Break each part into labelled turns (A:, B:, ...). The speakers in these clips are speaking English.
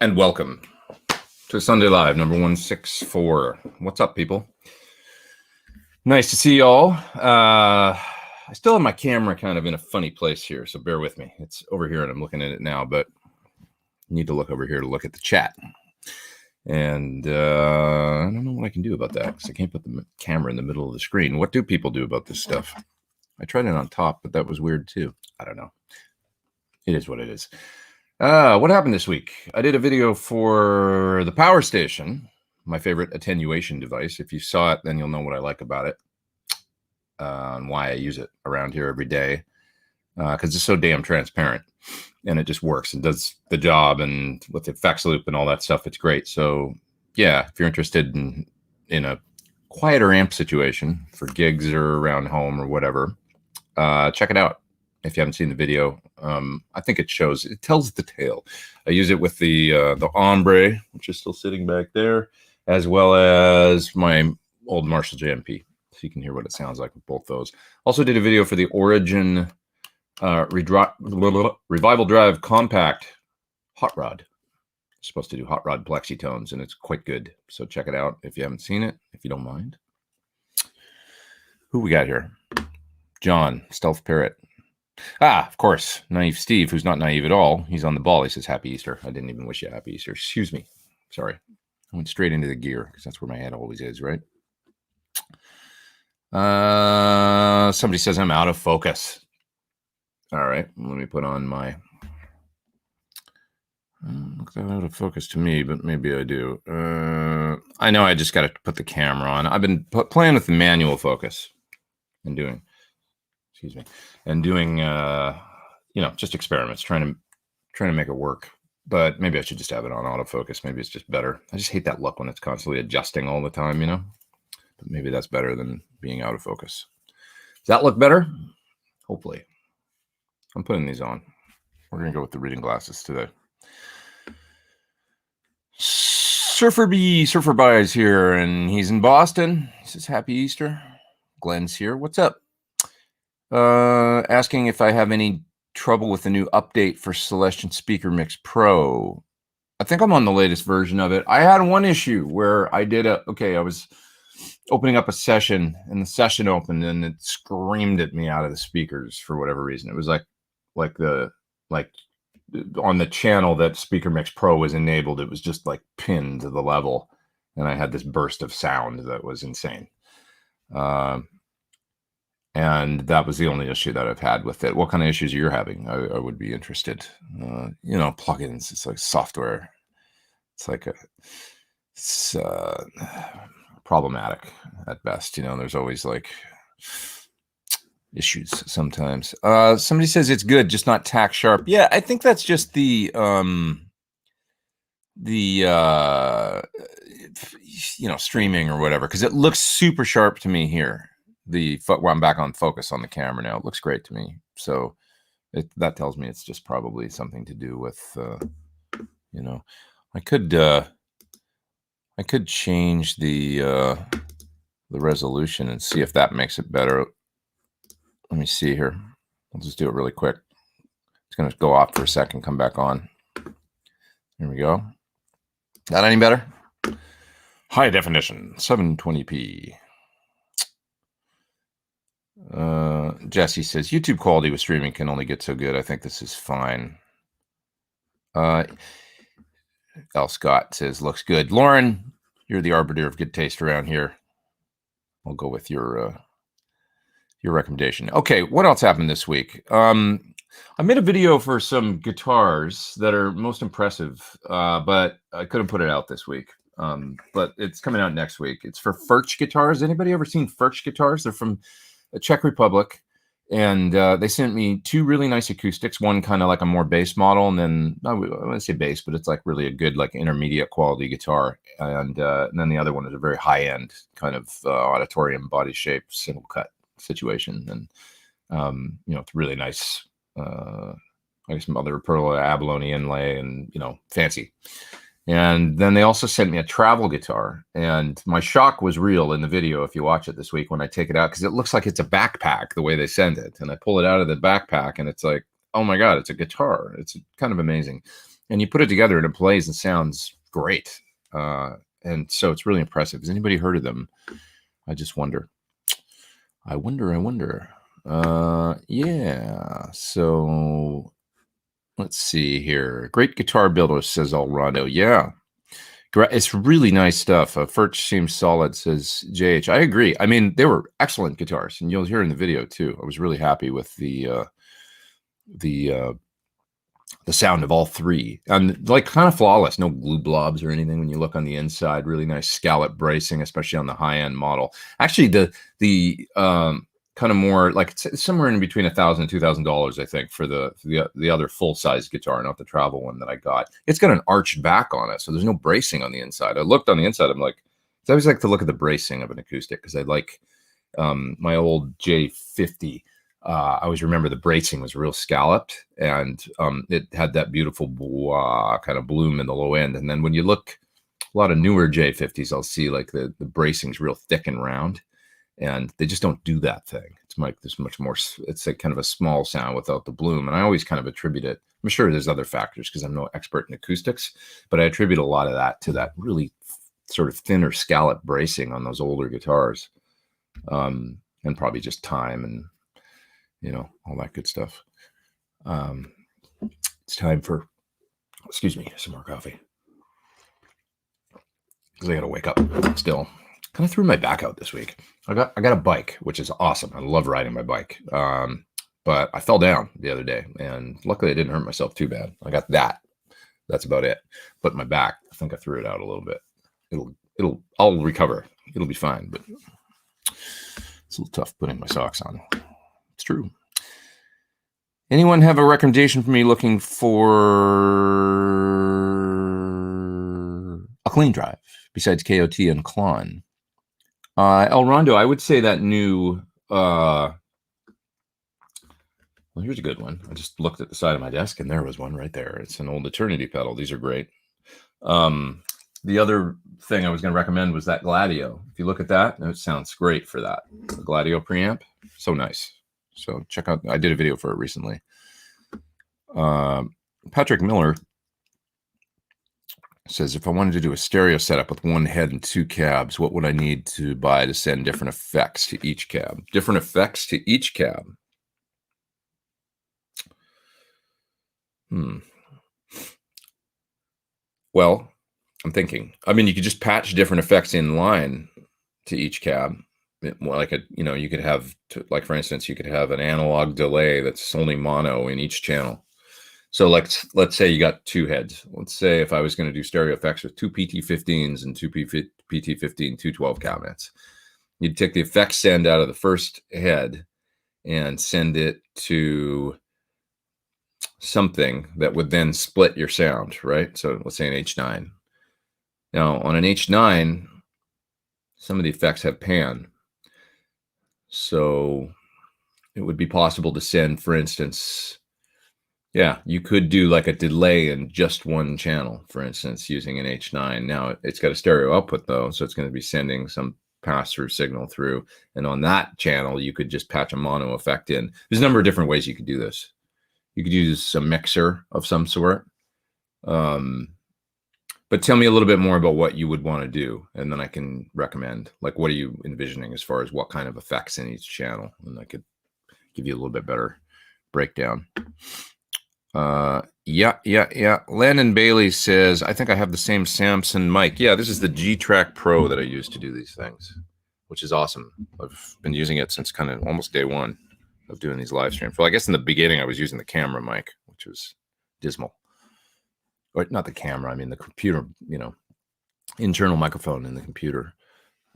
A: And welcome to Sunday Live, number 164. What's up, people? Nice to see y'all. I still have my camera kind of in a funny place here, so bear with me. It's over here, and I'm looking at it now, but I need to look over here to look at the chat. And I don't know what I can do about that, because I can't put the camera in the middle of the screen. What do people do about this stuff? I tried it on top, but that was weird, too. I don't know. It is what it is. What happened this week? I did a video for the Power Station, my favorite attenuation device. If you saw it, then you'll know what I like about it and why I use it around here every day, because it's so damn transparent and it just works and does the job, and with the effects loop and all that stuff, it's great. So yeah, if you're interested in a quieter amp situation for gigs or around home or whatever, check it out. If you haven't seen the video, I think it tells the tale. I use it with the Ombre, which is still sitting back there, as well as my old Marshall JMP. So you can hear what it sounds like with both those. Also did a video for the Origin Revival Drive Compact Hot Rod. It's supposed to do Hot Rod Plexi tones, and it's quite good. So check it out if you haven't seen it, if you don't mind. Who we got here? John, Stealth Parrot. Of course, Naive Steve, who's not naive at all. He's on the ball. He says, Happy Easter. I didn't even wish you a Happy Easter. Excuse me. Sorry. I went straight into the gear, because that's where my head always is, right? Somebody says I'm out of focus. All right. Let me put on my... looks out of focus to me, but maybe I do. I know I just got to put the camera on. I've been playing with the manual focus and doing... Excuse me, and doing, just experiments, trying to make it work. But maybe I should just have it on autofocus. Maybe it's just better. I just hate that look when it's constantly adjusting all the time, But maybe that's better than being out of focus. Does that look better? Hopefully. I'm putting these on. We're going to go with the reading glasses today. Surfer Bae is here, and he's in Boston. He says, Happy Easter. Glenn's here. What's up? Asking if I have any trouble with the new update for Celestion Speaker Mix Pro. I think I'm on the latest version of it. I had one issue where I was opening up a session, and the session opened and it screamed at me out of the speakers for whatever reason. It was like on the channel that Speaker Mix Pro was enabled, it was just like pinned to the level, and I had this burst of sound that was insane. And that was the only issue that I've had with it. What kind of issues you're having? I would be interested. Plugins. It's like software. It's problematic at best. There's always like issues sometimes. Somebody says it's good, just not tack sharp. Yeah, I think that's just the streaming or whatever, because it looks super sharp to me here. Where I'm back on focus on the camera now, it looks great to me. So that tells me it's just probably something to do with, I could change the resolution and see if that makes it better. Let me see here. I'll just do it really quick. It's going to go off for a second, come back on. There we go. That any better? High definition, 720p. Jesse says YouTube quality with streaming can only get so good. I think this is fine. L. Scott says looks good. Lauren, you're the arbiter of good taste around here. I'll go with your recommendation. Okay, what else happened this week? I made a video for some guitars that are most impressive, but I couldn't put it out this week. But it's coming out next week. It's for Furch guitars. Anybody ever seen Furch guitars? They're from the Czech Republic, and they sent me two really nice acoustics. One kind of like a more bass model, and then I wouldn't say bass, but it's like really a good like intermediate quality guitar. And then the other one is a very high end kind of auditorium body shape single cut situation, and it's really nice. I guess some other pearl abalone inlay, and fancy. And then they also sent me a travel guitar, and my shock was real in the video if you watch it this week when I take it out, because it looks like it's a backpack the way they send it. And I pull it out of the backpack, and it's like, oh my God, it's a guitar. It's kind of amazing. and you put it together and it plays and sounds great. And so it's really impressive. Has anybody heard of them? I just wonder. I wonder. Yeah. So let's see here. Great guitar builder, says Alrado. Yeah. It's really nice stuff. Furch seems solid, says JH. I agree. I mean, they were excellent guitars, and you'll hear in the video too. I was really happy with the sound of all three, and like kind of flawless, no glue blobs or anything when you look on the inside. Really nice scallop bracing, especially on the high end model. Actually, the kind of more like it's somewhere in between $1,000 and $2,000, I think, for the other full size guitar, not the travel one that I got. It's got an arched back on it, so there's no bracing on the inside. I looked on the inside. I'm like, I always like to look at the bracing of an acoustic because I like my old J50. I always remember the bracing was real scalloped, and it had that beautiful kind of bloom in the low end. And then when you look a lot of newer J50s, I'll see like the bracing's real thick and round, and they just don't do that thing. It's like there's much more. It's like kind of a small sound without the bloom, and I always kind of attribute it. I'm sure there's other factors because I'm no expert in acoustics, but I attribute a lot of that to that really sort of thinner scallop bracing on those older guitars, and probably just time and all that good stuff. It's time for, excuse me, some more coffee because I got to wake up still. Kind of threw my back out this week. I got a bike, which is awesome. I love riding my bike. But I fell down the other day, and luckily I didn't hurt myself too bad. I got that. That's about it. But my back, I think I threw it out a little bit. I'll recover. It'll be fine. But it's a little tough putting my socks on. It's true. Anyone have a recommendation for me looking for a clean drive besides KOT and Klon? El Rondo, I would say that new, well, here's a good one. I just looked at the side of my desk and there was one right there. It's an old Eternity pedal. These are great. The other thing I was going to recommend was that Gladio. If you look at that, it sounds great for that. The Gladio preamp, so nice. So check out, I did a video for it recently. Patrick Miller says, if I wanted to do a stereo setup with one head and two cabs, what would I need to buy to send different effects to each cab? Different effects to each cab. Well, I'm thinking, I mean, you could just patch different effects in line to each cab. Like you could have, like for instance, you could have an analog delay that's only mono in each channel. So let's say you got two heads. Let's say if I was going to do stereo effects with two PT15s and two PT15 212 cabinets, you'd take the effects send out of the first head and send it to something that would then split your sound, right? So let's say an H9. Now on an H9, some of the effects have pan. So it would be possible to send, for instance, yeah, you could do like a delay in just one channel, for instance, using an H9. Now it's got a stereo output though, so it's going to be sending some pass-through signal through. And on that channel, you could just patch a mono effect in. There's a number of different ways you could do this. You could use a mixer of some sort. But tell me a little bit more about what you would want to do, and then I can recommend, like, what are you envisioning as far as what kind of effects in each channel? And I could give you a little bit better breakdown. Yeah. Landon Bailey says, I think I have the same Samson mic. Yeah, this is the G-Track Pro that I use to do these things, which is awesome. I've been using it since kind of almost day one of doing these live streams. Well, I guess in the beginning I was using the camera mic, which was dismal. Or not the camera, I mean the computer, internal microphone in the computer.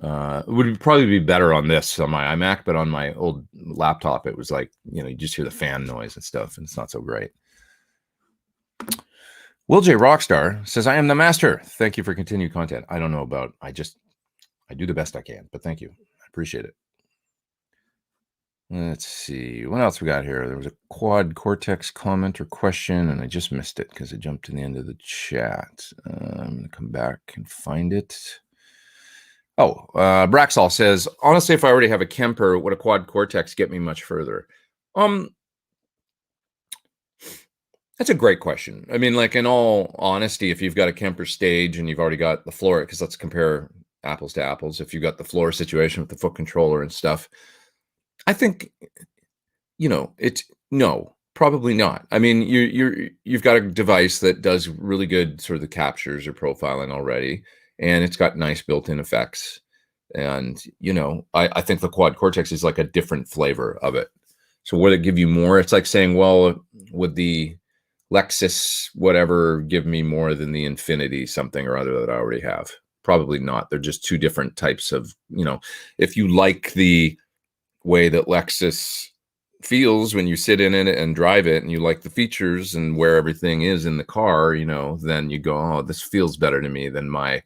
A: It would probably be better on this on my iMac, but on my old laptop, it was like, you just hear the fan noise and stuff, and it's not so great. Will J Rockstar says, I am the master. Thank you for continued content. I don't know about, I do the best I can, but thank you. I appreciate it. Let's see. What else we got here? There was a quad Cortex comment or question, and I just missed it because it jumped to the end of the chat. I'm going to come back and find it. Oh, Braxall says, honestly, if I already have a Kemper, would a quad Cortex get me much further? That's a great question. I mean, like in all honesty, if you've got a Kemper stage and you've already got the floor, because let's compare apples to apples. If you've got the floor situation with the foot controller and stuff, I think, it's no, probably not. I mean, you've got a device that does really good sort of the captures or profiling already, and it's got nice built-in effects. And I think the Quad Cortex is like a different flavor of it. So would it give you more? It's like saying, well, would the Lexus whatever give me more than the Infinity something or other that I already have? Probably not. They're just two different types of, if you like the way that Lexus feels when you sit in it and drive it, and you like the features and where everything is in the car, then you go, oh, this feels better to me than my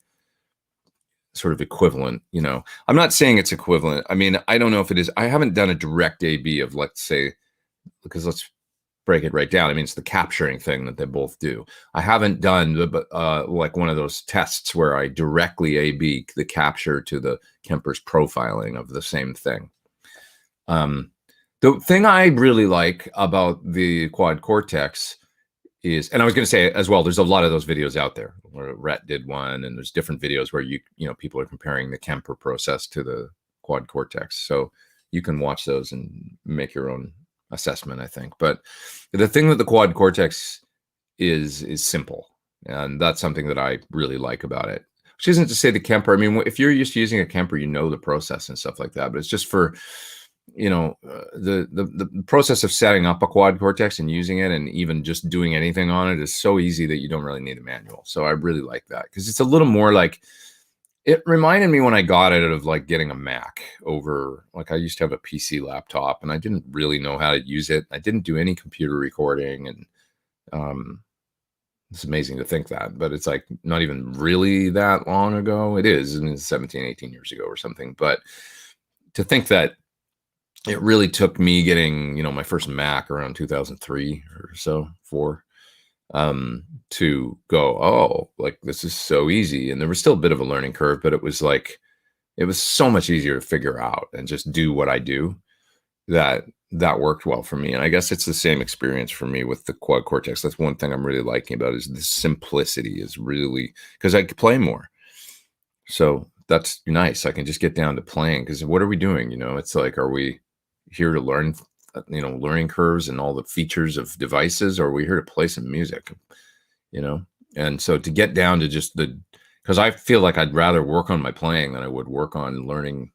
A: sort of equivalent. I'm not saying it's equivalent. I mean, I don't know if it is. I haven't done a direct AB of, let's say, because let's break it right down. I mean, it's the capturing thing that they both do. I haven't done like one of those tests where I directly AB the capture to the Kemper's profiling of the same thing. The thing I really like about the Quad Cortex is, and I was going to say as well, there's a lot of those videos out there where Rhett did one, and there's different videos where people are comparing the Kemper process to the Quad Cortex. So you can watch those and make your own assessment, I think. But the thing with the Quad Cortex is simple, and that's something that I really like about it. Which isn't to say the Kemper. I mean, if you're used to using a Kemper, the process and stuff like that. But it's just for the process of setting up a Quad Cortex and using it, and even just doing anything on it, is so easy that you don't really need a manual. So I really like that, because it's a little more like, it reminded me when I got it of like getting a Mac over, like I used to have a PC laptop and I didn't really know how to use it. I didn't do any computer recording, and it's amazing to think that, but it's like not even really that long ago. It is, and it's 17, 18 years ago or something. But to think that it really took me getting, my first Mac around 2003 or so, 4, to go, oh, like this is so easy. And there was still a bit of a learning curve, but it was so much easier to figure out and just do what I do, that worked well for me. And I guess it's the same experience for me with the Quad Cortex. That's one thing I'm really liking about it, is the simplicity is really, because I could play more. So that's nice. I can just get down to playing, because what are we doing? It's like, are we here to learn, learning curves and all the features of devices, or are we here to play some music? And so to get down to just because I feel like I'd rather work on my playing than I would work on learning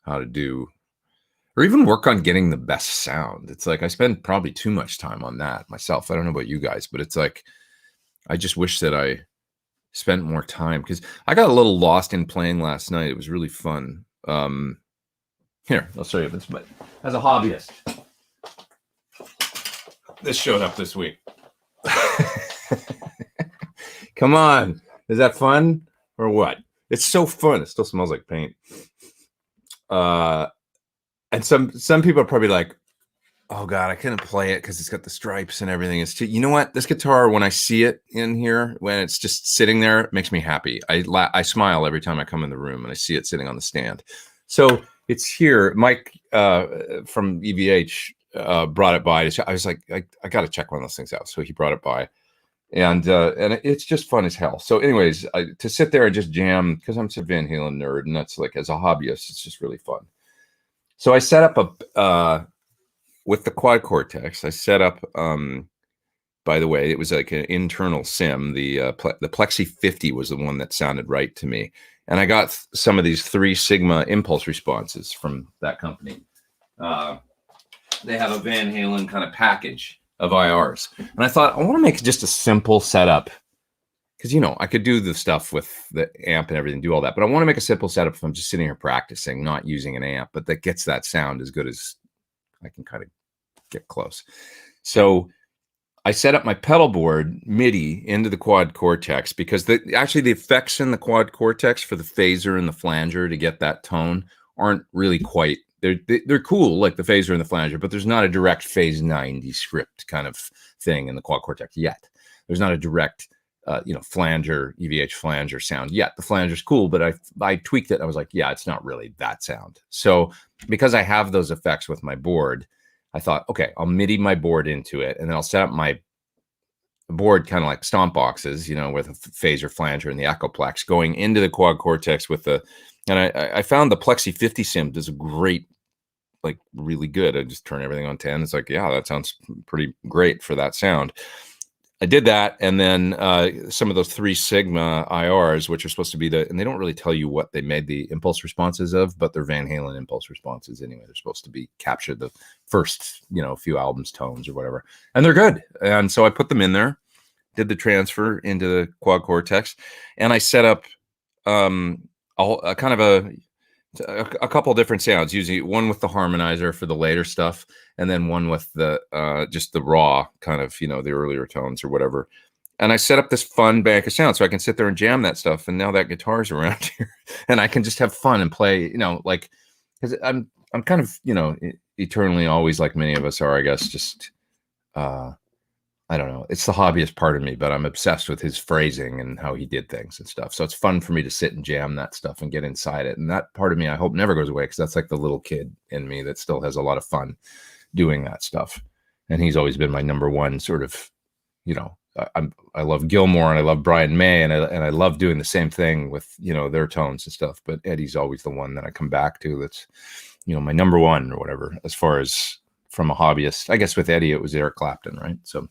A: how to do, or even work on getting the best sound. It's like I spend probably too much time on that myself. I don't know about you guys, but it's like I just wish that I spent more time, because I got a little lost in playing last night. It was really fun. Here, I'll show you this, but as a hobbyist, this showed up this week. Come on. Is that fun or what? It's so fun. It still smells like paint. And some people are probably like, oh God, I couldn't play it because it's got the stripes and everything. It's too, you know what? This guitar, when I see it in here, when it's just sitting there, it makes me happy. I smile every time I come in the room and I see it sitting on the stand. So it's here. Mike from EVH brought it by. I was like, I got to check one of those things out. So he brought it by, and it's just fun as hell. So anyways, to sit there and just jam, because I'm a Van Halen nerd, and that's like, as a hobbyist, it's just really fun. So I set up with the Quad Cortex. I set up, by the way, it was like an internal sim. The Plexi 50 was the one that sounded right to me. And I got some of these 3 Sigma impulse responses from that company. They have a Van Halen kind of package of IRs. And I thought, I want to make just a simple setup, because, I could do the stuff with the amp and everything, do all that. But I want to make a simple setup if I'm just sitting here practicing, not using an amp, but that gets that sound as good as I can kind of get close. So I set up my pedal board MIDI into the Quad Cortex, because actually the effects in the Quad Cortex for the phaser and the flanger to get that tone aren't really quite, they're cool, like the phaser and the flanger, but there's not a direct phase 90 script kind of thing in the Quad Cortex yet. There's not a direct flanger, EVH flanger sound yet. The flanger's cool, but I tweaked it. I was like, yeah, it's not really that sound. So because I have those effects with my board, I thought, okay, I'll MIDI my board into it, and then I'll set up my board, kind of like stomp boxes, you know, with a phaser flanger and the Echoplex going into the quad Cortex with the, and I found the Plexi 50 sim does a great, like really good. I just turn everything on 10. It's like, yeah, that sounds pretty great for that sound. I did that, and then some of those 3 Sigma IRs, which are supposed to be and they don't really tell you what they made the impulse responses of, but they're Van Halen impulse responses anyway. They're supposed to be capture the first, you know, few albums tones or whatever, and they're good. And so I put them in there, did the transfer into the quad Cortex, and I set up a kind of a couple different sounds, usually one with the harmonizer for the later stuff, and then one with the just the raw kind of, you know, the earlier tones or whatever. And I set up this fun bank of sound so I can sit there and jam that stuff. And now that guitar's around here, and I can just have fun and play, you know, like, because I'm kind of, you know, eternally always, like many of us are, I guess, just I don't know. It's the hobbyist part of me, but I'm obsessed with his phrasing and how he did things and stuff. So it's fun for me to sit and jam that stuff and get inside it. And that part of me, I hope, never goes away, because that's like the little kid in me that still has a lot of fun doing that stuff. And he's always been my number one sort of, you know, I love Gilmore and I love Brian May, and I love doing the same thing with, you know, their tones and stuff. But Eddie's always the one that I come back to. That's, you know, my number one or whatever, as far as from a hobbyist. I guess with Eddie, it was Eric Clapton, right? So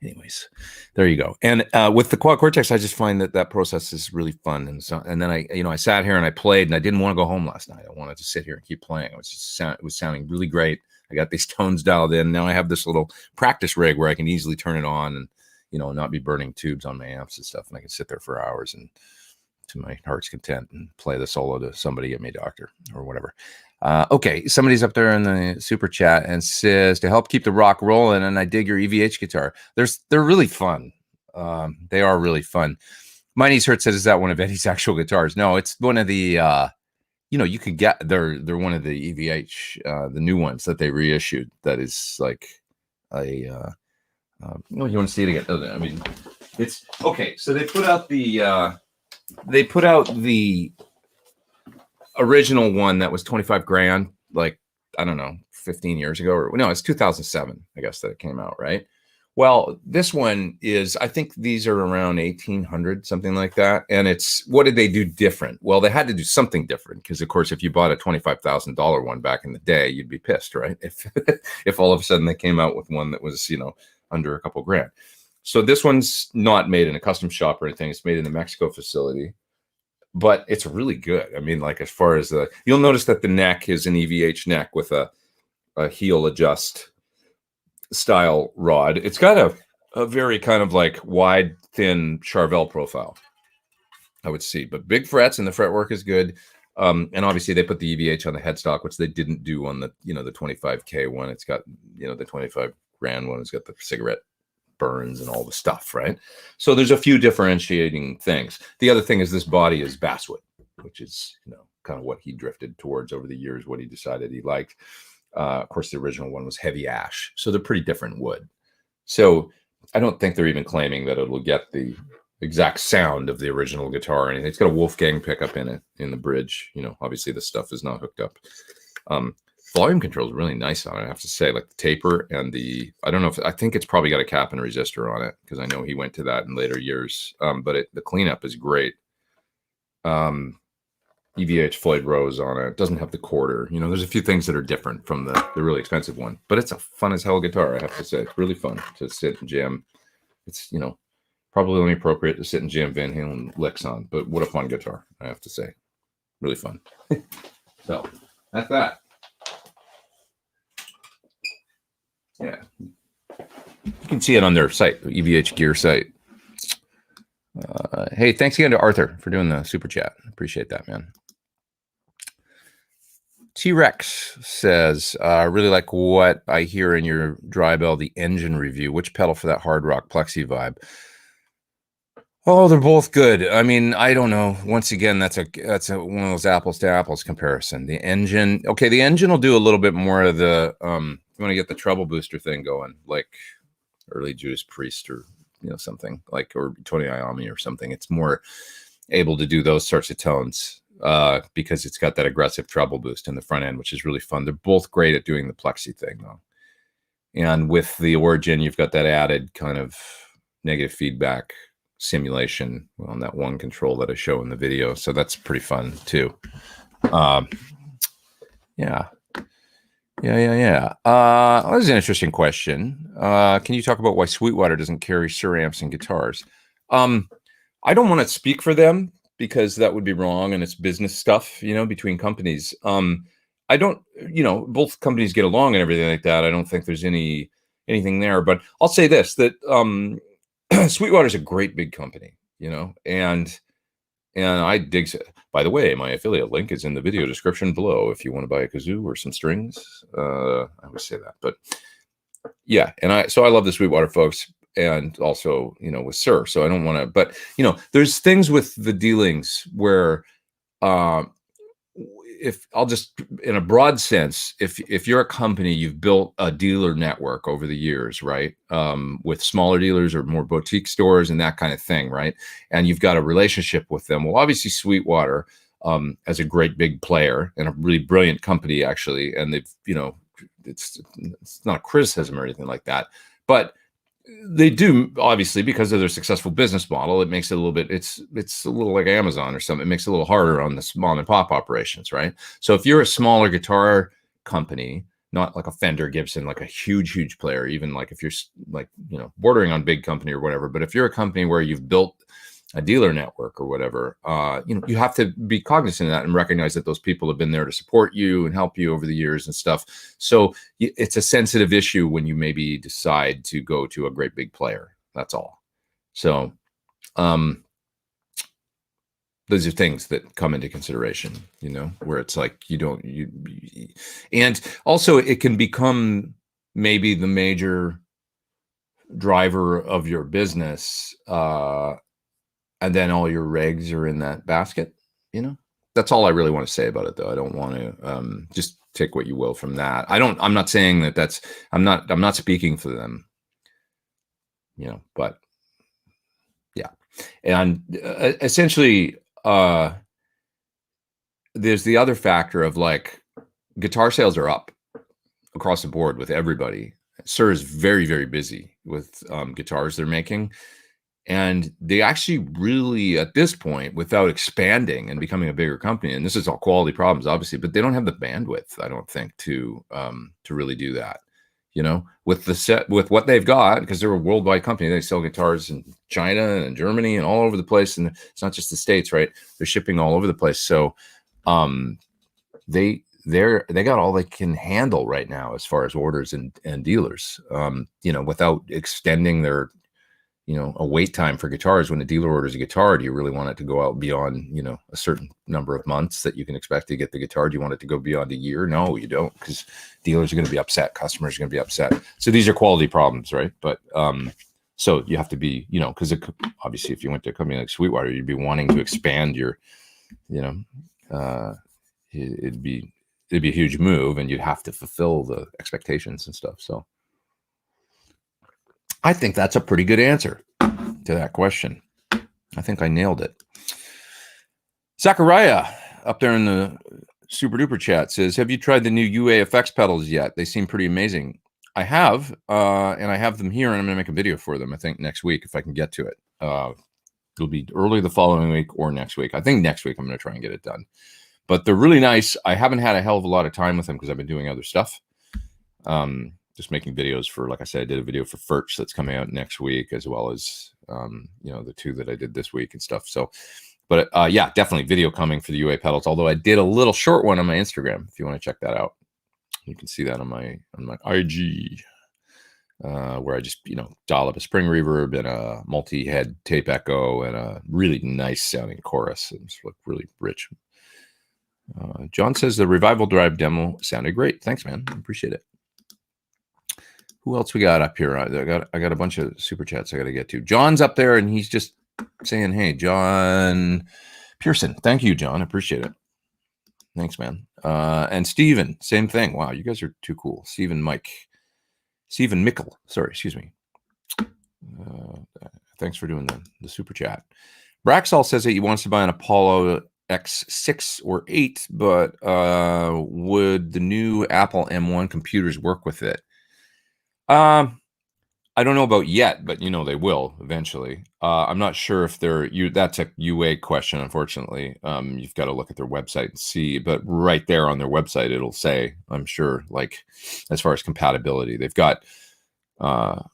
A: anyways, there you go. And with the quad Cortex, I just find that process is really fun. And so, and then I sat here and I played, and I didn't want to go home last night. I wanted to sit here and keep playing. It was sounding really great. I got these tones dialed in. Now I have this little practice rig where I can easily turn it on and, you know, not be burning tubes on my amps and stuff. And I can sit there for hours and to my heart's content and play the solo to Somebody Get Me a Doctor or whatever. Okay, somebody's up there in the super chat and says, to help keep the rock rolling, and I dig your EVH guitar. They're really fun. They are really fun. My niece Hurt says, is that one of Eddie's actual guitars? No, it's one of the, you know, you could get, they're one of the EVH, the new ones that they reissued. That is like a, you want to see it again? I mean, it's, okay, so they put out the original one that was 25 grand, like, I don't know, 15 years ago, or no, it's 2007, I guess, that it came out, right? Well, this one is, I think these are around 1800, something like that. And it's, what did they do different? Well, they had to do something different, because of course, if you bought a $25,000 one back in the day, you'd be pissed, right? If all of a sudden they came out with one that was, you know, under a couple grand. So this one's not made in a custom shop or anything. It's made in the Mexico facility. But it's really good. I mean, like, as far as you'll notice that the neck is an EVH neck with a heel adjust style rod. It's got a very kind of like wide, thin Charvel profile, I would see. But big frets, and the fretwork is good. And obviously they put the EVH on the headstock, which they didn't do on the, you know, the 25K one. It's got, you know, the 25 grand one. It's got the cigarette burns and all the stuff, right? So there's a few differentiating things. The other thing is this body is basswood, which is, you know, kind of what he drifted towards over the years, what he decided he liked. Of course, the original one was heavy ash, so they're pretty different wood. So I don't think they're even claiming that it'll get the exact sound of the original guitar or anything. It's got a Wolfgang pickup in it, in the bridge. You know, obviously this stuff is not hooked up. Volume control is really nice on it, I have to say. Like the taper and the, I don't know if, I think it's probably got a cap and resistor on it, because I know he went to that in later years. But the cleanup is great. EVH Floyd Rose on it. It doesn't have the quarter. You know, there's a few things that are different from the really expensive one. But it's a fun as hell guitar, I have to say. It's really fun to sit and jam. It's, you know, probably only appropriate to sit and jam Van Halen licks on. But what a fun guitar, I have to say. Really fun. So, that's that. Yeah, you can see it on their site, the EVH Gear site. Hey, thanks again to Arthur for doing the super chat. Appreciate that, man. T-Rex says, I really like what I hear in your Dry Bell, the engine review. Which pedal for that hard rock plexi vibe? Oh, they're both good. I mean, I don't know. Once again, that's one of those apples to apples comparison. The engine, okay, the engine will do a little bit more of the you want to get the treble booster thing going, like early Judas Priest, or, you know, something like, or Tony Iommi or something. It's more able to do those sorts of tones because it's got that aggressive treble boost in the front end, which is really fun. They're both great at doing the plexi thing, though. And with the Origin, you've got that added kind of negative feedback simulation on that one control that I show in the video. So that's pretty fun too. Yeah. That was an interesting question. Can you talk about why Sweetwater doesn't carry Sur amps and guitars? I don't want to speak for them because that would be wrong, and it's business stuff, between companies. I don't, both companies get along and everything like that. I don't think there's anything there, but I'll say this, that Sweetwater is a great big company, and I dig. By the way, my affiliate link is in the video description below if you want to buy a kazoo or some strings. I always say that, but yeah. And I love the Sweetwater folks, and also, with Sur. So I don't want to, but there's things with the dealings where, if I'll just, in a broad sense, if you're a company, you've built a dealer network over the years, right? With smaller dealers or more boutique stores and that kind of thing, right? And you've got a relationship with them. Well, obviously Sweetwater, as a great big player and a really brilliant company, actually, and they've, it's not a criticism or anything like that, but they do, obviously, because of their successful business model, it makes it a little bit, it's a little like Amazon or something. It makes it a little harder on the small and pop operations, right? So if you're a smaller guitar company, not like a Fender, Gibson, like a huge player, even like if you're like, bordering on big company or whatever, but if you're a company where you've built a dealer network or whatever, you have to be cognizant of that and recognize that those people have been there to support you and help you over the years and stuff. So it's a sensitive issue when you maybe decide to go to a great big player. That's all. So those are things that come into consideration, where it's like and also it can become maybe the major driver of your business, and then all your regs are in that basket. That's all I really want to say about it, though. I don't want to just take what you will from that. I'm not saying that I'm not speaking for them, but yeah. And essentially, there's the other factor of like guitar sales are up across the board with everybody. Sur is very, very busy with guitars they're making. And they actually really, at this point, without expanding and becoming a bigger company, and this is all quality problems, obviously, but they don't have the bandwidth, I don't think, to really do that. With what they've got, because they're a worldwide company, they sell guitars in China and Germany and all over the place, and it's not just the States, right? They're shipping all over the place, so they got all they can handle right now as far as orders and dealers, without extending their a wait time for guitars. When a dealer orders a guitar, do you really want it to go out beyond, a certain number of months that you can expect to get the guitar? Do you want it to go beyond a year? No, you don't, because dealers are going to be upset. Customers are going to be upset. So these are quality problems, right? But so you have to be, because obviously if you went to a company like Sweetwater, you'd be wanting to expand your, it'd be a huge move, and you'd have to fulfill the expectations and stuff. So I think that's a pretty good answer to that question. I think I nailed it. Zachariah up there in the super duper chat says, have you tried the new UA effects pedals yet? They seem pretty amazing. I have, and I have them here, and I'm going to make a video for them, I think, next week if I can get to it. It'll be early the following week or next week. I think next week I'm going to try and get it done. But they're really nice. I haven't had a hell of a lot of time with them because I've been doing other stuff. Just making videos for, like I said, I did a video for Furch that's coming out next week, as well as, the two that I did this week and stuff. So, but yeah, definitely video coming for the UA pedals. Although I did a little short one on my Instagram. If you want to check that out, you can see that on my IG, where I just, dial up a spring reverb and a multi-head tape echo and a really nice sounding chorus. It's like really rich. John says the Revival Drive demo sounded great. Thanks, man. I appreciate it. Who else we got up here? I got a bunch of super chats I got to get to. John's up there, and he's just saying, "Hey, John Pearson, thank you, John. I appreciate it. Thanks, man." And Steven, same thing. Wow, you guys are too cool. Steven Mickle. Sorry, excuse me. Thanks for doing the super chat. Braxall says that he wants to buy an Apollo X6 or 8, but would the new Apple M1 computers work with it? I don't know about yet, but they will eventually. I'm not sure if that's a UA question, unfortunately. You've got to look at their website and see, but right there on their website, it'll say, I'm sure, like as far as compatibility, they've got, under,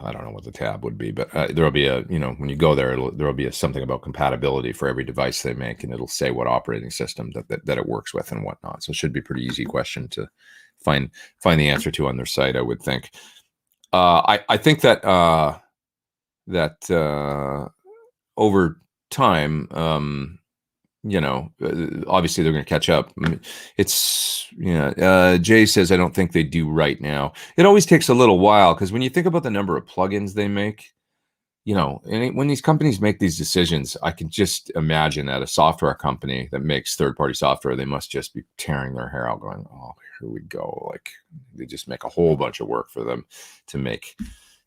A: I don't know what the tab would be, but there'll be a, when you go there, there'll be something about compatibility for every device they make, and it'll say what operating system that it works with and whatnot. So it should be a pretty easy question to find the answer to on their site, I would think. I think that over time, obviously they're going to catch up. Jay says, I don't think they do right now. It always takes a little while, because when you think about the number of plugins they make, and when these companies make these decisions, I can just imagine that a software company that makes third-party software, they must just be tearing their hair out going, oh, here we go. Like, they just make a whole bunch of work for them to make,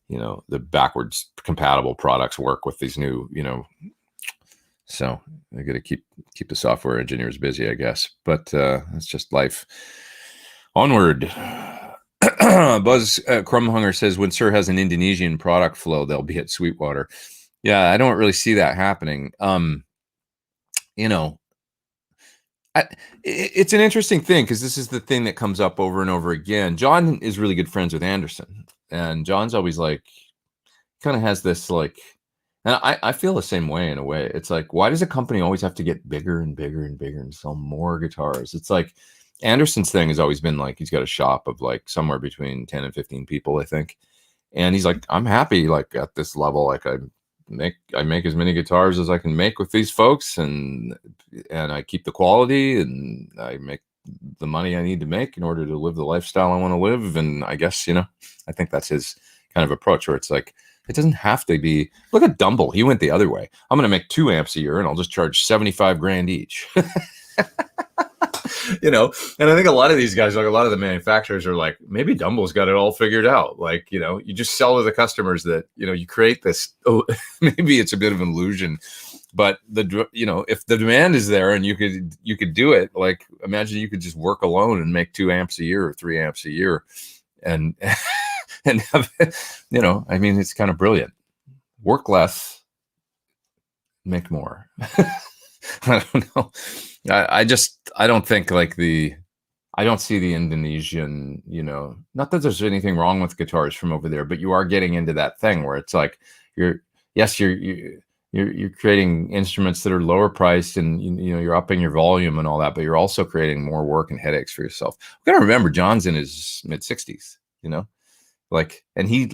A: the backwards compatible products work with these new, so they got to keep the software engineers busy, I guess. But it's just life. Onward. Buzz Crumhunger says, when Sir has an Indonesian product flow, they'll be at Sweetwater. Yeah, I don't really see that happening. It's an interesting thing, because this is the thing that comes up over and over again. John is really good friends with Anderson, and John's always like, kind of has this like, and I feel the same way in a way. It's like, why does a company always have to get bigger and bigger and bigger and sell more guitars? It's like Anderson's thing has always been like, he's got a shop of like somewhere between 10 and 15 people, I think. And he's like, I'm happy like at this level. Like I make as many guitars as I can make with these folks, and I keep the quality, and I make the money I need to make in order to live the lifestyle I want to live. And I guess, I think that's his kind of approach, where it's like, it doesn't have to be. Look at Dumble. He went the other way. I'm going to make 2 amps a year, and I'll just charge 75 grand each. And I think a lot of these guys, like a lot of the manufacturers, are like, maybe Dumble's got it all figured out. Like, you just sell to the customers that, you create this. Oh, maybe it's a bit of an illusion, but if the demand is there and you could do it, like, imagine you could just work alone and make 2 amps a year or 3 amps a year, and and have, I mean, it's kind of brilliant. Work less, make more. I don't know. I don't think like I don't see the Indonesian, not that there's anything wrong with guitars from over there, but you are getting into that thing where it's like, you're creating instruments that are lower priced, and you're upping your volume and all that, but you're also creating more work and headaches for yourself. You got to remember, John's in his mid-60s, like, and he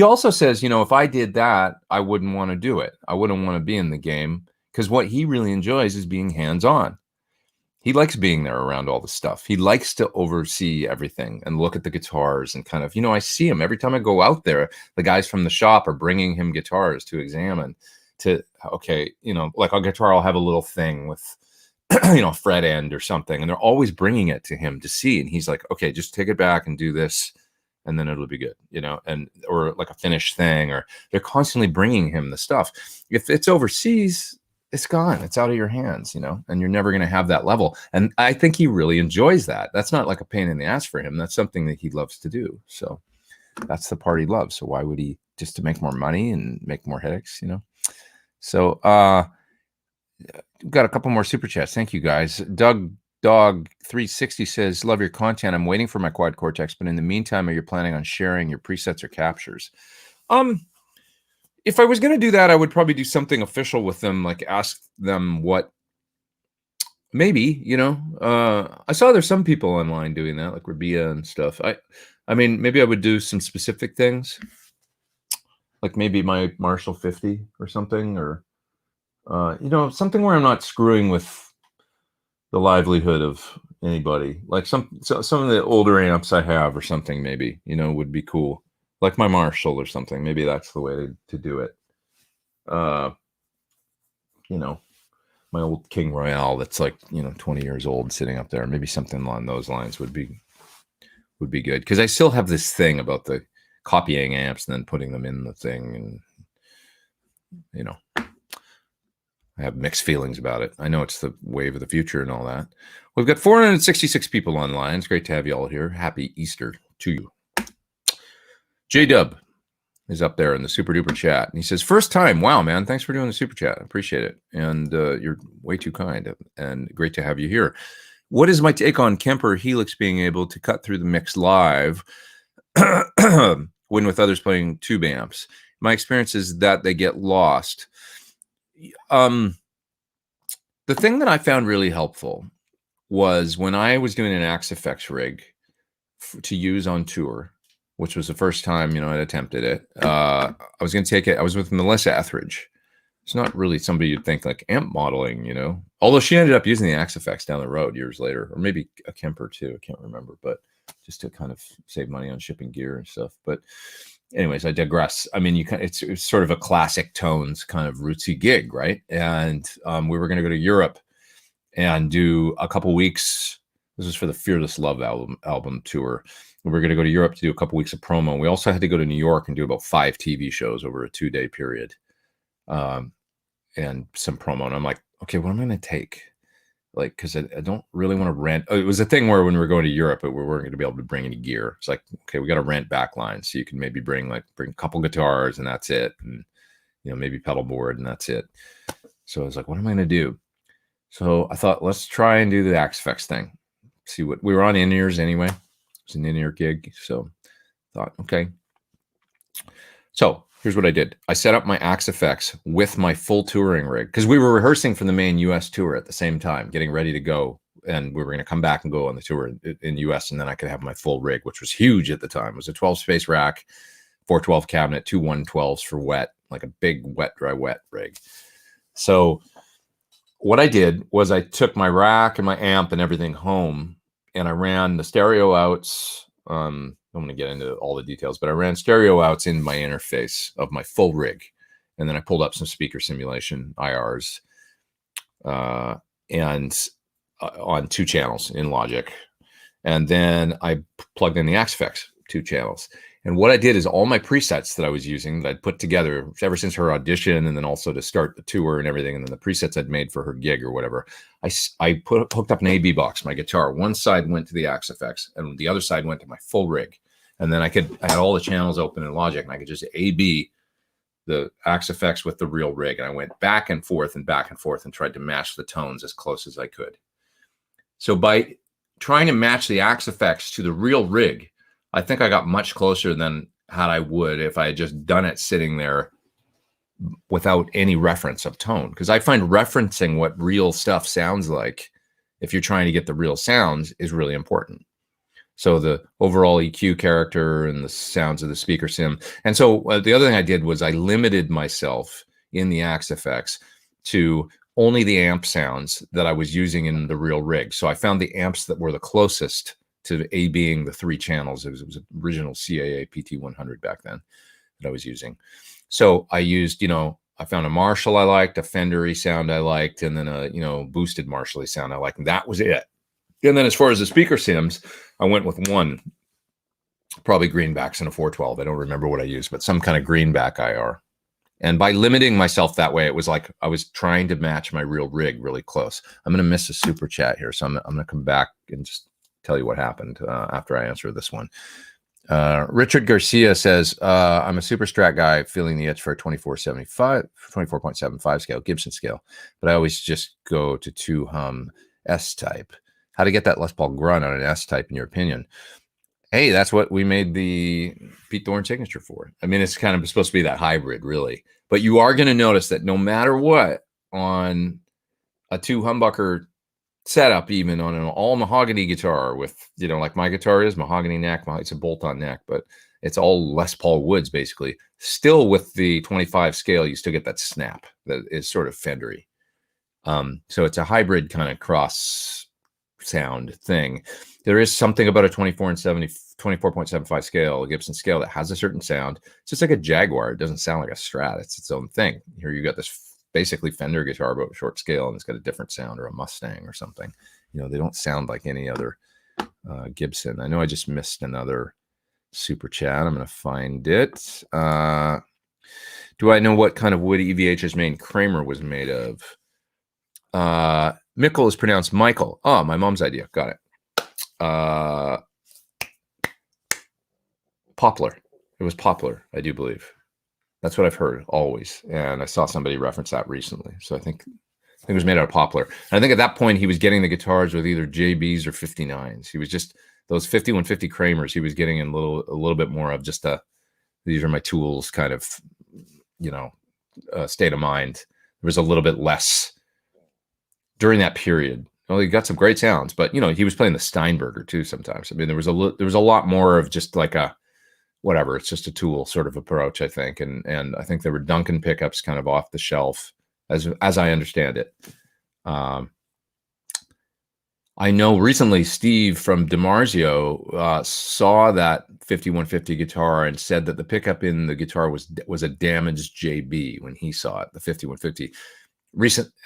A: also says, if I did that, I wouldn't want to do it. I wouldn't want to be in the game, because what he really enjoys is being hands-on. He likes being there around all the stuff. He likes to oversee everything and look at the guitars and kind of, I see him every time I go out there. The guys from the shop are bringing him guitars to examine, like a guitar, I'll have a little thing with, fret end or something. And they're always bringing it to him to see. And he's like, okay, just take it back and do this, and then it'll be good, or like a finished thing, or they're constantly bringing him the stuff. If it's overseas, it's gone. It's out of your hands, and you're never going to have that level. And I think he really enjoys that. That's not like a pain in the ass for him. That's something that he loves to do. So that's the part he loves. So why would he, just to make more money and make more headaches, So we've got a couple more super chats. Thank you, guys. Doug Dog 360 says, love your content. I'm waiting for my quad Cortex, but in the meantime, are you planning on sharing your presets or captures? If I was going to do that, I would probably do something official with them, like ask them what, maybe, I saw there's some people online doing that, like Rabia and stuff. I mean, maybe I would do some specific things, like maybe my Marshall 50 or something, or, something where I'm not screwing with the livelihood of anybody, like some of the older amps I have or something, maybe, would be cool. Like my Marshall or something. Maybe that's the way to do it. My old King Royale that's like, 20 years old sitting up there. Maybe something along those lines would be good. Because I still have this thing about the copying amps and then putting them in the thing. And, I have mixed feelings about it. I know it's the wave of the future and all that. We've got 466 people online. It's great to have you all here. Happy Easter to you. J-Dub is up there in the super duper chat. And he says, first time. Wow, man. Thanks for doing the super chat. I appreciate it. And you're way too kind and great to have you here. What is my take on Kemper Helix being able to cut through the mix live when with others playing tube amps? My experience is that they get lost. The thing that I found really helpful was when I was doing an Ac30 rig to use on tour, which was the first time, I'd attempted it. I was going to take it. I was with Melissa Etheridge. It's not really somebody you'd think like amp modeling, although she ended up using the Ac30 down the road years later, or maybe a Kemper too. I can't remember, but just to kind of save money on shipping gear and stuff. But anyways, I digress. I mean, it's sort of a classic tones kind of rootsy gig, right? And we were going to go to Europe and do a couple weeks. This was for the Fearless Love album tour. We were going to go to Europe to do a couple weeks of promo. We also had to go to New York and do about 5 TV shows over a 2-day period, and some promo. And I'm like, okay, what am I going to take? Like, because I don't really want to rent. It was a thing where when we were going to Europe, we weren't going to be able to bring any gear. It's like, okay, we got to rent backline, so you can maybe bring a couple guitars and that's it, and maybe pedal board and that's it. So I was like, what am I going to do? So I thought, let's try and do the Ac30 thing. See what we were on in-ears anyway. It's an in-ear gig, so I thought, okay. So here's what I did. I set up my Ac30 with my full touring rig because we were rehearsing for the main US tour at the same time, getting ready to go. And we were going to come back and go on the tour in US, and then I could have my full rig, which was huge at the time. It was a 12-space rack, 412 cabinet, 2 112s for wet, like a big wet, dry, wet rig. So what I did was I took my rack and my amp and everything home, and I ran the stereo outs. I don't want to get into all the details, but I ran stereo outs in my interface of my full rig. And then I pulled up some speaker simulation IRs and on 2 channels in Logic. And then I plugged in the Ac30 2 channels. And what I did is all my presets that I was using that I'd put together ever since her audition, and then also to start the tour and everything, and then the presets I'd made for her gig or whatever, I hooked up an AB box, my guitar. One side went to the Ac30 and the other side went to my full rig. And then I had all the channels open in Logic, and I could just AB the Ac30 with the real rig. And I went back and forth and tried to match the tones as close as I could. So by trying to match the Ac30 to the real rig, I think I got much closer than I would if I had just done it sitting there without any reference of tone. Because I find referencing what real stuff sounds like, if you're trying to get the real sounds, is really important. So the overall EQ character and the sounds of the speaker sim. And so the other thing I did was I limited myself in the Ac30 to only the amp sounds that I was using in the real rig. So I found the amps that were the closest to A being the 3 channels. It was original CAA PT100 back then that I was using. So I used, I found a Marshall I liked, a Fender-y sound I liked, and then a, boosted Marshall-y sound I liked. And that was it. And then as far as the speaker sims, I went with one, probably greenbacks and a 412. I don't remember what I used, but some kind of greenback IR. And by limiting myself that way, it was like I was trying to match my real rig really close. I'm going to miss a super chat here, so I'm going to come back and just tell you what happened after I answer this one. Richard Garcia says, I'm a super strat guy feeling the itch for a 24.75 scale, Gibson scale, but I always just go to 2 hum S-type. How to get that Les Paul grunt on an S-type, in your opinion? Hey, that's what we made the Pete Thorn signature for. I mean, it's kind of supposed to be that hybrid, really. But you are going to notice that no matter what, on a 2 humbucker setup, even on an all mahogany guitar with, like my guitar is mahogany neck, it's a bolt-on neck, but it's all Les Paul woods, basically. Still with the 25 scale, you still get that snap that is sort of Fender-y. So it's a hybrid kind of cross sound thing. There is something about a 24.75 scale, a Gibson scale, that has a certain sound. It's just like a Jaguar. It doesn't sound like a Strat. It's its own thing. Here you got this basically Fender guitar, but short scale, and it's got a different sound, or a Mustang or something. They don't sound like any other Gibson. I know I just missed another super chat. I'm going to find it. Do I know what kind of wood EVH's main Kramer was made of? Mickle is pronounced Michael. Oh, my mom's idea. Got it. Poplar. It was Poplar, I do believe. That's what I've heard always. And I saw somebody reference that recently. So I think it was made out of Poplar. And I think at that point he was getting the guitars with either JBs or 59s. He was just those 5150 Kramers. He was getting in a little bit more of just these are my tools kind of, state of mind. There was a little bit less during that period. Well, he got some great sounds, but he was playing the Steinberger too sometimes. I mean, there was a lot more of just like a whatever. It's just a tool sort of approach, I think, and I think there were Duncan pickups kind of off the shelf, as I understand it. I know recently Steve from DiMarzio saw that 5150 guitar and said that the pickup in the guitar was a damaged JB when he saw it, the 5150.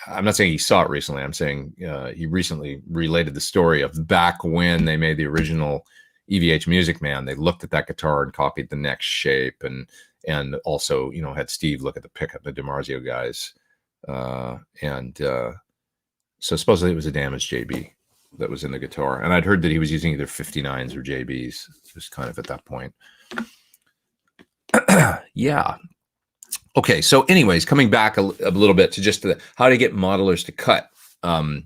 A: I'm not saying he saw it recently. I'm saying he recently related the story of back when they made the original EVH Music Man. They looked at that guitar and copied the neck shape, and also had Steve look at the pickup, the DiMarzio guys, so supposedly it was a damaged JB that was in the guitar, and I'd heard that he was using either 59s or JBs, just kind of at that point. Yeah. Okay, so anyways, coming back a little bit to just how to get modelers to cut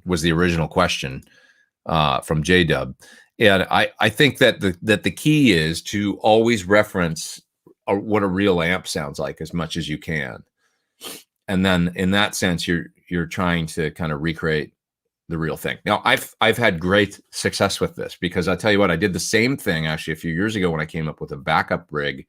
A: was the original question from JDub. And I think that the key is to always reference what a real amp sounds like as much as you can. And then in that sense, you're trying to kind of recreate the real thing. Now, I've had great success with this because I'll tell you what, I did the same thing actually a few years ago when I came up with a backup rig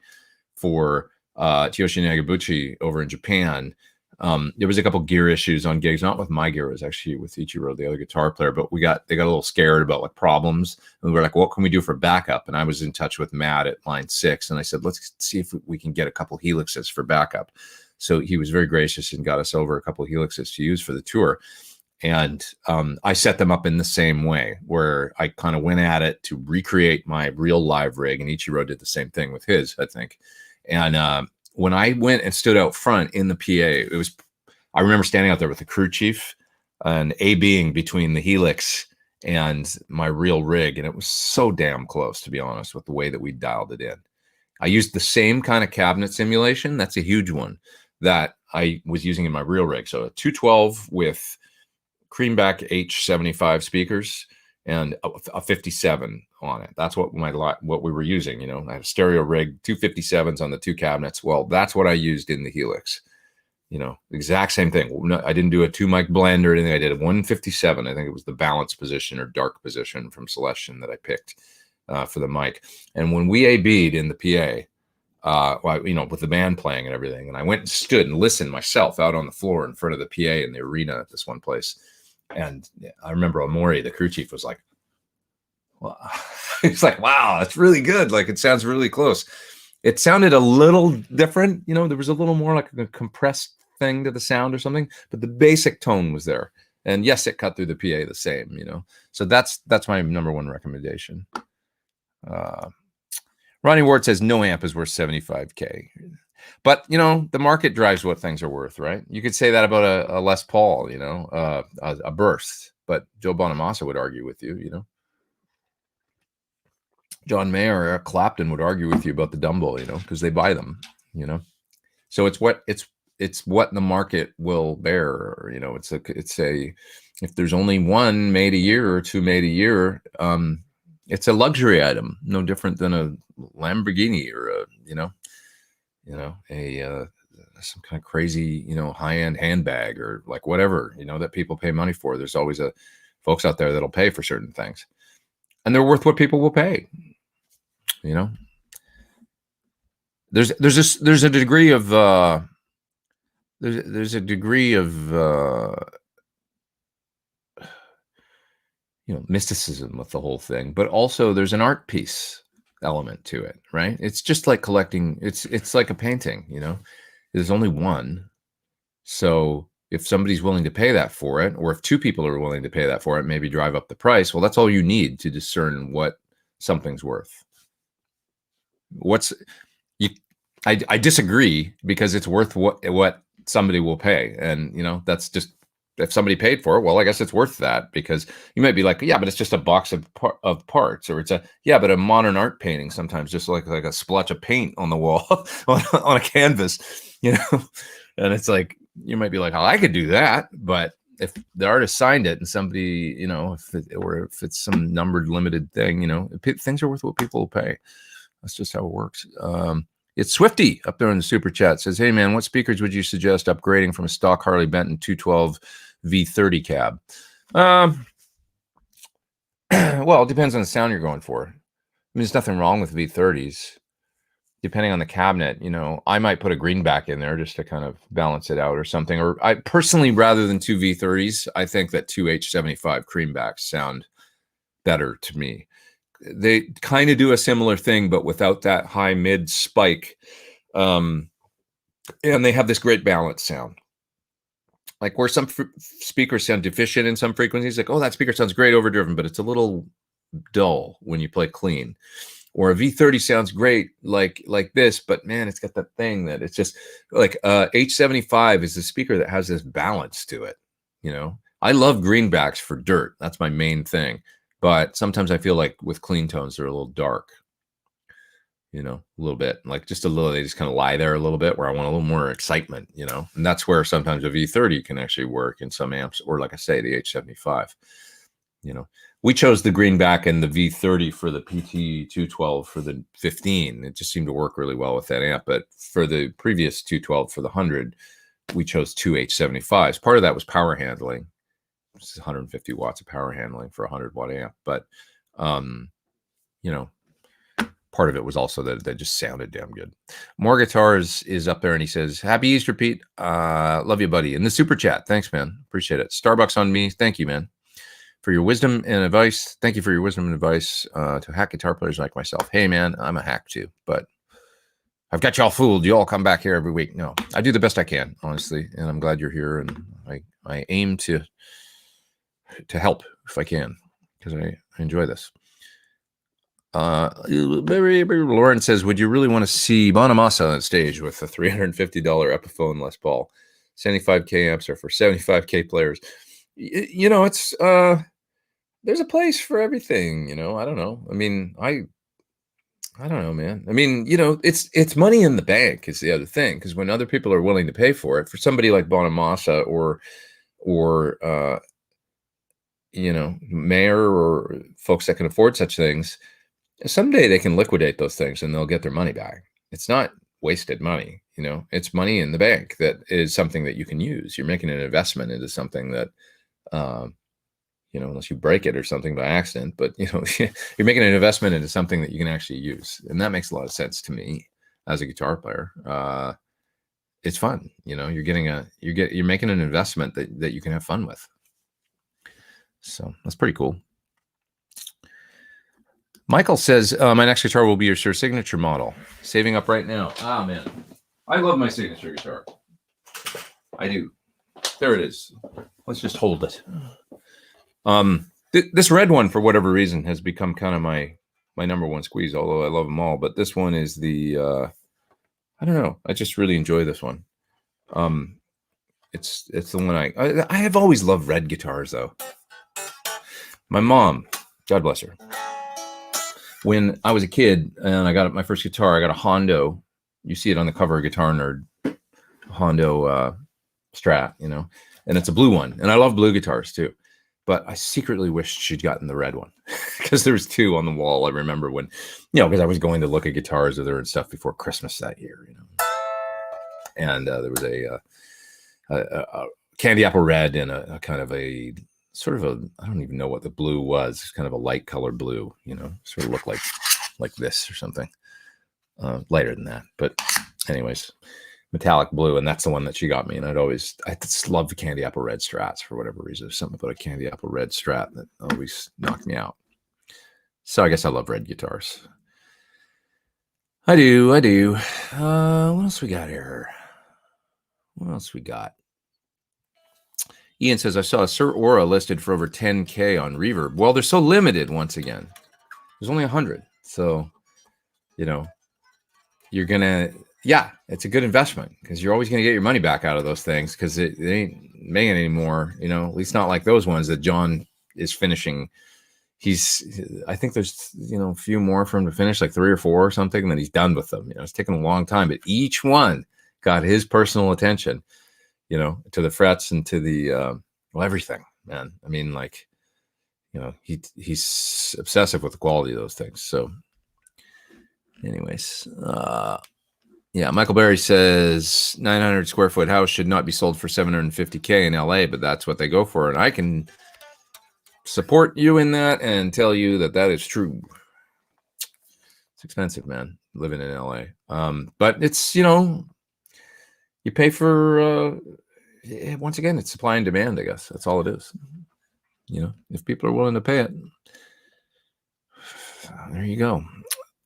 A: for Tyoshi Nagabuchi over in Japan. There was a couple gear issues on gigs, not with my gear, it was actually with Ichiro, the other guitar player, but they got a little scared about like problems, and we were like, what can we do for backup? And I was in touch with Matt at Line 6, and I said, let's see if we can get a couple helixes for backup. So he was very gracious and got us over a couple helixes to use for the tour. And I set them up in the same way, where I kind of went at it to recreate my real live rig, and Ichiro did the same thing with his, I think. And when I went and stood out front in the PA, I remember standing out there with the crew chief and A-being between the Helix and my real rig. And it was so damn close, to be honest, with the way that we dialed it in. I used the same kind of cabinet simulation. That's a huge one that I was using in my real rig. So a 212 with Creamback H75 speakers and a 57 on it. That's what we were using. I had a stereo rig, 257s on the two cabinets. Well, that's what I used in the Helix. Exact same thing. I didn't do a 2-mic blend or anything. I did a 157. I think it was the balance position or dark position from Celestion that I picked for the mic. And when we A-B'd in the PA, with the band playing and everything, and I went and stood and listened myself out on the floor in front of the PA in the arena at this one place. And I remember Omori, the crew chief, was like, well, he's like, wow, that's really good. Like, it sounds really close. It sounded a little different. There was a little more like a compressed thing to the sound or something, but the basic tone was there. And yes, it cut through the PA the same, So that's my number one recommendation. Ronnie Ward says no amp is worth $75K. But, the market drives what things are worth, right? You could say that about a Les Paul, a Burst. But Joe Bonamassa would argue with you, John Mayer or Eric Clapton would argue with you about the Dumbo, because they buy them, So it's what the market will bear. If there's only one made a year or two made a year, it's a luxury item, no different than a Lamborghini or some kind of crazy, high-end handbag or like whatever, that people pay money for. There's always folks out there that'll pay for certain things, and they're worth what people will pay. There's a degree of mysticism with the whole thing, but also there's an art piece element to it, right? It's just like collecting. It's like a painting, there's only one. So if somebody's willing to pay that for it, or if two people are willing to pay that for it, maybe drive up the price. Well, that's all you need to discern what something's worth. I disagree, because it's worth what somebody will pay. And, that's just if somebody paid for it, well, I guess it's worth that, because you might be like, yeah, but it's just a box of parts, or it's but a modern art painting sometimes just like a splotch of paint on the wall on a canvas, and it's like, you might be like, oh, I could do that, but if the artist signed it and somebody, if it's some numbered limited thing, things are worth what people will pay. That's just how it works. It's Swifty up there in the super chat, says, hey man, what speakers would you suggest upgrading from a stock Harley Benton 212 V30 cab? Well, it depends on the sound you're going for. I mean, there's nothing wrong with V30s. Depending on the cabinet, I might put a greenback in there just to kind of balance it out or something. Or I personally, rather than two V30s, I think that two H75 creambacks sound better to me. They kind of do a similar thing, but without that high mid spike. And they have this great balance sound. Like where some speakers sound deficient in some frequencies, like, oh, that speaker sounds great overdriven, but it's a little dull when you play clean. Or a V30 sounds great like this, but man, it's got that thing that it's just like H75 is the speaker that has this balance to it. I love greenbacks for dirt. That's my main thing. But sometimes I feel like with clean tones, they're a little dark, a little bit, like just a little, they just kind of lie there a little bit, where I want a little more excitement, and that's where sometimes a V30 can actually work in some amps, or like I say, the H75, we chose the greenback and the V30 for the PT 212 for the 15. It just seemed to work really well with that amp. But for the previous 212 for the 100, we chose two H75s. Part of that was power handling. This is 150 watts of power handling for a 100-watt amp. But, part of it was also that they just sounded damn good. More Guitars is up there, and he says, happy Easter, Pete. Love you, buddy. In the super chat. Thanks, man. Appreciate it. Starbucks on me. Thank you, man. For your wisdom and advice. Thank you for your wisdom and advice to hack guitar players like myself. Hey, man, I'm a hack too, but I've got y'all fooled. You all come back here every week. No, I do the best I can, honestly, and I'm glad you're here, and I aim to help if I can, because I enjoy this. Lauren says, would you really want to see Bonamassa on stage with a $350 Epiphone Les Paul? 75K amps are for 75K players. It's there's a place for everything. I don't know. I mean, I don't know, man. I mean, it's money in the bank is the other thing, because when other people are willing to pay for it, for somebody like Bonamassa or Mayor or folks that can afford such things, someday they can liquidate those things and they'll get their money back. It's not wasted money. It's money in the bank that is something that you can use. You're making an investment into something that, unless you break it or something by accident, but you're making an investment into something that you can actually use. And that makes a lot of sense to me as a guitar player. It's fun. You're making an investment that you can have fun with. So that's pretty cool. Michael says, my next guitar will be your Sir Signature model. Saving up right now. Ah, man. I love my signature guitar. I do. There it is. Let's just hold it. This red one, for whatever reason, has become kind of my number one squeeze, although I love them all. But this one is the, I don't know. I just really enjoy this one. It's the one I have always loved red guitars, though. My mom, God bless her, when I was a kid and I got my first guitar, I got a Hondo. You see it on the cover of Guitar Nerd. Hondo Strat, and it's a blue one. And I love blue guitars too. But I secretly wished she'd gotten the red one, because there was two on the wall. I remember when, because I was going to look at guitars with her and stuff before Christmas that year, And there was a candy apple red and a kind of a sort of a, I don't even know what the blue was. It's kind of a light color blue, sort of looked like this or something. Lighter than that, but anyways, metallic blue, and that's the one that she got me. And I just love the candy apple red Strats for whatever reason. There's something about a candy apple red Strat that always knocked me out. So I guess I love red guitars. I do. What else we got here? Ian says, I saw a Sir Aura listed for over 10K on Reverb. Well, they're so limited once again. There's only 100. So, you're going to, it's a good investment, because you're always going to get your money back out of those things, because it ain't making any more, you know, at least not like those ones that John is finishing. I think there's, you know, a few more for him to finish, like 3 or 4 or something, and then he's done with them. You know, it's taken a long time, but each one got his personal attention, you know, to the frets and to the, well, everything, man. I mean, like, you know, he's obsessive with the quality of those things. So anyways, yeah, Michael Berry says 900 square foot house should not be sold for $750K in LA, but that's what they go for. And I can support you in that and tell you that that is true. It's expensive, man, living in LA. But it's, you know, you pay for, once again, it's supply and demand, I guess. That's all it is. You know, if people are willing to pay it, there you go.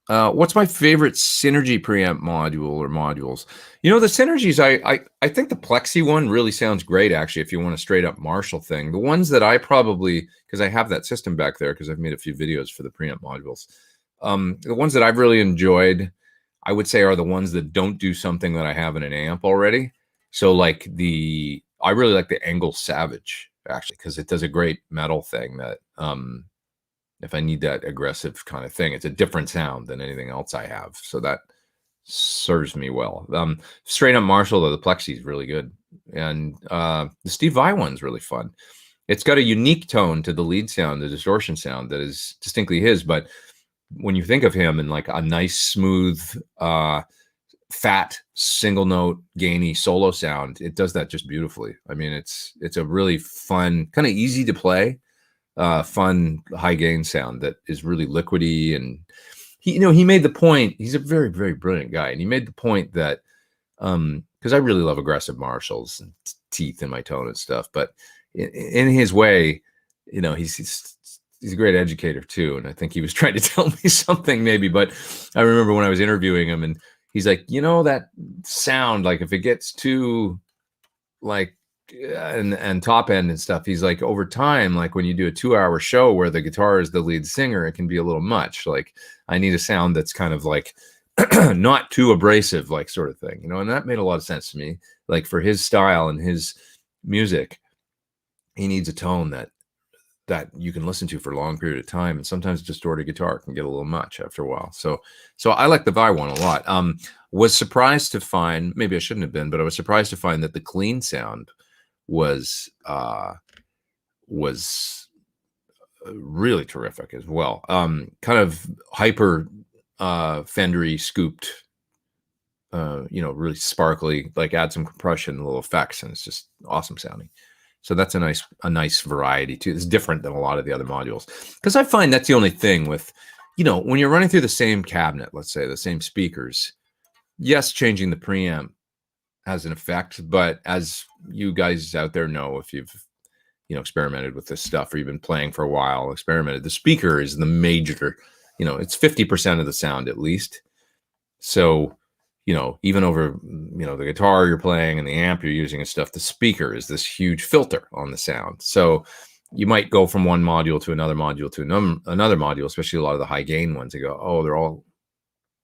A: What's my favorite Synergy preamp module or modules? You know, the Synergies, I think the Plexi one really sounds great, actually, if you want a straight up Marshall thing. The ones that I probably, because I have that system back there, because I've made a few videos for the preamp modules. The ones that I've really enjoyed, I would say, are the ones that don't do something that I have in an amp already. So like I really like the Angle Savage, actually, because it does a great metal thing that, if I need that aggressive kind of thing, it's a different sound than anything else I have. So that serves me well. Straight up Marshall, though, the Plexi is really good. And the Steve Vai one's really fun. It's got a unique tone to the lead sound, the distortion sound that is distinctly his. But when you think of him in like a nice, smooth, fat, single note, gainy solo sound, it does that just beautifully. I mean, it's a really fun, kind of easy to play, fun high gain sound that is really liquidy. And he made the point, he's a very, very brilliant guy, and he made the point that because I really love aggressive Marshalls and teeth in my tone and stuff, but in his way, you know, he's a great educator too, and I think he was trying to tell me something maybe. But I remember when I was interviewing him, and he's like, you know, that sound, like if it gets too like and top end and stuff, he's like, over time, like when you do a 2-hour show where the guitar is the lead singer, it can be a little much. Like I need a sound that's kind of like not too abrasive, like sort of thing, you know. And that made a lot of sense to me. Like for his style and his music, he needs a tone that you can listen to for a long period of time. And sometimes distorted guitar can get a little much after a while. So I like the Vi one a lot. Was surprised to find, maybe I shouldn't have been, but I was surprised to find that the clean sound was really terrific as well. Kind of hyper Fendery scooped, you know, really sparkly, like add some compression, little effects, and it's just awesome sounding. So that's a nice variety too. It's different than a lot of the other modules, because I find that's the only thing with, you know, when you're running through the same cabinet, let's say the same speakers, yes, changing the preamp has an effect, but as you guys out there know, if you've, you know, experimented with this stuff or you've been playing for a while, experimented, the speaker is the major, you know, it's 50% of the sound at least. So, you know, even over, you know, the guitar you're playing and the amp you're using and stuff, the speaker is this huge filter on the sound. So you might go from one module to another module to another module, especially a lot of the high gain ones. You go, oh, they're all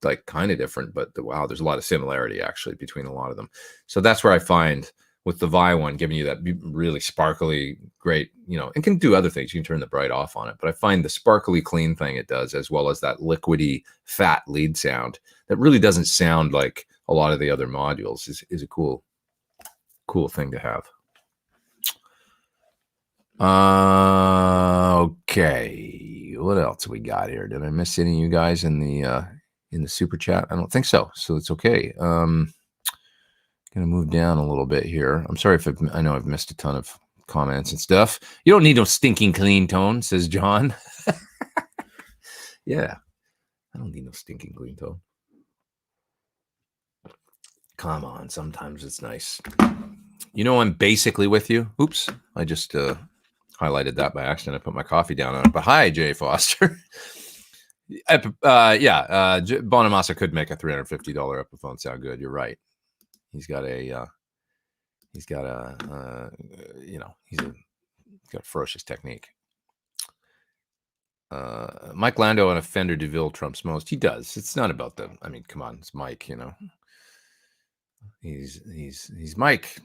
A: like kind of different, but wow, there's a lot of similarity actually between a lot of them. So that's where I find with the Vi one giving you that really sparkly, great, you know, and can do other things. You can turn the bright off on it, but I find the sparkly clean thing it does, as well as that liquidy fat lead sound that really doesn't sound like a lot of the other modules, is a cool thing to have. Okay, what else we got here? Did I miss any of you guys in the super chat? I don't think so. So it's okay. Gonna move down a little bit here. I'm sorry if I know I've missed a ton of comments and stuff. You don't need no stinking clean tone, says John. Yeah, I don't need no stinking clean tone. Come on, sometimes it's nice. You know, I'm basically with you. Oops, I just highlighted that by accident. I put my coffee down on it. But hi, Jay Foster. Bonamassa could make a $350 Epiphone sound good. You're right. He's got a ferocious technique. Mike Lando on a Fender DeVille trumps most. He does. It's not about them. I mean, come on, it's Mike. You know, he's Mike.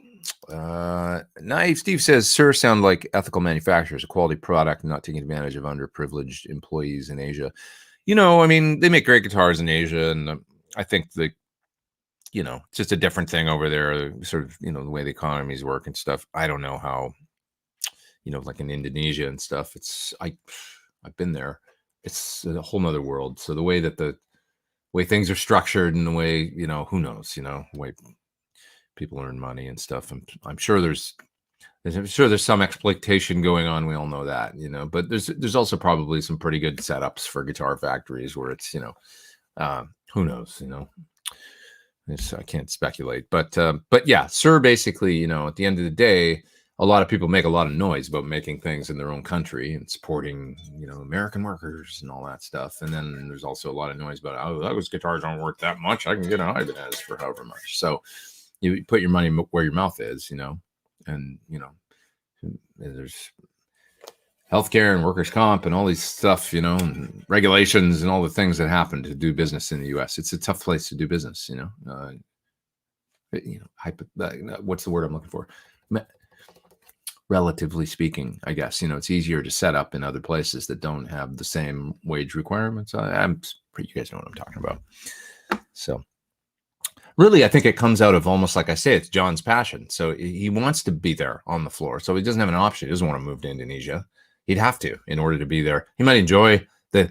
A: Naive Steve says, "Sir, sound like ethical manufacturers, a quality product, not taking advantage of underprivileged employees in Asia." I mean, they make great guitars in Asia, and I think it's just a different thing over there. Sort of, the way the economies work and stuff. I don't know how, like in Indonesia and stuff. I've been there. It's a whole nother world. So the way things are structured and the way, who knows, the way people earn money and stuff. I'm sure there's some exploitation going on. We all know that, but there's also probably some pretty good setups for guitar factories where it's, who knows, I can't speculate, but yeah, Sir, basically, at the end of the day, a lot of people make a lot of noise about making things in their own country and supporting, American workers and all that stuff. And then there's also a lot of noise about, oh, those guitars aren't worth that much. I can get an Ibanez for however much. So you put your money where your mouth is, and, there's healthcare and workers' comp and all these stuff, and regulations and all the things that happen to do business in the U.S. It's a tough place to do business, what's the word I'm looking for? Relatively speaking, I guess, it's easier to set up in other places that don't have the same wage requirements. You guys know what I'm talking about. So really, I think it comes out of, almost like I say, it's John's passion. So he wants to be there on the floor. So he doesn't have an option. He doesn't want to move to Indonesia. He'd have to in order to be there. He might enjoy the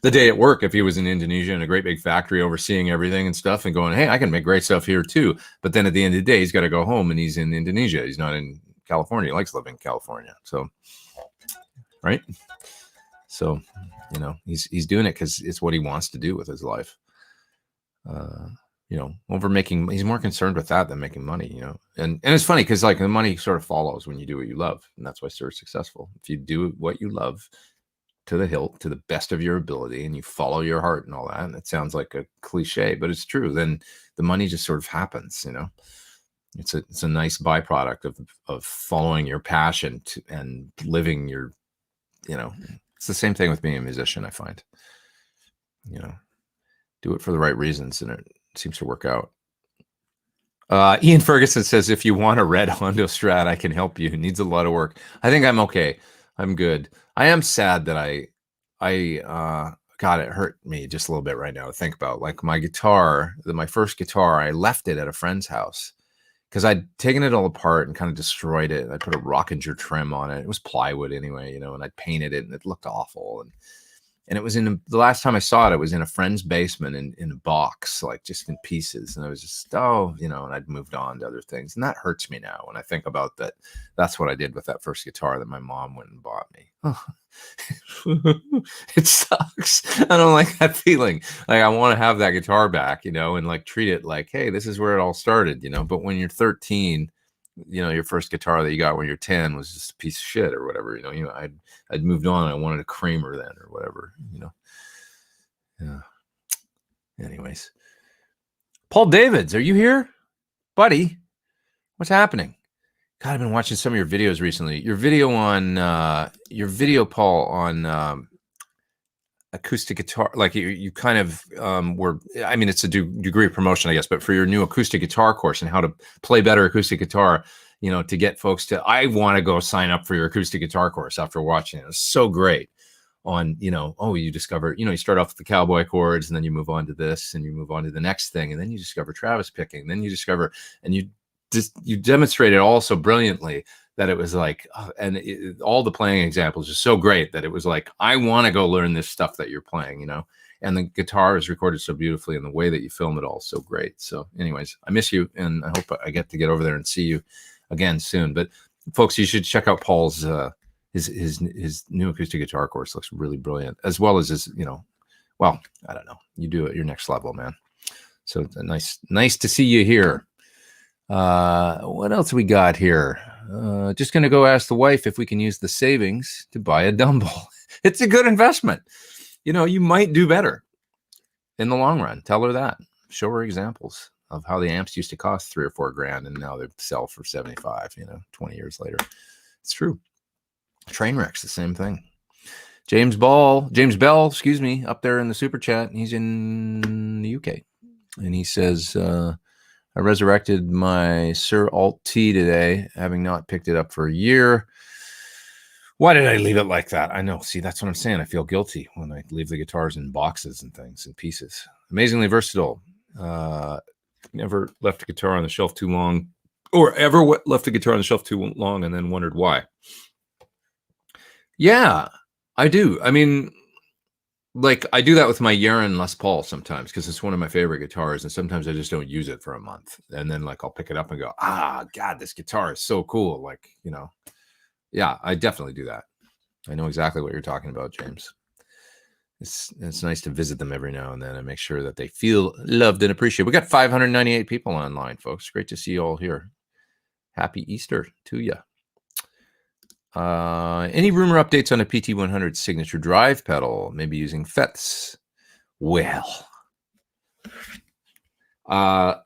A: the day at work if he was in Indonesia in a great big factory overseeing everything and stuff and going, hey, I can make great stuff here too. But then at the end of the day, he's got to go home and he's in Indonesia. He's not in California. He likes living in California. So, right. So, he's doing it because it's what he wants to do with his life. He's more concerned with that than making money, and it's funny because like the money sort of follows when you do what you love. And that's why Sir's successful. If you do what you love to the hilt, to the best of your ability, and you follow your heart and all that, and it sounds like a cliche, but it's true, then the money just sort of happens, It's a nice byproduct of following your passion and living your, it's the same thing with being a musician. I find, do it for the right reasons, and it seems to work out. Ian Ferguson says, if you want a red Hondo Strat, I can help you. It needs a lot of work. I think I'm okay. I'm good. I am sad that God, it hurt me just a little bit right now to think about, like, my guitar, my first guitar, I left it at a friend's house because I'd taken it all apart and kind of destroyed it. I put a Rockinger trim on it. It was plywood anyway, and I painted it and it looked awful. And it was the last time I saw it, it was in a friend's basement in a box, like just in pieces. And I was just, and I'd moved on to other things. And that hurts me now when I think about that. That's what I did with that first guitar that my mom went and bought me. Oh. It sucks. I don't like that feeling. Like, I want to have that guitar back, and like treat it like, hey, this is where it all started, But when you're 13, your first guitar that you got when you're 10 was just a piece of shit or whatever, I'd moved on. I wanted a Kramer then or whatever, Yeah. Anyways, Paul Davids, are you here, buddy? What's happening? God, I've been watching some of your videos recently. Your video, Paul, on acoustic guitar, like you kind of were, I mean, it's a degree of promotion, I guess, but for your new acoustic guitar course and how to play better acoustic guitar, to get folks to, I want to go sign up for your acoustic guitar course after watching it. It's so great on, you discover, you start off with the cowboy chords and then you move on to this and you move on to the next thing. And then you discover Travis picking, then you discover, and you demonstrated all so brilliantly that it was like, all the playing examples are so great that it was like, I want to go learn this stuff that you're playing, and the guitar is recorded so beautifully and the way that you film it all is so great. So anyways, I miss you and I hope I get to get over there and see you again soon. But folks, you should check out Paul's, his new acoustic guitar course. Looks really brilliant, as well as his, well, I don't know, you do it your next level, man. So it's nice to see you here. What else we got here? Just going to go ask the wife if we can use the savings to buy a dumbbell. It's a good investment. You might do better in the long run. Tell her that. Show her examples of how the amps used to cost $3 or $4 grand and now they sell for 75, 20 years later. It's true. Train wrecks, the same thing. James Bell, up there in the super chat. He's in the UK. And he says, I resurrected my Sir Alt T today, having not picked it up for a year. Why did I leave it like that? I know. See, that's what I'm saying. I feel guilty when I leave the guitars in boxes and things and pieces. Amazingly versatile. Never left a guitar on the shelf too long, or ever left a guitar on the shelf too long and then wondered why. Yeah, I do. I mean, like I do that with my Yaron Les Paul sometimes because it's one of my favorite guitars, and sometimes I just don't use it for a month, and then like I'll pick it up and go, God, this guitar is so cool. Like, you know, yeah, I definitely do that. I know exactly what you're talking about, James. It's nice to visit them every now and then and make sure that they feel loved and appreciated. We got 598 people online, folks. Great to see you all here. Happy Easter to you. Any rumor updates on a PT100 signature drive pedal? Maybe using FETs? Well, I'm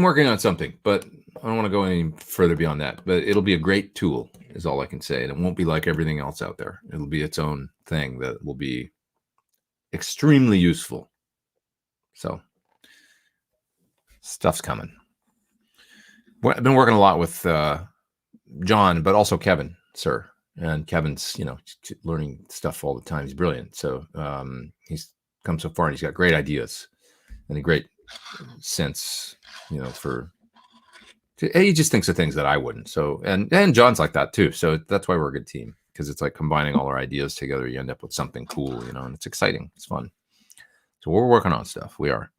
A: working on something, but I don't want to go any further beyond that. But it'll be a great tool, is all I can say. And it won't be like everything else out there. It'll be its own thing that will be extremely useful. So, stuff's coming. I've been working a lot with John, but also Kevin, sir. And Kevin's, you know, learning stuff all the time. He's brilliant. So he's come so far and he's got great ideas and a great sense, you know, he just thinks of things that I wouldn't. So, and John's like that too. So that's why we're a good team, because it's like combining all our ideas together. You end up with something cool, you know, and it's exciting. It's fun. So we're working on stuff. We are.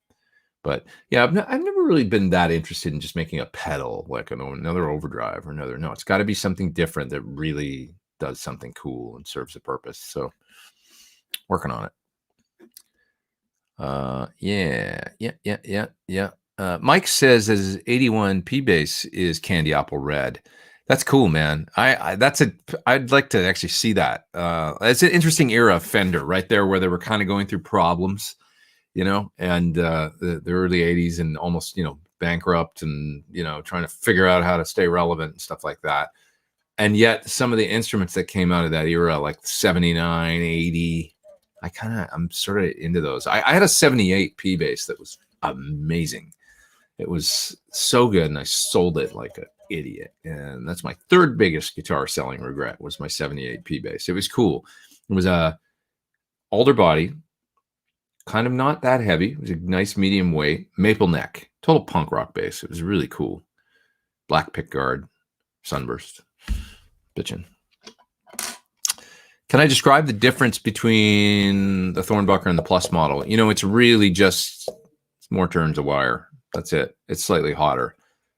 A: But yeah, I've never really been that interested in just making a pedal, like another overdrive or another. No, it's got to be something different that really does something cool and serves a purpose. So working on it. Yeah. Mike says his 81 P bass is candy apple red. That's cool, man. I'd like to actually see that. It's an interesting era of Fender right there, where they were kind of going through problems, you know, and the early 80s and almost, you know, bankrupt and, you know, trying to figure out how to stay relevant and stuff like that. And yet some of the instruments that came out of that era, like 79, 80, I'm sort of into those. I had a 78 P bass that was amazing. It was so good, and I sold it like an idiot. And that's my third biggest guitar selling regret, was my 78 P bass. It was cool. It was a alder body, kind of not that heavy. It was a nice medium weight, maple neck, total punk rock bass. It was really cool. Black pick guard, sunburst, bitchin'. Can I describe the difference between the Thornbucker and the Plus model? You know, it's really just more turns of wire. That's it. It's slightly hotter.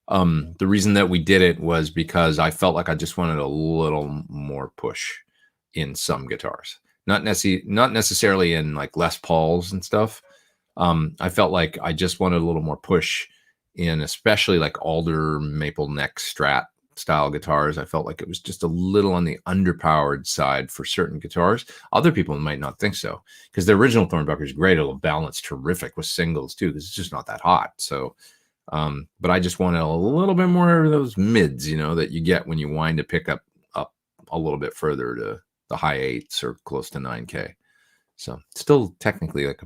A: The reason that we did it was because I felt like I just wanted a little more push in some guitars. Not necessarily in like Les Pauls and stuff. I felt like I just wanted a little more push in, especially like alder maple neck Strat style guitars. I felt like it was just a little on the underpowered side for certain guitars. Other people might not think so, because the original Thornbucker is great. It'll balance terrific with singles too, because it's just not that hot. So, but I just wanted a little bit more of those mids, you know, that you get when you wind a pickup up a little bit further to the high 8s or close to 9K. So still technically like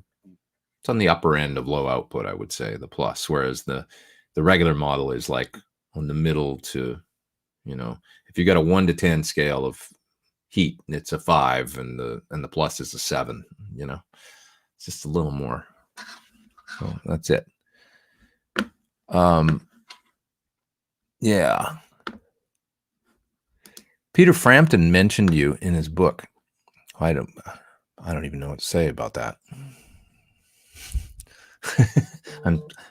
A: it's on the upper end of low output, I would say, the Plus, whereas the regular model is like on the middle to, you know, if you got a 1 to 10 scale of heat, it's a 5, and the Plus is a 7, you know, it's just a little more. So that's it. Yeah. Peter Frampton mentioned you in his book. I don't even know what to say about that.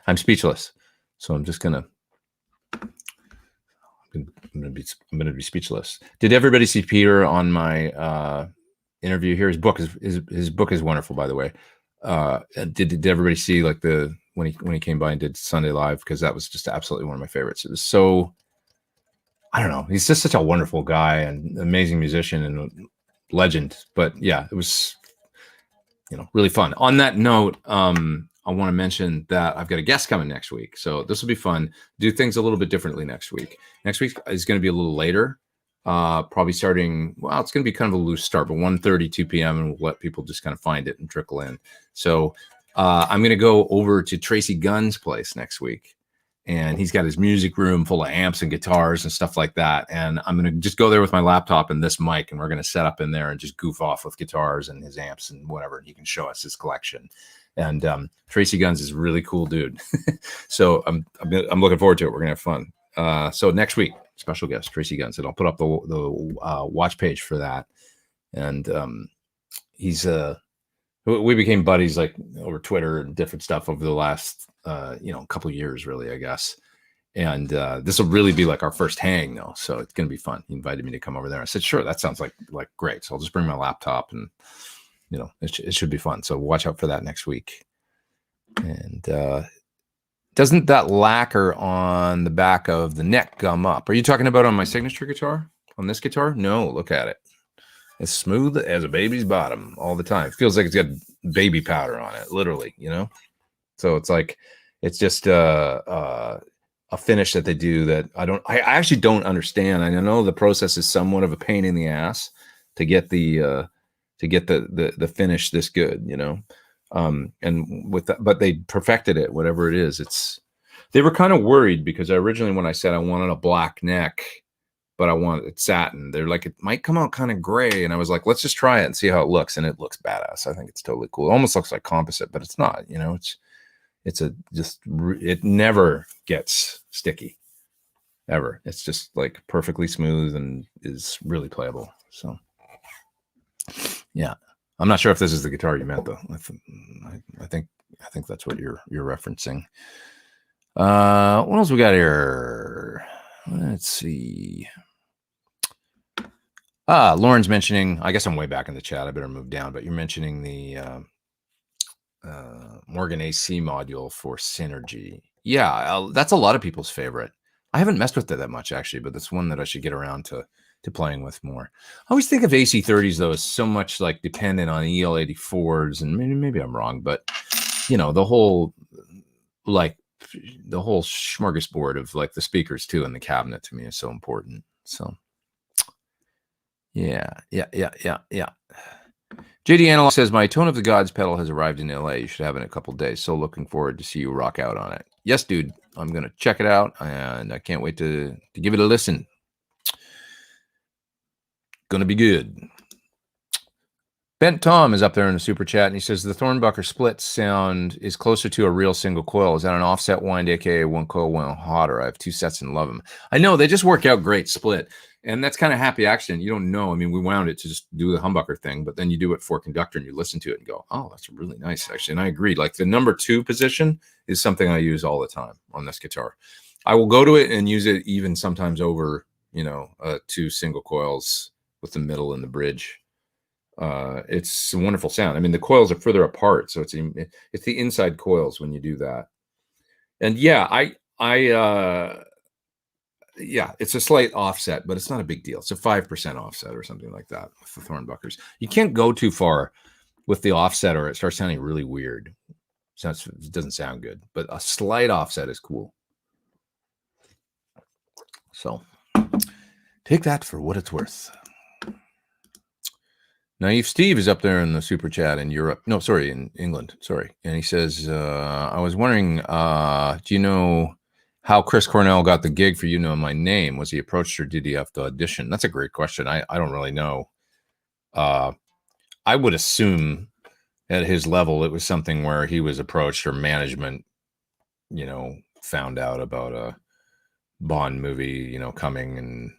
A: I'm speechless. So I'm just gonna be speechless. Did everybody see Peter on my interview here? His book is wonderful, by the way. Did everybody see like when he came by and did Sunday Live? Because that was just absolutely one of my favorites. It was so, I don't know, he's just such a wonderful guy and amazing musician and legend. But yeah, it was, you know, really fun. On that note, I want to mention that I've got a guest coming next week. So this will be fun. Do things a little bit differently next week. Next week is going to be a little later. Probably starting, well, it's going to be kind of a loose start, but 1:30, 2 p.m. and we'll let people just kind of find it and trickle in. So I'm going to go over to Tracy Gunn's place next week. And he's got his music room full of amps and guitars and stuff like that. And I'm going to just go there with my laptop and this mic, and we're going to set up in there and just goof off with guitars and his amps and whatever. And he can show us his collection. And Tracy Guns is a really cool dude. So I'm looking forward to it. We're going to have fun. So next week, special guest, Tracy Guns. And I'll put up the watch page for that. And he's we became buddies like over Twitter and different stuff over the last couple of years, really, I guess. And this will really be like our first hang, though, so it's gonna be fun. He invited me to come over there. I said, sure, that sounds like great. So I'll just bring my laptop, and it should be fun. So watch out for that next week. And doesn't that lacquer on the back of the neck gum up? Are you talking about on my signature guitar? On this guitar? No, look at it. It's smooth as a baby's bottom all the time. It feels like it's got baby powder on it, literally, So it's like, it's just a finish that they do that I actually don't understand. I know the process is somewhat of a pain in the ass to get the finish this good, and with that, but they perfected it, whatever it is. They were kind of worried because originally when I said I wanted a black neck, but I want it satin, they're like, it might come out kind of gray. And I was like, let's just try it and see how it looks. And it looks badass. I think it's totally cool. It almost looks like composite, but it's not, it never gets sticky ever. It's just like perfectly smooth and is really playable. So yeah, I'm not sure if this is the guitar you meant though. I think that's what you're referencing. What else we got here? Let's see. Lauren's mentioning, I guess I'm way back in the chat. I better move down, but you're mentioning the Morgan AC module for Synergy. Yeah, that's a lot of people's favorite. I haven't messed with it that much actually, but it's one that I should get around to playing with more. I always think of AC30s though as so much like dependent on EL84s, and maybe I'm wrong, but the whole smorgasbord of like the speakers too in the cabinet to me is so important. So yeah. JD Analog says, my Tone of the Gods pedal has arrived in LA. You should have it in a couple days. So looking forward to see you rock out on it. Yes, dude. I'm going to check it out, and I can't wait to give it a listen. Going to be good. Bent Tom is up there in the super chat, and he says, the Thornbucker split sound is closer to a real single coil. Is that an offset wind, aka one coil wound hotter? I have two sets and love them. I know, they just work out great split. And that's kind of happy accident. You don't know. I mean, we wound it to just do the humbucker thing, but then you do it for conductor and you listen to it and go, oh, that's really nice, actually. And I agree. Like the number 2 position is something I use all the time on this guitar. I will go to it and use it even sometimes over, 2 single coils with the middle and the bridge. It's a wonderful sound. I mean, the coils are further apart, so it's the inside coils when you do that. And yeah, yeah, it's a slight offset, but it's not a big deal. It's a 5% offset or something like that with the Thornbuckers. You can't go too far with the offset or it starts sounding really weird. It doesn't sound good, but a slight offset is cool. So take that for what it's worth. Naive Steve is up there in the super chat in Europe. No, sorry, in England. Sorry. And he says, I was wondering, do you know how Chris Cornell got the gig for You Know My Name? Was he approached or did he have to audition? That's a great question. I don't really know. I would assume at his level it was something where he was approached or management, found out about a Bond movie, coming, and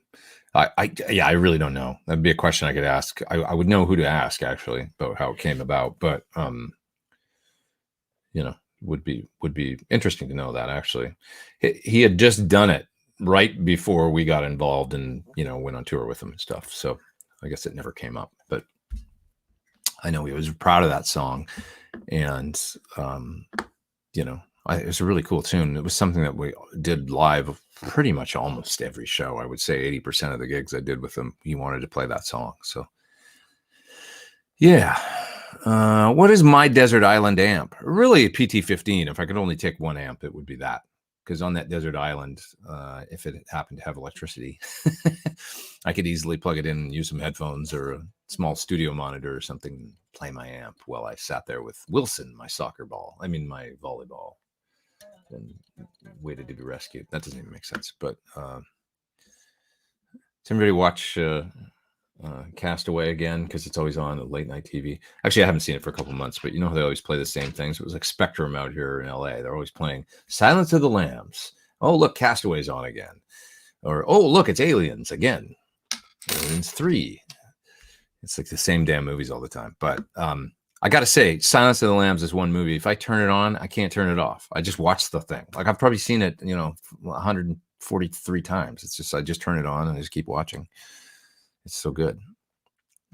A: I really don't know. That'd be a question I could ask. I would know who to ask actually about how it came about, but would be interesting to know that actually. He had just done it right before we got involved and went on tour with him and stuff. So I guess it never came up, but I know he was proud of that song, and it was a really cool tune. It was something that we did live pretty much almost every show. I would say 80% of the gigs I did with him, he wanted to play that song. So yeah. What is my desert island amp? Really a PT15. If I could only take one amp, it would be that, because on that desert island, if it happened to have electricity, I could easily plug it in and use some headphones or a small studio monitor or something, and play my amp while I sat there with Wilson, my my volleyball, and waited to be rescued. That doesn't even make sense. But does anybody watch Castaway again? Because it's always on at late night TV. Actually, I haven't seen it for a couple months, but you know how they always play the same things? It was like Spectrum out here in LA. They're always playing Silence of the Lambs. Oh, look, Castaway's on again. Or, oh, look, it's Aliens again. Aliens 3. It's like the same damn movies all the time. But I got to say, Silence of the Lambs is one movie. If I turn it on, I can't turn it off. I just watch the thing. Like I've probably seen it, 143 times. It's just, I just turn it on and I just keep watching. It's so good.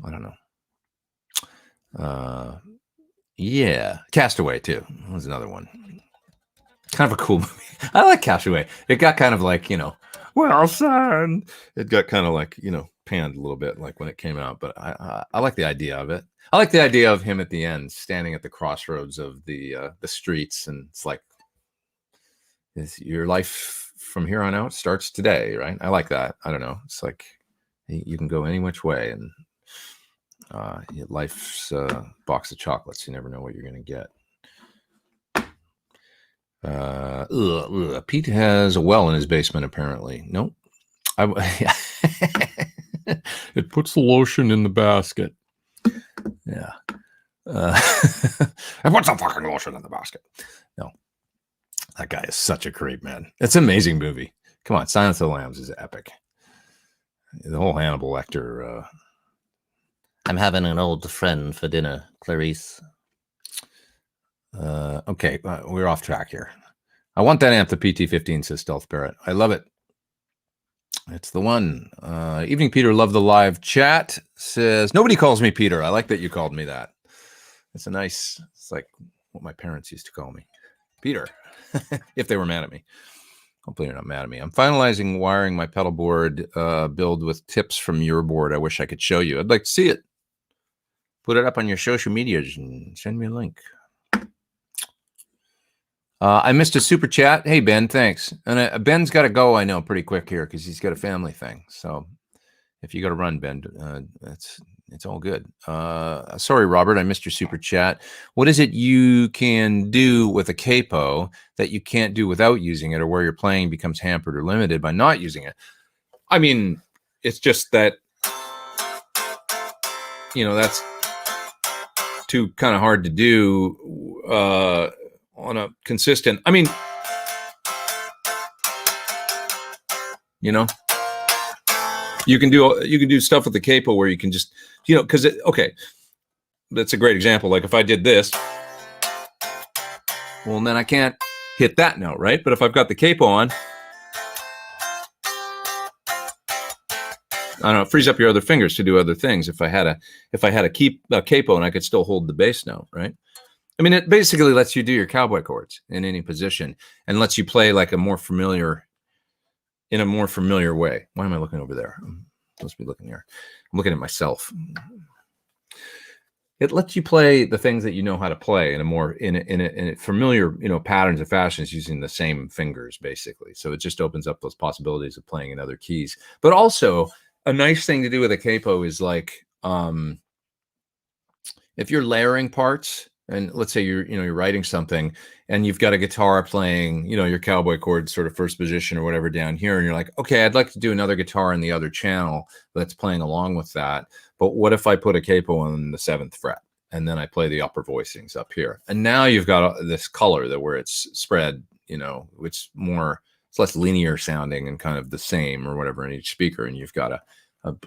A: I don't know. Yeah. Castaway too. That was another one. Kind of a cool movie. I like Castaway. It got kind of like, well, son. It got kind of like, panned a little bit like when it came out, but I like the idea of it. I like the idea of him at the end standing at the crossroads of the streets, and it's like your life from here on out starts today, right? I like that. I don't know. It's like you can go any which way, and life's a box of chocolates. You never know what you're going to get. Pete has a well in his basement, apparently. Nope. It puts the lotion in the basket. Yeah. It puts the fucking lotion in the basket. No. That guy is such a creep, man. It's an amazing movie. Come on, Silence of the Lambs is epic. The whole Hannibal Lecter. I'm having an old friend for dinner, Clarice. Okay, we're off track here. I want that amp, the PT15, says Stealth Barrett. I love it. It's the one. Evening Peter, love the live chat. Says, nobody calls me Peter. I like that you called me that. It's like what my parents used to call me. Peter. If they were mad at me. Hopefully you're not mad at me. I'm finalizing wiring my pedal board build with tips from your board. I wish I could show you. I'd like to see it. Put it up on your social medias and send me a link. I missed a super chat. Hey, Ben, thanks. And Ben's got to go, I know, pretty quick here because he's got a family thing. So if you got to run, Ben, it's all good. Sorry, Robert, I missed your super chat. What is it you can do with a capo that you can't do without using it, or where your playing becomes hampered or limited by not using it? I mean, it's just that, that's too kind of hard to do on a consistent, you can do stuff with the capo where you can just, because okay, that's a great example. Like if I did this, well, then I can't hit that note, right? But if I've got the capo on, I don't know, it frees up your other fingers to do other things. If I had a capo and I could still hold the bass note, right? I mean, it basically lets you do your cowboy chords in any position and lets you play like in a more familiar way. Why am I looking over there? I'm supposed to be looking here. I'm looking at myself. It lets you play the things that you know how to play in a familiar, patterns and fashions using the same fingers, basically. So it just opens up those possibilities of playing in other keys. But also, a nice thing to do with a capo is like, if you're layering parts, and let's say you're writing something and you've got a guitar playing, your cowboy chord sort of first position or whatever down here. And you're like, okay, I'd like to do another guitar in the other channel that's playing along with that. But what if I put a capo on the 7th fret and then I play the upper voicings up here? And now you've got this color where it's spread, it's less linear sounding and kind of the same or whatever in each speaker. And you've got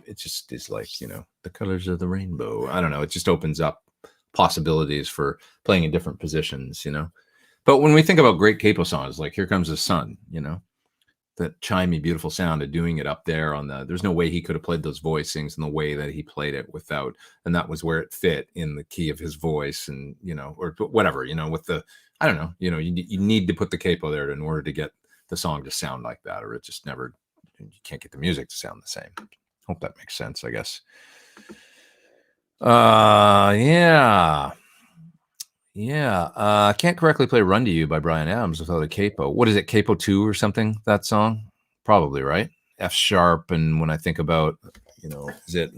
A: it just is like, the colors of the rainbow. I don't know. It just opens up possibilities for playing in different positions, But when we think about great capo songs, like Here Comes the Sun, that chimey, beautiful sound of doing it up there there's no way he could have played those voicings in the way that he played it without, and that was where it fit in the key of his voice and, or whatever, with the, I don't know, you need to put the capo there in order to get the song to sound like that, or it just never, you can't get the music to sound the same. Hope that makes sense, I guess. Yeah. Yeah, I can't correctly play "Run to You" by Bryan Adams without a capo. What is it, capo 2 or something? That song, probably right. F sharp, and when I think about, is it?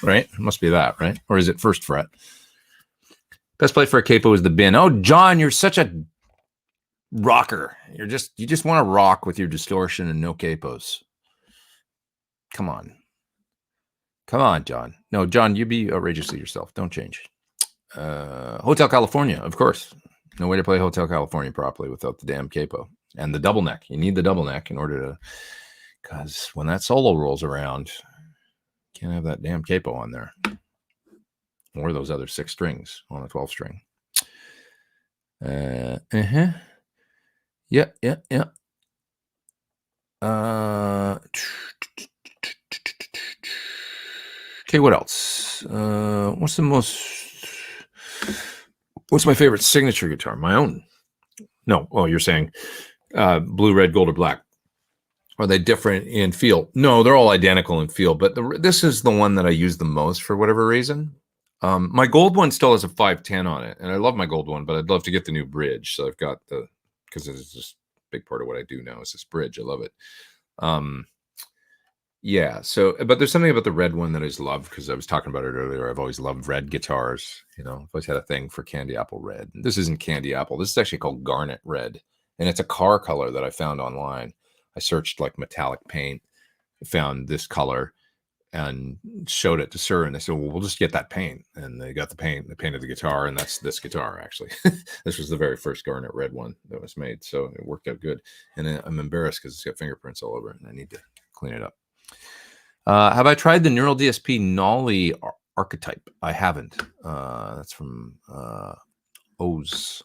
A: Right, it must be that, right? Or is it first fret? Best play for a capo is the bin. Oh, John, you're such a rocker. You just want to rock with your distortion and no capos. Come on, John. No, John, you be outrageously yourself. Don't change. Hotel California, of course. No way to play Hotel California properly without the damn capo and the double neck. You need the double neck in order to, because when that solo rolls around, you can't have that damn capo on there, or those other 6 strings on a 12 string. Yeah. Okay, what else? What's my favorite signature guitar? My own. No. Oh, you're saying blue, red, gold, or black. Are they different in feel? No, they're all identical in feel, but this is the one that I use the most for whatever reason. My gold one still has a 510 on it, and I love my gold one, but I'd love to get the new bridge. So I've got because it's just a big part of what I do now is this bridge. I love it. Yeah. So, but there's something about the red one that I just love because I was talking about it earlier. I've always loved red guitars. I've always had a thing for candy apple red. This isn't candy apple. This is actually called garnet red, and it's a car color that I found online. I searched like metallic paint, found this color, and showed it to Sir, and they said, well, we'll just get that paint. And they got the paint, they painted the guitar, and that's this guitar, actually. This was the very first garnet red one that was made, so it worked out good. And I'm embarrassed because it's got fingerprints all over it, and I need to clean it up. Have I tried the Neural DSP Nolly archetype? I haven't. That's from Oz.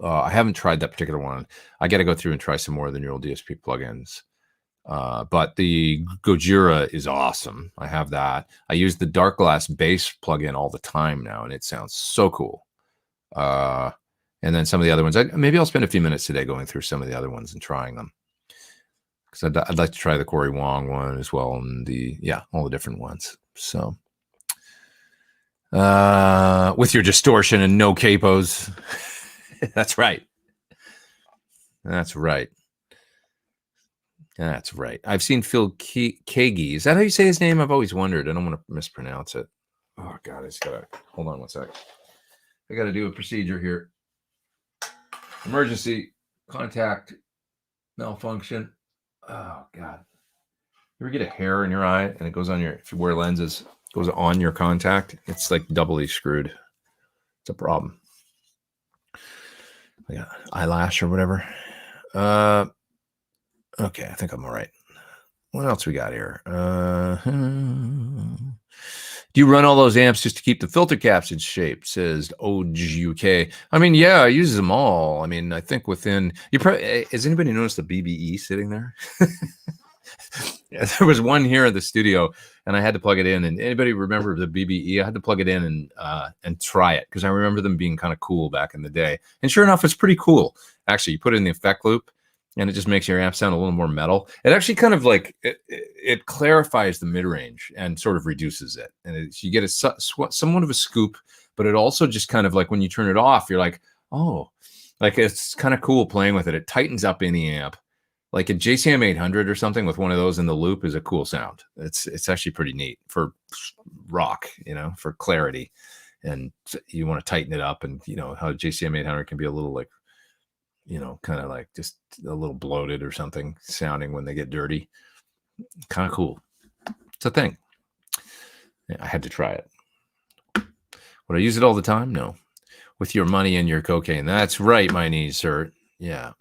A: I haven't tried that particular one. I got to go through and try some more of the Neural DSP plugins. But the Gojira is awesome. I have that. I use the Dark Glass bass plugin all the time now, and it sounds so cool. And then some of the other ones, maybe I'll spend a few minutes today going through some of the other ones and trying them, because I'd like to try the Corey Wong one as well, and all the different ones. So with your distortion and no capos. That's right. I've seen Phil Kagi. Is that how you say his name? I've always wondered. I don't want to mispronounce it. Oh God, I just gotta hold on one sec. I gotta do a procedure here. Emergency contact malfunction. Oh God. You ever get a hair in your eye and it goes on if you wear lenses, it goes on your contact? It's like doubly screwed. It's a problem. I got eyelash or whatever. Okay, I think I'm all right. What else we got here? Do you run all those amps just to keep the filter caps in shape? Says OGUK. I mean, yeah, I use them all. I mean, I think within has anybody noticed the BBE sitting there? Yeah, there was one here at the studio, and I had to plug it in. And anybody remember the BBE? I had to plug it in and try it because I remember them being kind of cool back in the day. And sure enough, it's pretty cool. Actually, you put it in the effect loop, and it just makes your amp sound a little more metal. It actually kind of like it clarifies the mid range and sort of reduces it, and you get somewhat of a scoop. But it also just kind of like when you turn it off, you're like, oh, like it's kind of cool playing with it. It tightens up any amp. Like a JCM 800 or something with one of those in the loop is a cool sound. It's actually pretty neat for rock, for clarity, and you want to tighten it up. And how JCM 800 can be a little like, kind of like just a little bloated or something sounding when they get dirty. Kind of cool. It's a thing. I had to try it. Would I use it all the time? No. With your money and your cocaine. That's right, my knees hurt. Yeah.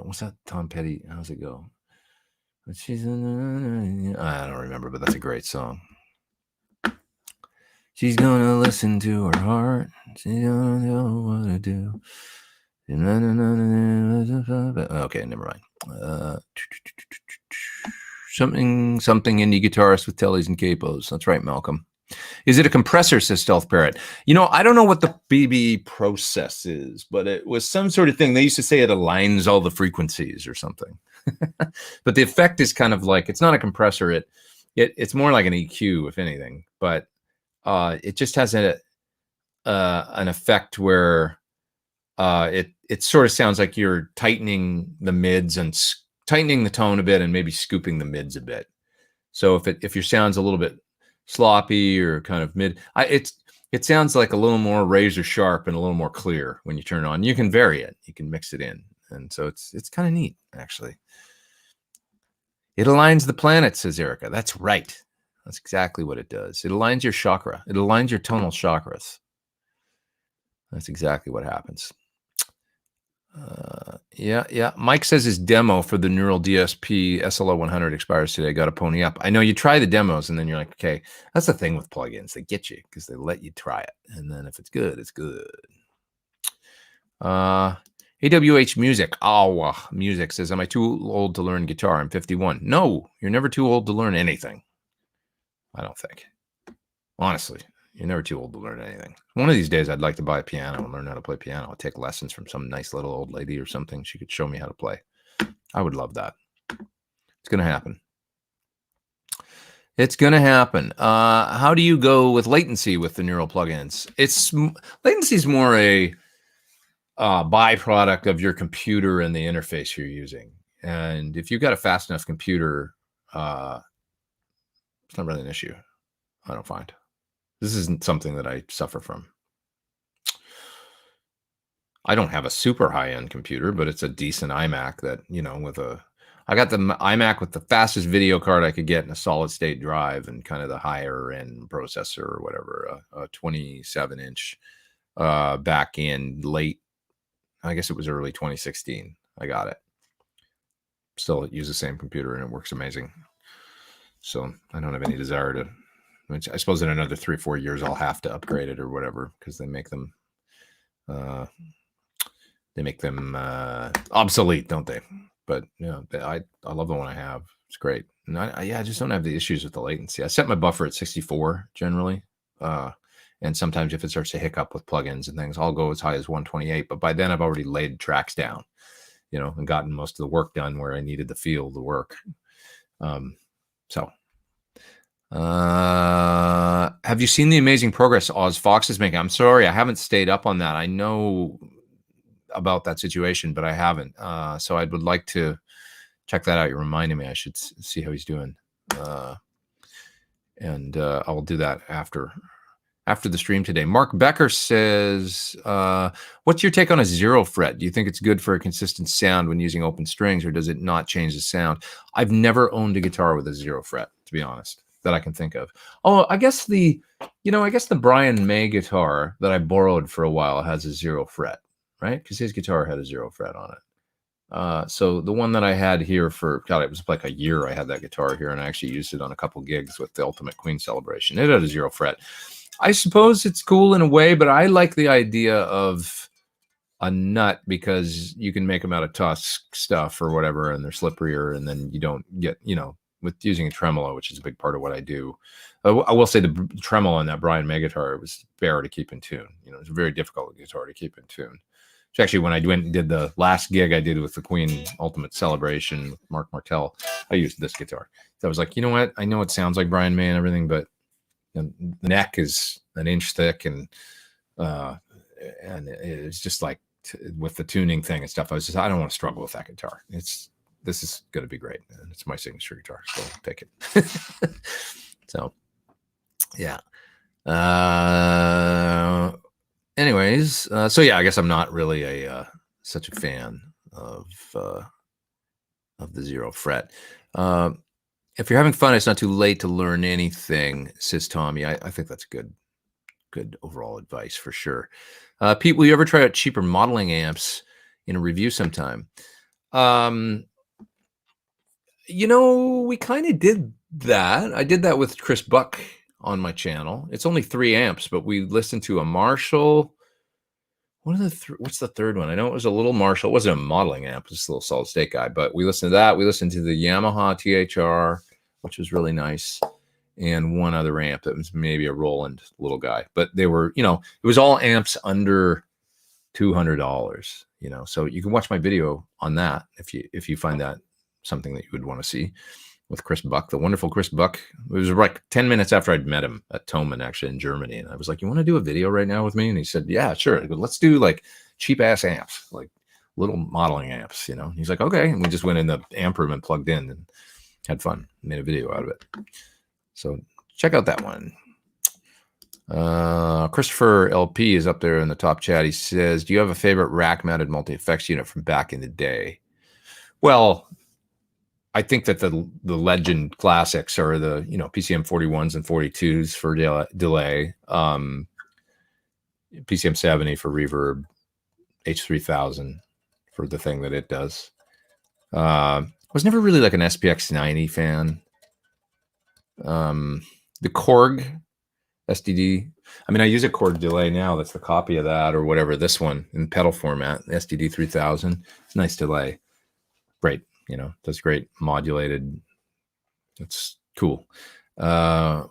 A: What's that Tom Petty? How's it go? I don't remember, but that's a great song. She's gonna listen to her heart. She's gonna know what to do. Okay, never mind. Something indie guitarist with tellies and capos. That's right, Malcolm. Is it a compressor, says Stealth Parrot? You know, I don't know what the BB process is, but it was some sort of thing. They used to say it aligns all the frequencies or something. But the effect is kind of like, it's not a compressor. It's more like an EQ, if anything. But it just has an effect where it sort of sounds like you're tightening the mids and tightening the tone a bit and maybe scooping the mids a bit. So if your sound's a little bit sloppy or kind of mid, it sounds like a little more razor sharp and a little more clear when you turn it on. You can vary it, you can mix it in, and so it's kind of neat actually. It aligns the planets, says Erica. That's right. That's exactly what it does. It aligns your chakra. It aligns your tonal chakras. That's exactly what happens. Yeah. Mike says his demo for the Neural DSP SLO 100 expires today. Got to pony up. I know you try the demos and then you're like, okay, that's the thing with plugins. They get you because they let you try it. And then if it's good, it's good. AWH Music. Music says, am I too old to learn guitar? I'm 51. No, you're never too old to learn anything. I don't think. Honestly, you're never too old to learn anything. One of these days, I'd like to buy a piano and learn how to play piano. I'll take lessons from some nice little old lady or something. She could show me how to play. I would love that. It's going to happen. It's going to happen. How do you go with latency with the neural plugins? Latency is more a byproduct of your computer and the interface you're using. And if you've got a fast enough computer, it's not really an issue, I don't find. This isn't something that I suffer from. I don't have a super high-end computer, but it's a decent iMac that, I got the iMac with the fastest video card I could get in a solid state drive and kind of the higher end processor or whatever, a 27-inch back in late, I guess it was early 2016. I got it. Still use the same computer and it works amazing. So I don't have any desire to, I suppose in another 3 or 4 years, I'll have to upgrade it or whatever, because they make them obsolete, don't they? But I love the one I have. It's great. And I just don't have the issues with the latency. I set my buffer at 64 generally. And sometimes if it starts to hiccup with plugins and things, I'll go as high as 128. But by then I've already laid tracks down, and gotten most of the work done where I needed the feel of the work. Have you seen the amazing progress Oz Fox is making? I'm sorry, I haven't stayed up on that. I know about that situation, but I haven't. So I would like to check that out. You're reminding me I should see how he's doing. And I'll do that after the stream today. Mark Becker says, what's your take on a 0 fret? Do you think it's good for a consistent sound when using open strings, or does it not change the sound? I've never owned a guitar with a 0 fret, to be honest, that I can think of. Oh, I guess the Brian May guitar that I borrowed for a while has a 0 fret, right? Because his guitar had a 0 fret on it. So the one that I had here for, God, it was like a year I had that guitar here, and I actually used it on a couple gigs with the Ultimate Queen celebration. It had a 0 fret. I suppose it's cool in a way, but I like the idea of a nut because you can make them out of tusk stuff or whatever, and they're slipperier, and then you don't get, with using a tremolo, which is a big part of what I do. I will say the tremolo on that Brian May guitar was bare to keep in tune. It was a very difficult guitar to keep in tune. So actually, when I went and did the last gig I did with the Queen Ultimate Celebration with Mark Martel, I used this guitar. So I was like, you know what? I know it sounds like Brian May and everything, but the neck is an inch thick, and it's just like with the tuning thing and stuff. I don't want to struggle with that guitar. This is going to be great, and it's my signature guitar, so I'll take it. So, yeah. Anyways, so yeah, I guess I'm not really such a fan of the 0 fret. If you're having fun, it's not too late to learn anything, says Tommy. I think that's good overall advice for sure. Pete, will you ever try out cheaper modeling amps in a review sometime? We kind of did that. I did that with Chris Buck on my channel. It's only 3 amps, but we listened to a Marshall. What's the third one? I know it was a little Marshall. It wasn't a modeling amp. It was a little solid state guy, but we listened to that. We listened to the Yamaha THR, which was really nice. and one other amp that was maybe a Roland little guy. But they were, it was all amps under $200, so you can watch my video on that if you find that something that you would want to see, with Chris Buck, the wonderful Chris Buck. It was like 10 minutes after I'd met him at Thomann, actually, in Germany. And I was like, you want to do a video right now with me? And he said, yeah, sure. I go, let's do like cheap ass amps, like little modeling amps, He's like, okay. And we just went in the amp room and plugged in and had fun, made a video out of it. So check out that one. Christopher LP is up there in the top chat. He says, do you have a favorite rack mounted multi-effects unit from back in the day? Well, I think that the legend classics are the, PCM 41s and 42s for delay, PCM 70 for reverb, H3000 for the thing that it does. I was never really like an SPX 90 fan. The Korg SDD. I mean, I use a Korg delay now. That's the copy of that or whatever. This one in pedal format, the SDD 3000. It's a nice delay. Great. Does great modulated. It's cool. What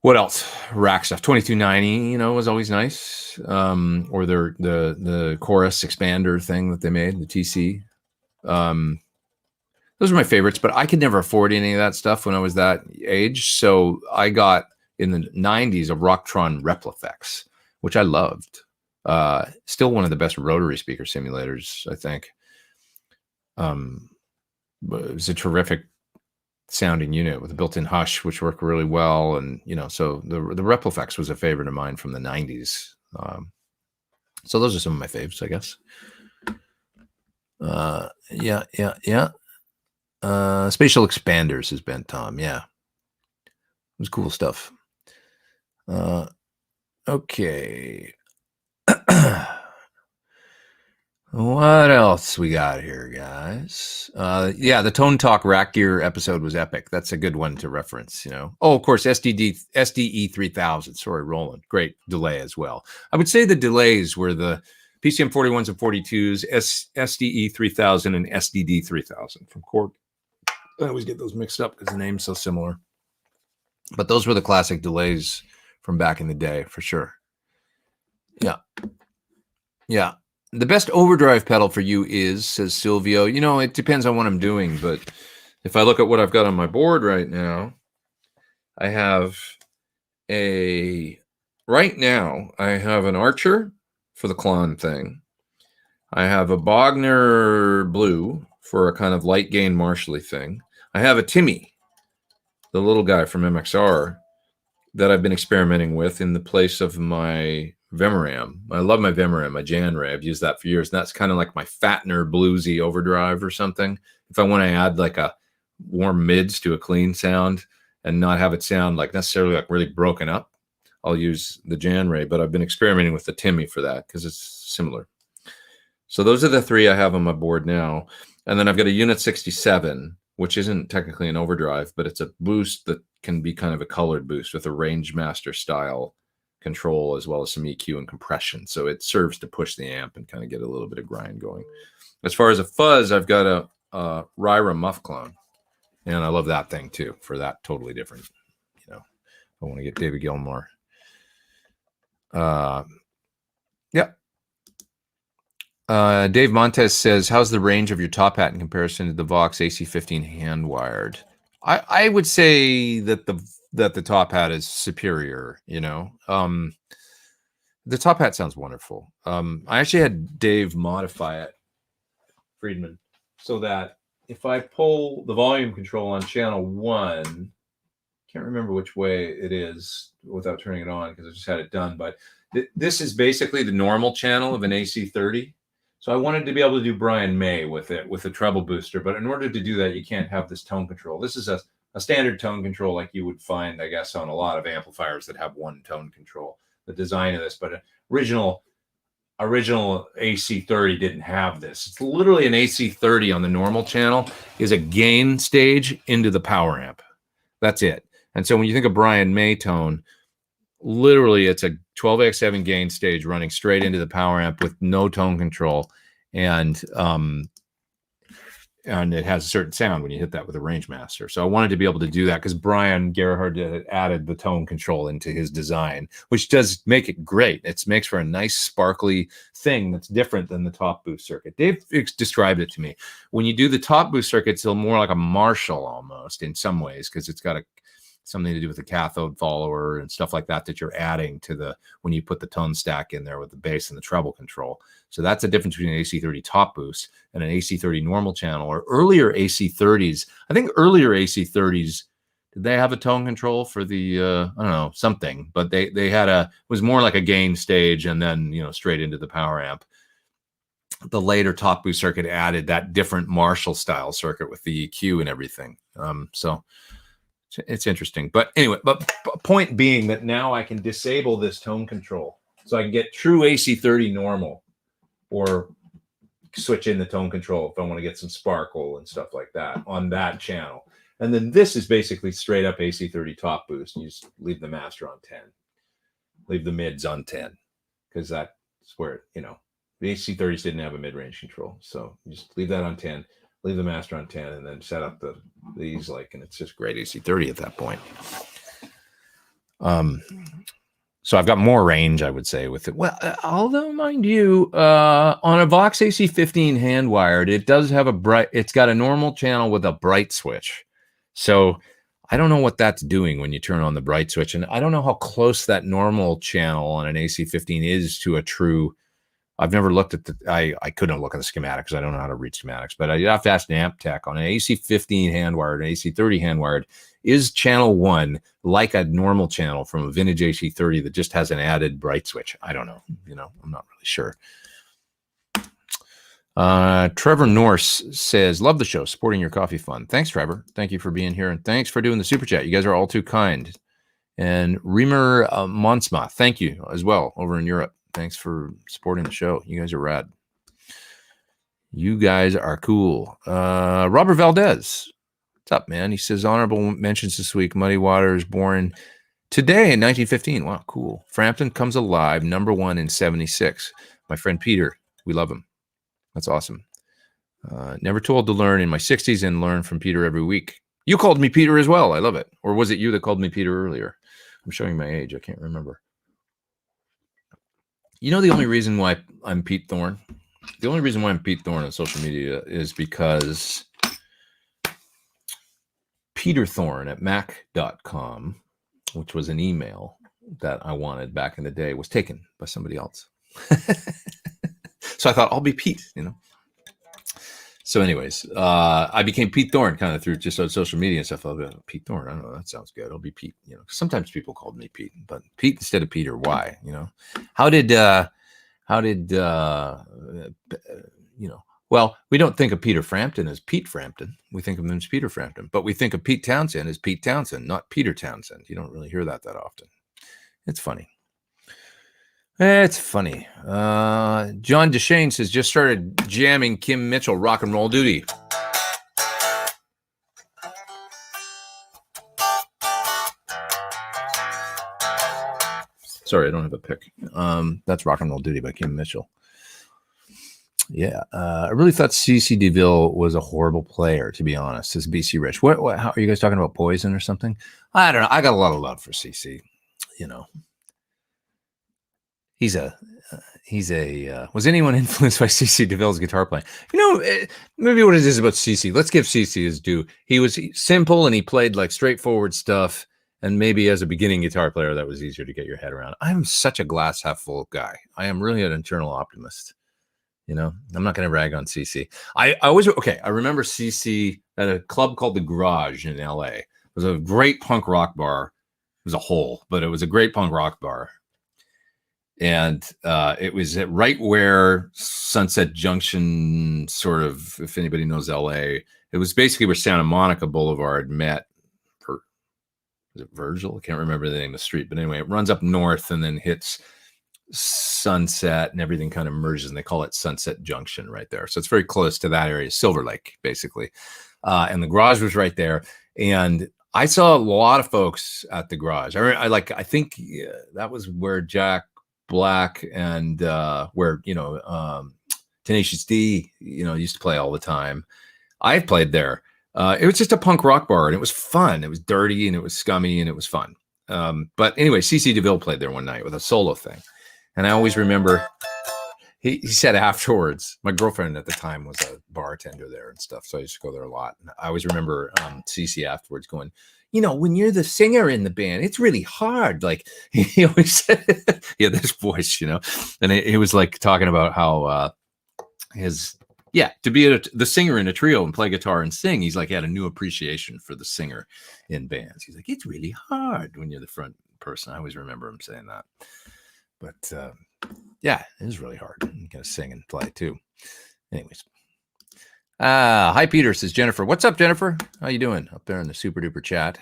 A: else? Rack stuff. 2290, was always nice. Or the chorus expander thing that they made, the TC. Those are my favorites, but I could never afford any of that stuff when I was that age. So I got in the 90s a Rocktron Replifex, which I loved. Still one of the best rotary speaker simulators, I think. But it was a terrific sounding unit with a built-in hush, which worked really well. And, so the Replifex was a favorite of mine from the 90s. So those are some of my faves, I guess. Yeah. Spatial Expanders has been Tom. Yeah. It was cool stuff. Okay. What else we got here, guys? Yeah, the Tone Talk Rack Gear episode was epic. That's a good one to reference, Oh, of course, SDE 3000. Sorry, Roland. Great delay as well. I would say the delays were the PCM 41s and 42s, SDE 3000 and SDD 3000 from Korg. I always get those mixed up because the name's so similar. But those were the classic delays from back in the day, for sure. Yeah. The best overdrive pedal for you is, says Silvio. It depends on what I'm doing, but if I look at what I've got on my board right now, I have an Archer for the Klon thing. I have a Bogner Blue for a kind of light gain Marshally thing. I have a Timmy, the little guy from MXR, that I've been experimenting with in the place of my Vh1 I love my Vh1 my Jan Ray. I've used that for years. And that's kind of like my Fatner bluesy overdrive or something. If I want to add like a warm mids to a clean sound and not have it sound like necessarily like really broken up, I'll use the Jan Ray. But I've been experimenting with the Timmy for that because it's similar. So those are the three I have on my board now. And then I've got a Unit 67, which isn't technically an overdrive, but it's a boost that can be kind of a colored boost with a range master style control as well as some EQ and compression. So it serves to push the amp and kind of get a little bit of grind going. As far as a fuzz, I've got a Ryra Muff clone, and I love that thing too for that totally different, I want to get David Gilmour. Yeah. Dave Montez says, how's the range of your top hat in comparison to the Vox AC15 hand wired? I would say that the top hat is superior, the top hat sounds wonderful. I actually had Dave modify it, Friedman, so that if I pull the volume control on channel 1, can't remember which way it is without turning it on because I just had it done, but this is basically the normal channel of an AC30. So I wanted to be able to do Brian May with it, with a treble booster. But in order to do that, you can't have this tone control. This is a standard tone control like you would find, I guess, on a lot of amplifiers that have one tone control. The design of this, but original AC30 didn't have this. It's literally an AC30 on the normal channel is a gain stage into the power amp. That's it. And so when you think of Brian May tone, literally it's a 12x7 gain stage running straight into the power amp with no tone control. And and it has a certain sound when you hit that with a range master. So I wanted to be able to do that because Brian Gerhard added the tone control into his design, which does make it great. It makes for a nice sparkly thing that's different than the top boost circuit. Dave described it to me. When you do the top boost circuit, it's more like a Marshall almost in some ways, because it's got something to do with the cathode follower and stuff like that you're adding to when you put the tone stack in there with the bass and the treble control. So that's the difference between an Ac30 Top Boost and an Ac30 normal channel, or earlier Ac30s. I think earlier Ac30s, did they have a tone control for the, I don't know, something, but they had it was more like a gain stage and then, straight into the power amp. The later Top Boost circuit added that different Marshall style circuit with the EQ and everything. So it's interesting. But anyway, but point being that now I can disable this tone control. So I can get true Ac30 normal or switch in the tone control if I want to get some sparkle and stuff like that on that channel. And then this is basically straight up Ac30 Top Boost. You just leave the master on 10. Leave the mids on 10. Because that's where, the Ac30s didn't have a mid-range control. So you just leave that on 10. Leave the master on 10 and then set up these and it's just great Ac30 at that point. So I've got more range, I would say, with it. Well, although mind you, on a Vox AC15 hand wired, it does have it's got a normal channel with a bright switch. So I don't know what that's doing when you turn on the bright switch. And I don't know how close that normal channel on an AC15 is to a true. I've never looked at I couldn't look at the schematics because I don't know how to read schematics, but I have to ask an amp tech on an AC15 hand wired, an AC30 hand wired, is channel 1 like a normal channel from a vintage AC30 that just has an added bright switch? I don't know. I'm not really sure. Trevor Norse says, love the show, supporting your coffee fund. Thanks, Trevor. Thank you for being here. And thanks for doing the super chat. You guys are all too kind. And Remer Monsma, thank you as well over in Europe. Thanks for supporting the show. You guys are rad. You guys are cool. Robert Valdez. What's up, man? He says, honorable mentions this week. Muddy Waters born today in 1915. Wow, cool. Frampton Comes Alive, #1 in 76. My friend Peter. We love him. That's awesome. Never told to learn in my 60s and learn from Peter every week. You called me Peter as well. I love it. Or was it you that called me Peter earlier? I'm showing my age. I can't remember. The only reason why I'm Pete Thorn, the only reason why I'm Pete Thorn on social media is because Peter Thorn at mac.com, which was an email that I wanted back in the day, was taken by somebody else. So I thought I'll be Pete, So anyways, I became Pete Thorn kind of through just on social media and stuff. I'll be Pete Thorn. I don't know. That sounds good. I'll be Pete. Sometimes people called me Pete, but Pete instead of Peter. Why? Well, we don't think of Peter Frampton as Pete Frampton. We think of him as Peter Frampton, but we think of Pete Townsend as Pete Townsend, not Peter Townsend. You don't really hear that often. It's funny. It's funny. John Deshane says, just started jamming Kim Mitchell, Rock and Roll Duty. Sorry, I don't have a pick. That's Rock and Roll Duty by Kim Mitchell. Yeah, I really thought CeCe DeVille was a horrible player, to be honest, as BC Rich. What how are you guys talking about Poison or something? I don't know. I got a lot of love for CeCe, He's was anyone influenced by CeCe DeVille's guitar playing? Maybe what it is about CeCe. Let's give CeCe his due. He was simple and he played like straightforward stuff. And maybe as a beginning guitar player, that was easier to get your head around. I'm such a glass half full guy. I am really an internal optimist. I'm not going to rag on CeCe. I remember CeCe at a club called The Garage in LA. It was a great punk rock bar. It was a hole, but it was a great punk rock bar. And it was right where Sunset Junction, sort of, if anybody knows LA, it was basically where Santa Monica Boulevard met. Was it Virgil? I can't remember the name of the street. But anyway, it runs up north and then hits Sunset and everything kind of merges. And they call it Sunset Junction right there. So it's very close to that area, Silver Lake, basically. And the Garage was right there. And I saw a lot of folks at the Garage. I think that was where Jack Black and where Tenacious D used to play all the time. I've played there. It was just a punk rock bar, and it was fun. It was dirty, and it was scummy, and it was fun. But anyway, CC DeVille played there one night with a solo thing. And I always remember he said afterwards, my girlfriend at the time was a bartender there and stuff, so I used to go there a lot. And I always remember CC afterwards going, you know, when you're the singer in the band, it's really hard. Like he always said, he had this voice, you know, and he was like talking about how to be the singer in a trio and play guitar and sing, he's like had a new appreciation for the singer in bands. He's like, it's really hard when you're the front person. I always remember him saying that. But yeah, it is really hard. You gotta sing and play too. Anyways. Hi Peter, says Jennifer. What's up, Jennifer? How you doing up there in the super duper chat?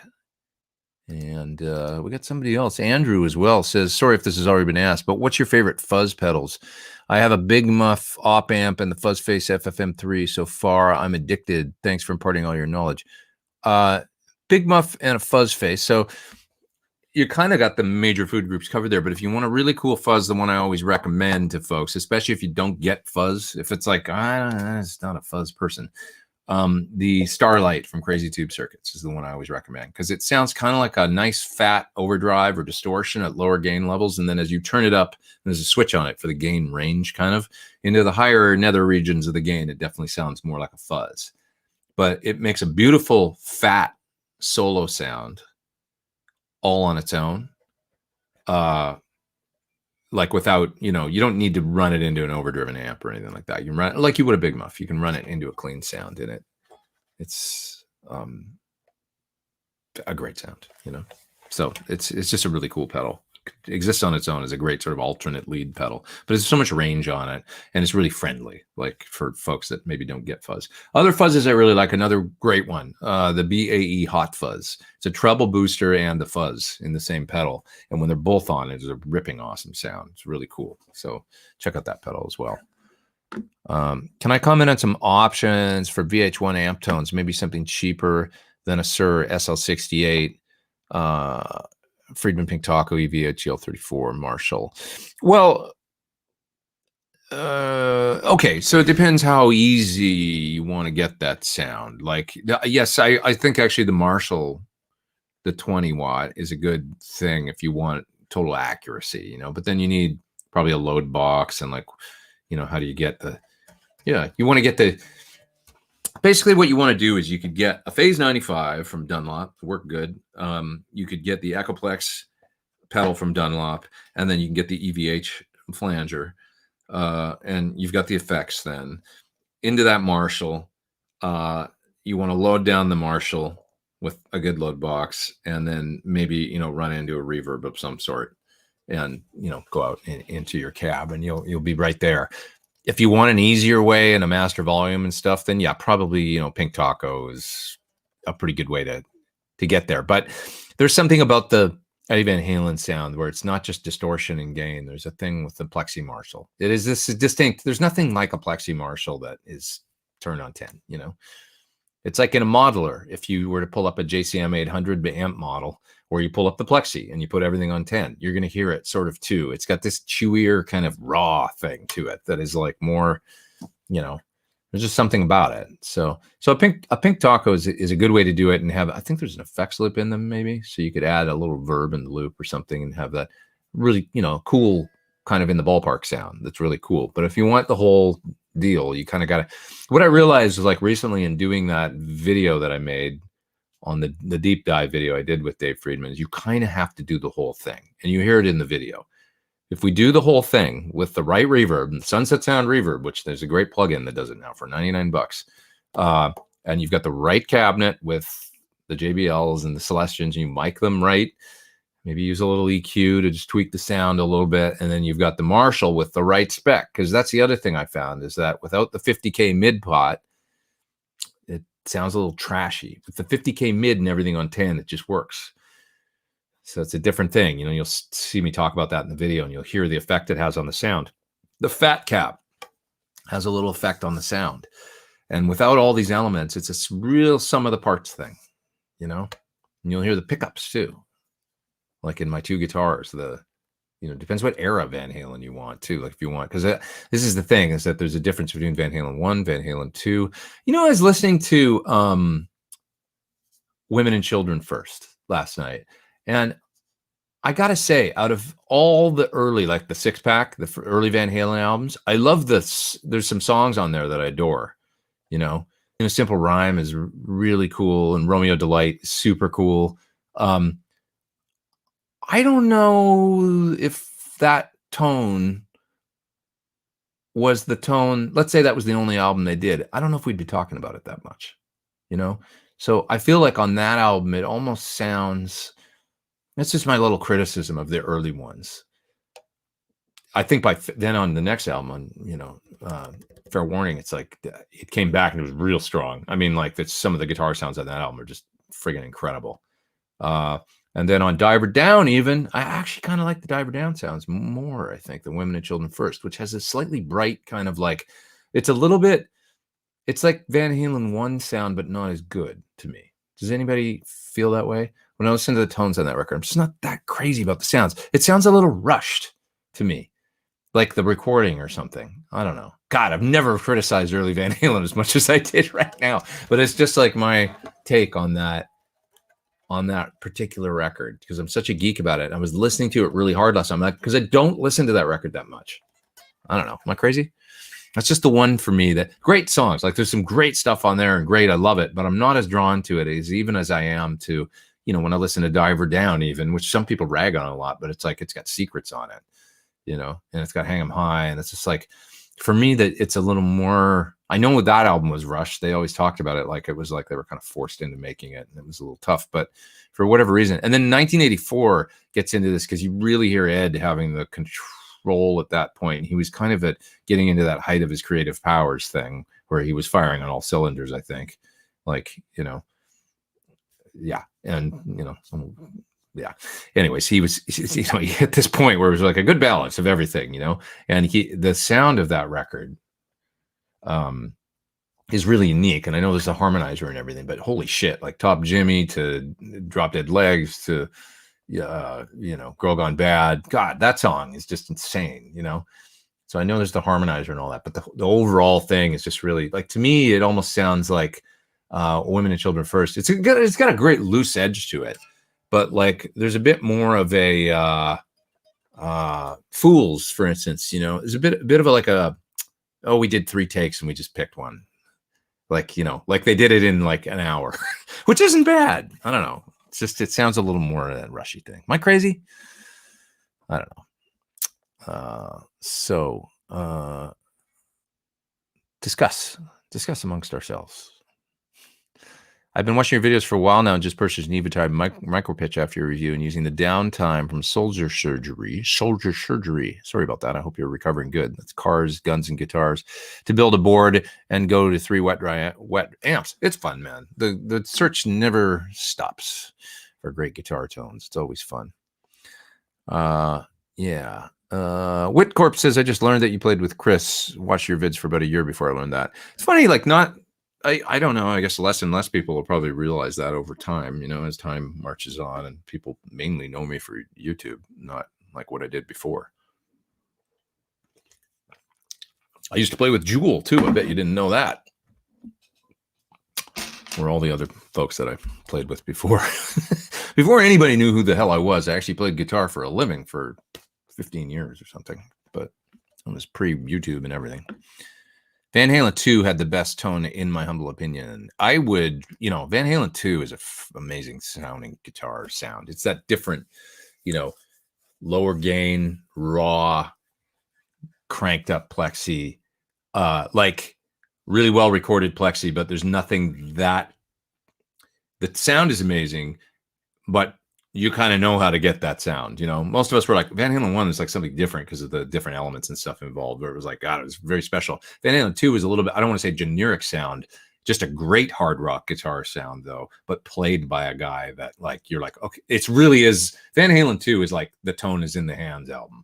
A: And we got somebody else. Andrew as well says, sorry if this has already been asked, but what's your favorite fuzz pedals? I have a Big Muff op amp and the Fuzz Face FFM3 so far. I'm addicted. Thanks for imparting all your knowledge. Big Muff and a Fuzz Face. So you kind of got the major food groups covered there, but if you want a really cool fuzz, the one I always recommend to folks, especially if you don't get fuzz, if it's like, it's not a fuzz person, the Starlight from Crazy Tube Circuits is the one I always recommend, because it sounds kind of like a nice fat overdrive or distortion at lower gain levels, and then as you turn it up, there's a switch on it for the gain range kind of into the higher nether regions of the gain. It definitely sounds more like a fuzz, but it makes a beautiful fat solo sound all on its own, like without, you know, you don't need to run it into an overdriven amp or anything like that. You run it like you would a Big Muff. You can run it into a clean sound in it. It's a great sound, you know. So it's just a really cool pedal. It exists on its own as a great sort of alternate lead pedal, but there's so much range on it, and it's really friendly, like for folks that maybe don't get fuzz. Other fuzzes I really like, another great one, the Bae Hot Fuzz. It's a treble booster and the fuzz in the same pedal, and when they're both on, it's a ripping awesome sound. It's really cool. So check out that pedal as well. Can I comment on some options for Vh1 amp tones? Maybe something cheaper than a Sur SL68. Friedman Pink Taco EVH GL34 Marshall. Well, okay, so it depends how easy you want to get that sound. Like, yes, I think actually the Marshall, the 20 watt, is a good thing if you want total accuracy, you know, but then you need probably a load box and, like, you know, how do you get the, you want to get the, basically what you want to do is you could get a Phase 95 from Dunlop, work good. You could get the Echoplex pedal from Dunlop, and then you can get the EVH flanger, and you've got the effects then. Into that Marshall, you want to load down the Marshall with a good load box, and then maybe, you know, run into a reverb of some sort, and, you know, go out into your cab, and you'll be right there. If you want an easier way and a master volume and stuff, then yeah, probably, you know, Pink Taco is a pretty good way to get there. But there's something about the Eddie Van Halen sound where it's not just distortion and gain. There's a thing with the Plexi Marshall. It is this distinct. There's nothing like a Plexi Marshall that is turned on 10, you know. It's like in a modeler. If you were to pull up a JCM 800 amp model, or you pull up the Plexi and you put everything on 10, you're going to hear it sort of too. It's got this chewier kind of raw thing to it that is like more, you know, there's just something about it. So a pink taco is a good way to do it, and have, I think there's an effects loop in them maybe. So you could add a little verb in the loop or something and have that really, you know, cool kind of in the ballpark sound. That's really cool. But if you want the whole deal, you kind of got to, what I realized was, like, recently in doing that video that I made on the deep dive video I did with Dave Friedman, is you kind of have to do the whole thing, and you hear it in the video. If we do the whole thing with the right reverb, Sunset Sound Reverb, which there's a great plugin that does it now for $99, and you've got the right cabinet with the JBLs and the Celestions, and you mic them right, maybe use a little EQ to just tweak the sound a little bit, and then you've got the Marshall with the right spec, because that's the other thing I found, is that without the 50K mid pot, it sounds a little trashy. With the 50K mid and everything on 10, it just works. So it's a different thing. You know, you'll see me talk about that in the video, and you'll hear the effect it has on the sound. The fat cap has a little effect on the sound. And without all these elements, it's a real sum of the parts thing, you know? And you'll hear the pickups too. Like in my two guitars, the You know, depends what era Van Halen you want too. Like if you want, because this is the thing, is that there's a difference between Van Halen 1, Van Halen 2. You know, I was listening to Women and Children First last night, and I gotta say, out of all the early, like the six pack, the early Van Halen albums, I love this. There's some songs on there that I adore. You know, Simple Rhyme is really cool, and Romeo Delight is super cool. I don't know if that tone was the tone. Let's say that was the only album they did. I don't know if we'd be talking about it that much, you know? So I feel like on that album, it almost sounds, that's just my little criticism of the early ones. I think then on the next album, on, Fair Warning, it's like it came back and it was real strong. I mean, like some of the guitar sounds on that album are just friggin' incredible. And then on Diver Down, even, I actually kind of like the Diver Down sounds more, I think, than Women and Children First, which has a slightly bright kind of like, it's a little bit, it's like Van Halen 1 sound, but not as good to me. Does anybody feel that way? When I listen to the tones on that record, I'm just not that crazy about the sounds. It sounds a little rushed to me, like the recording or something. I don't know. God, I've never criticized early Van Halen as much as I did right now, but it's just like my take on that particular record, because I'm such a geek about it. I was listening to it really hard last time, because I don't listen to that record that much. I don't know. Am I crazy? That's just the one for me. That great songs. Like there's some great stuff on there and great. I love it, but I'm not as drawn to it as I am to, when I listen to Diver Down, even, which some people rag on a lot, but it's like, it's got secrets on it, and it's got Hang 'em High. And it's just like, for me, that it's a little more, I know that album was rushed. They always talked about it like it was like they were kind of forced into making it, and it was a little tough, but for whatever reason. And then 1984 gets into this, because you really hear Ed having the control at that point. He was kind of getting into that height of his creative powers thing, where he was firing on all cylinders, I think. Like, yeah. And, yeah. Anyways, he was, he hit this point where it was like a good balance of everything, and the sound of that record is really unique. And I know there's a harmonizer and everything, but holy shit, like Top Jimmy to Drop Dead Legs to, Girl Gone Bad. God, that song is just insane, So I know there's the harmonizer and all that, but the overall thing is just really, like, to me, it almost sounds like Women and Children First. It's got a great loose edge to it, but like there's a bit more of a Fools, for instance, there's a bit of a we did 3 takes and we just picked one. Like, like they did it in like an hour, which isn't bad. I don't know. It's just, it sounds a little more of that rushy thing. Am I crazy? I don't know. So discuss amongst ourselves. I've been watching your videos for a while now and just purchased an Evotide micro pitch after your review and using the downtime from soldier surgery. Sorry about that. I hope you're recovering good. That's cars, guns, and guitars to build a board and go to 3 wet amps. It's fun, man. The search never stops for great guitar tones. It's always fun. Yeah. Whitcorp says, I just learned that you played with Chris. Watched your vids for about a year before I learned that. It's funny, like I don't know. I guess less and less people will probably realize that over time, as time marches on, and people mainly know me for YouTube, not like what I did before. I used to play with Jewel too. I bet you didn't know that. Or all the other folks that I played with before. Before anybody knew who the hell I was, I actually played guitar for a living for 15 years or something, but it was pre-YouTube and everything. Van Halen 2 had the best tone, in my humble opinion. I would, Van Halen 2 is amazing sounding guitar sound. It's that different, lower gain, raw, cranked up plexi, like really well recorded plexi, but there's nothing that, the sound is amazing, but you kind of know how to get that sound. Most of us were like, Van Halen 1 is like something different because of the different elements and stuff involved, where it was like, God, it was very special. Van Halen 2 is a little bit, I don't want to say generic sound, just a great hard rock guitar sound though, but played by a guy that, like, you're like, okay, it's really is. Van Halen 2 is like the Tone Is in the Hands album.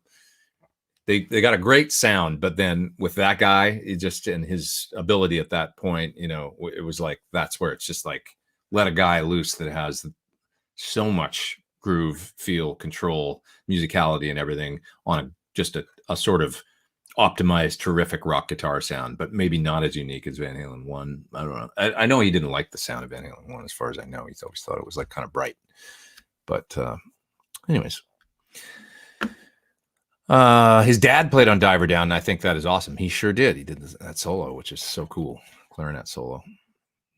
A: They got a great sound, but then with that guy, it just, and his ability at that point, it was like, that's where it's just like, let a guy loose that has so much groove, feel, control, musicality, and everything on just a sort of optimized, terrific rock guitar sound, but maybe not as unique as Van Halen 1. I don't know. I know he didn't like the sound of Van Halen 1, as far as I know. He's always thought it was like kind of bright. But anyways. His dad played on Diver Down, and I think that is awesome. He sure did. He did that solo, which is so cool. Clarinet solo.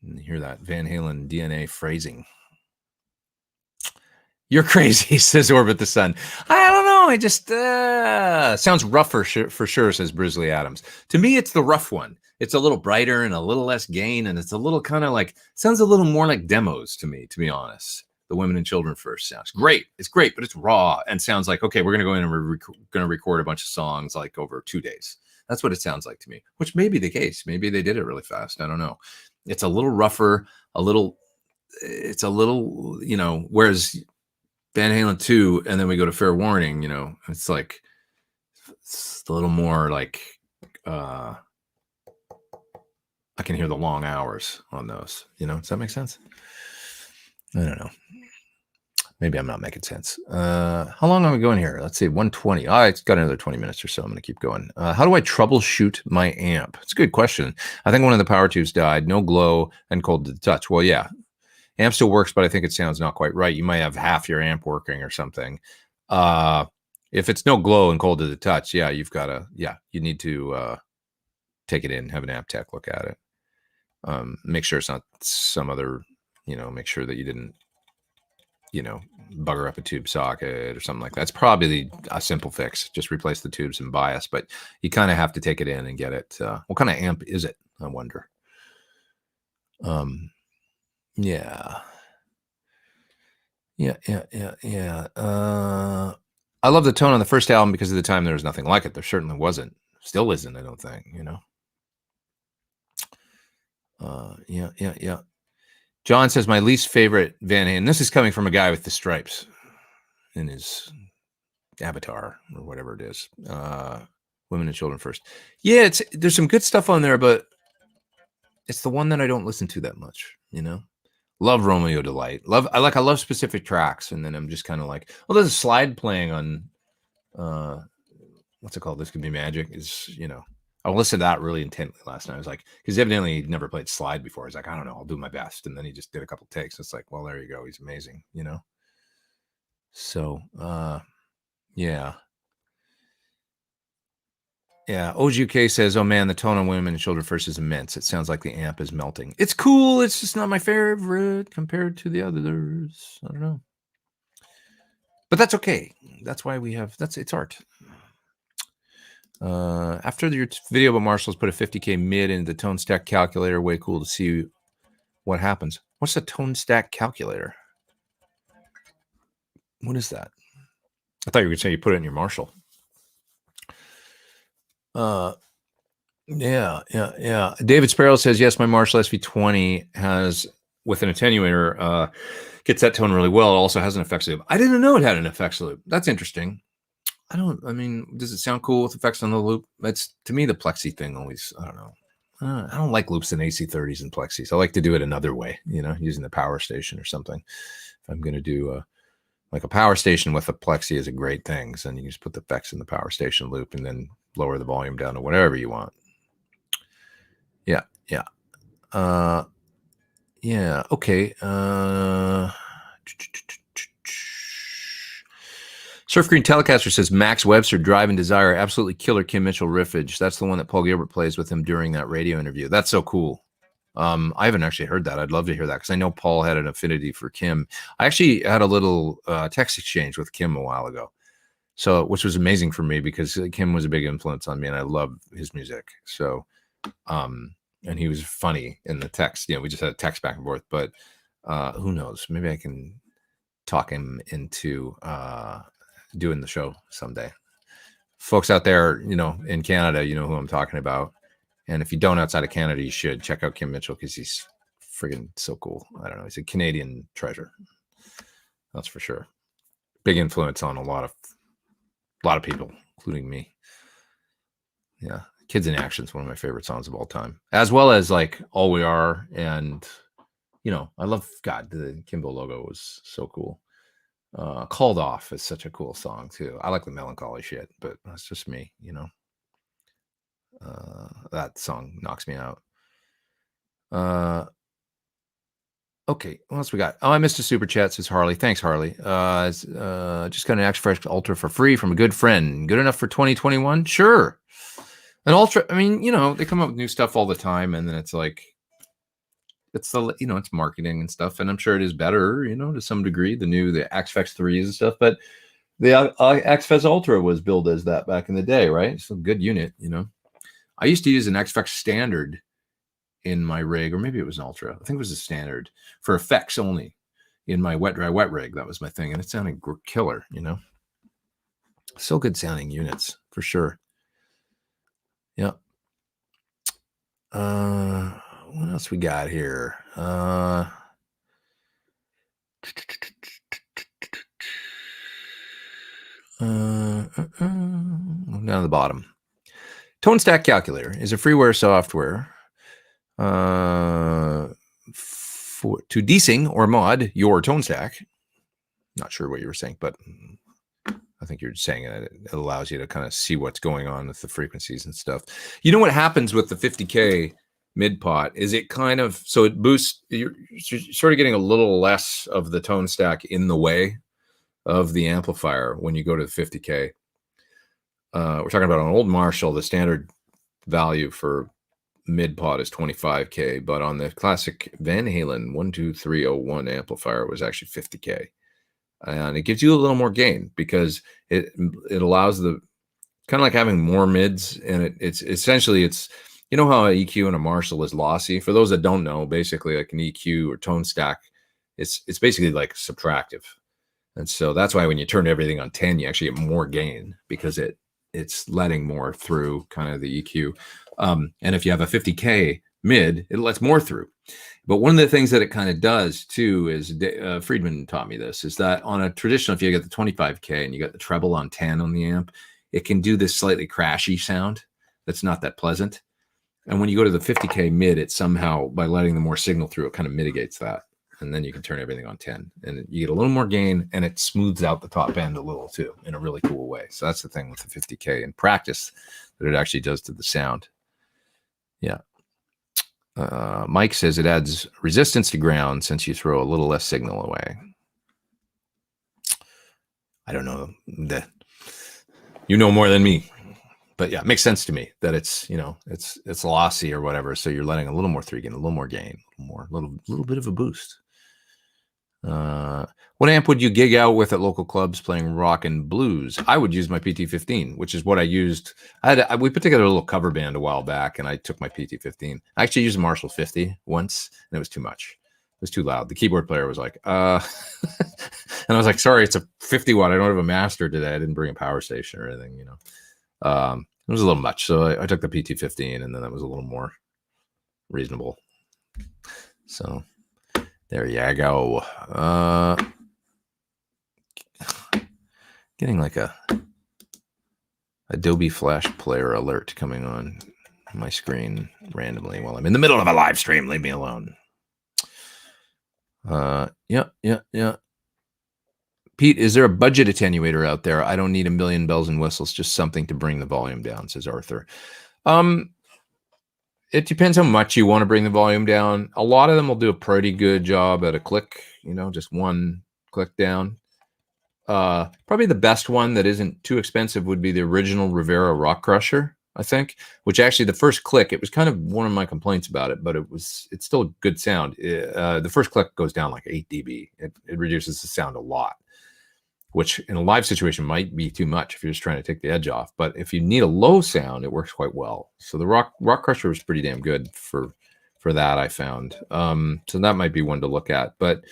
A: And you hear that Van Halen DNA phrasing. You're crazy, says Orbit the Sun. I don't know. I just sounds rougher for sure, says Brisley Adams. To me, it's the rough one. It's a little brighter and a little less gain, and it's a little kind of like, sounds a little more like demos to me, to be honest. The Women and Children First sounds great. It's great, but it's raw and sounds like, okay, we're going to go in and we're going to record a bunch of songs like over 2 days. That's what it sounds like to me, which may be the case. Maybe they did it really fast. I don't know. It's a little rougher, it's a little, whereas Van Halen 2, and then we go to Fair Warning, it's like, it's a little more like, I can hear the long hours on those, does that make sense? I don't know. Maybe I'm not making sense. How long are we going here? Let's see, 120. It's got another 20 minutes or so. I'm going to keep going. How do I troubleshoot my amp? It's a good question. I think one of the power tubes died. No glow and cold to the touch. Well, yeah. Amp still works, but I think it sounds not quite right. You might have half your amp working or something. If it's no glow and cold to the touch, yeah, you need to take it in, have an amp tech look at it. Make sure it's not some other, make sure that you didn't, bugger up a tube socket or something like that. It's probably a simple fix. Just replace the tubes and bias, but you kind of have to take it in and get it. What kind of amp is it? I wonder. Yeah. I love the tone on the first album because of the time there was nothing like it. There certainly wasn't. Still isn't, I don't think, Yeah. John says my least favorite Van Halen. This is coming from a guy with the stripes in his avatar or whatever it is. Women and Children First. Yeah, there's some good stuff on there, but it's the one that I don't listen to that much, Love Romeo Delight. I love specific tracks, and then I'm just kind of like, well, there's a slide playing on what's it called? This Could Be Magic. Is I listened to that really intently last night. I was like, because evidently he'd never played slide before. I was like, I don't know, I'll do my best. And then he just did a couple takes. It's like, well, there you go. He's amazing, So, yeah. Yeah. OGK says, oh man, the tone on Women and Children First is immense. It sounds like the amp is melting. It's cool. It's just not my favorite compared to the others. I don't know. But that's okay. That's why it's art. After your video about Marshall's put a 50K mid into the tone stack calculator. Way cool to see what happens. What's the tone stack calculator? What is that? I thought you were going to say you put it in your Marshall. Yeah. David Sparrow says, yes, my Marshall SV20 has, with an attenuator, gets that tone really well. It also has an effects loop. I didn't know it had an effects loop. That's interesting. Does it sound cool with effects on the loop? That's, to me, the Plexi thing always, I don't know. I don't like loops in AC30s and Plexis. I like to do it another way, using the power station or something. If I'm going to do like a power station with a Plexi is a great thing. So then you can just put the effects in the power station loop and then lower the volume down to whatever you want. Yeah. Okay. Surf Green Telecaster says Max Webster, Drive and Desire, absolutely killer Kim Mitchell riffage. That's the one that Paul Gilbert plays with him during that radio interview. That's so cool. I haven't actually heard that. I'd love to hear that because I know Paul had an affinity for Kim. I actually had a little text exchange with Kim a while ago, which was amazing for me because Kim was a big influence on me and I love his music. So, and he was funny in the text. We just had a text back and forth, but who knows? Maybe I can talk him into doing the show someday. Folks out there, in Canada, who I'm talking about. And if you don't outside of Canada, you should check out Kim Mitchell because he's friggin' so cool. I don't know. He's a Canadian treasure. That's for sure. Big influence on a lot of people, including me. Yeah. Kids in Action is one of my favorite songs of all time, as well as like All We Are. And, I love, God, the Kimbo logo was so cool. Called Off is such a cool song too. I like the melancholy shit, but that's just me, you know. That song knocks me out. Okay, what else we got? Oh, I missed a super chat, says Harley. Thanks, Harley. Just got an X-Fresh Ultra for free from a good friend. Good enough for 2021? Sure. An Ultra, I mean, you know, they come up with new stuff all the time, and then it's like, it's the, you know, it's marketing and stuff, and I'm sure it is better, you know, to some degree, the X-Fx 3s and stuff, but the X-Fx Ultra was billed as that back in the day, right? It's a good unit, you know. I used to use an X-Fx Standard in my rig, or maybe it was an Ultra. I think it was a Standard for effects only in my wet dry wet rig. That was my thing, and it sounded killer, you know. So good sounding units for sure. Yeah. What else we got here? Down to the bottom. Tone Stack Calculator is a freeware software to desync or mod your tone stack. Not sure what you were saying, but I think you're saying it allows you to kind of see what's going on with the frequencies and stuff. You know what happens with the 50K mid pot is it kind of, so it boosts, you're sort of getting a little less of the tone stack in the way of the amplifier when you go to the 50K. We're talking about an old Marshall. The standard value for mid pot is 25K, but on the classic Van Halen 12301 amplifier, it was actually 50K. And it gives you a little more gain because it allows the kind of like having more mids, and it's essentially, it's, you know how an EQ and a Marshall is lossy. For those that don't know, basically like an EQ or tone stack, it's basically like subtractive, and so that's why when you turn everything on 10, you actually get more gain because it's letting more through kind of the EQ. And if you have a 50K mid, it lets more through. But one of the things that it kind of does too is Friedman taught me this, is that on a traditional, if you get the 25K and you got the treble on 10 on the amp, it can do this slightly crashy sound that's not that pleasant. And when you go to the 50K mid, it somehow, by letting the more signal through, it kind of mitigates that. And then you can turn everything on 10 and you get a little more gain, and it smooths out the top end a little too in a really cool way. So that's the thing with the 50K in practice that it actually does to the sound. Yeah. Mike says it adds resistance to ground since you throw a little less signal away. I don't know that you know more than me, but yeah, it makes sense to me that it's, you know, it's lossy or whatever. So you're letting a little more through, getting a little more gain, a little bit of a boost. What amp would you gig out with at local clubs playing rock and blues? I would use my PT15, which is what I used. We put together a little cover band a while back, and I took my PT15. I actually used a Marshall 50 once, and it was too much. It was too loud. The keyboard player was like, and I was like, sorry, it's a 50 watt. I don't have a master today. I didn't bring a power station or anything, you know. It was a little much. So I took the PT15, and then that was a little more reasonable. So there you go. Getting like a Adobe Flash Player alert coming on my screen randomly while I'm in the middle of a live stream. Leave me alone. Yeah. Pete, is there a budget attenuator out there? I don't need a million bells and whistles, just something to bring the volume down, says Arthur. It depends how much you want to bring the volume down. A lot of them will do a pretty good job at a click, you know, just one click down. Probably the best one that isn't too expensive would be the original Rivera Rock Crusher, I think, which actually the first click, it was kind of one of my complaints about it, but it's still a good sound. The first click goes down like 8 dB. It reduces the sound a lot, which in a live situation might be too much if you're just trying to take the edge off. But if you need a low sound, it works quite well. So the Rock Crusher was pretty damn good for that, I found. So that might be one to look at. But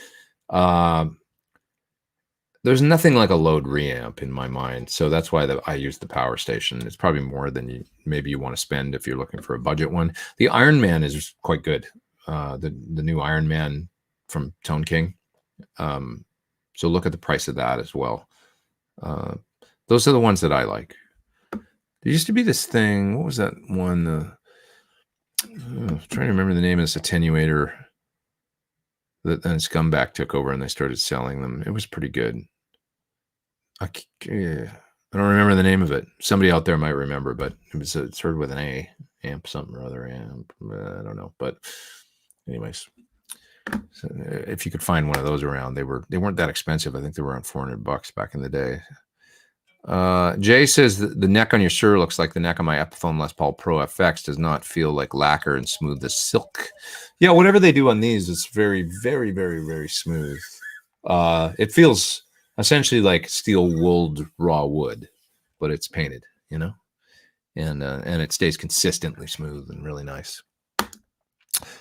A: there's nothing like a load reamp in my mind. So that's why I use the power station. It's probably more than maybe you want to spend if you're looking for a budget one. The Iron Man is quite good. The new Iron Man from Tone King. So look at the price of that as well. Those are the ones that I like. There used to be this thing. What was that one? I'm trying to remember the name of this attenuator that then Scumbag took over and they started selling them. It was pretty good. I don't remember the name of it. Somebody out there might remember, but it started with an A, amp something or other, amp. I don't know, but anyways, so if you could find one of those around, they weren't that expensive. I think they were around $400 back in the day. Jay says that the neck on your Shure looks like the neck on my Epiphone Les Paul Pro FX. Does not feel like lacquer and smooth as silk. Yeah, whatever they do on these is very, very, very, very smooth. It feels essentially like steel wooled raw wood, but it's painted, you know, and it stays consistently smooth and really nice.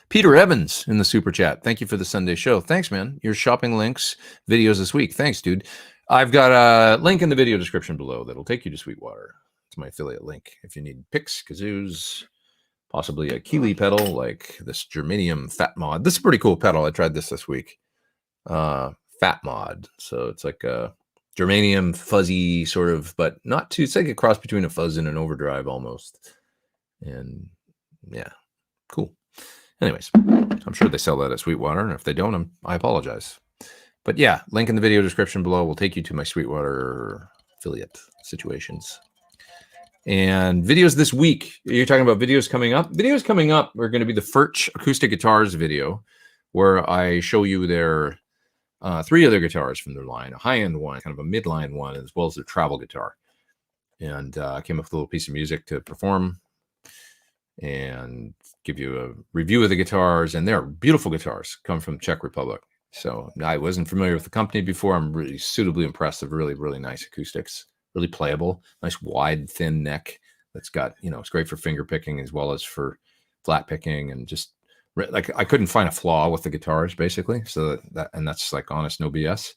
A: Peter Evans in the super chat. Thank you for the Sunday show. Thanks, man. Your shopping links, videos this week. Thanks, dude. I've got a link in the video description below that'll take you to Sweetwater. It's my affiliate link. If you need picks, kazoos, possibly a Keeley pedal like this germanium fat mod. This is a pretty cool pedal. I tried this week. Fat mod. So it's like a germanium fuzzy sort of, but not too, it's like a cross between a fuzz and an overdrive almost. And yeah, cool. Anyways, I'm sure they sell that at Sweetwater, and if they don't, I apologize. But yeah, link in the video description below will take you to my Sweetwater affiliate situations. And videos this week. You're talking about videos coming up? Videos coming up are going to be the Furch acoustic guitars video, where I show you their 3 other guitars from their line, a high-end one, kind of a mid-line one, as well as their travel guitar. And I came up with a little piece of music to perform and give you a review of the guitars. And they're beautiful guitars, come from Czech Republic. So I wasn't familiar with the company before. I'm really suitably impressed with really, really nice acoustics, really playable, nice wide, thin neck that's got, you know, it's great for finger picking as well as for flat picking, and just like I couldn't find a flaw with the guitars basically. So and that's like honest, no BS.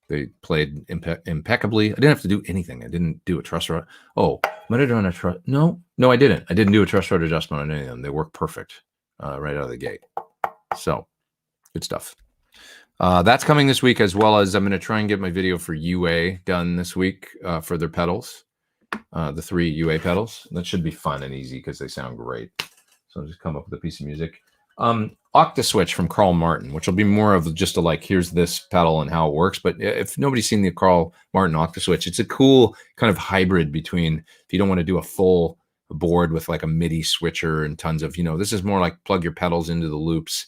A: They played impeccably. I didn't have to do anything. I didn't do a truss rod. Oh, might have done a truss. No, I didn't. I didn't do a truss rod adjustment on any of them. They work perfect right out of the gate. So good stuff. That's coming this week, as well as I'm going to try and get my video for UA done this week for their pedals, the 3 UA pedals. That should be fun and easy because they sound great. So I'll just come up with a piece of music. Octaswitch from Carl Martin, which will be more of just a like, here's this pedal and how it works. But if nobody's seen the Carl Martin Octaswitch, it's a cool kind of hybrid between, if you don't want to do a full board with like a MIDI switcher and tons of, you know, this is more like plug your pedals into the loops.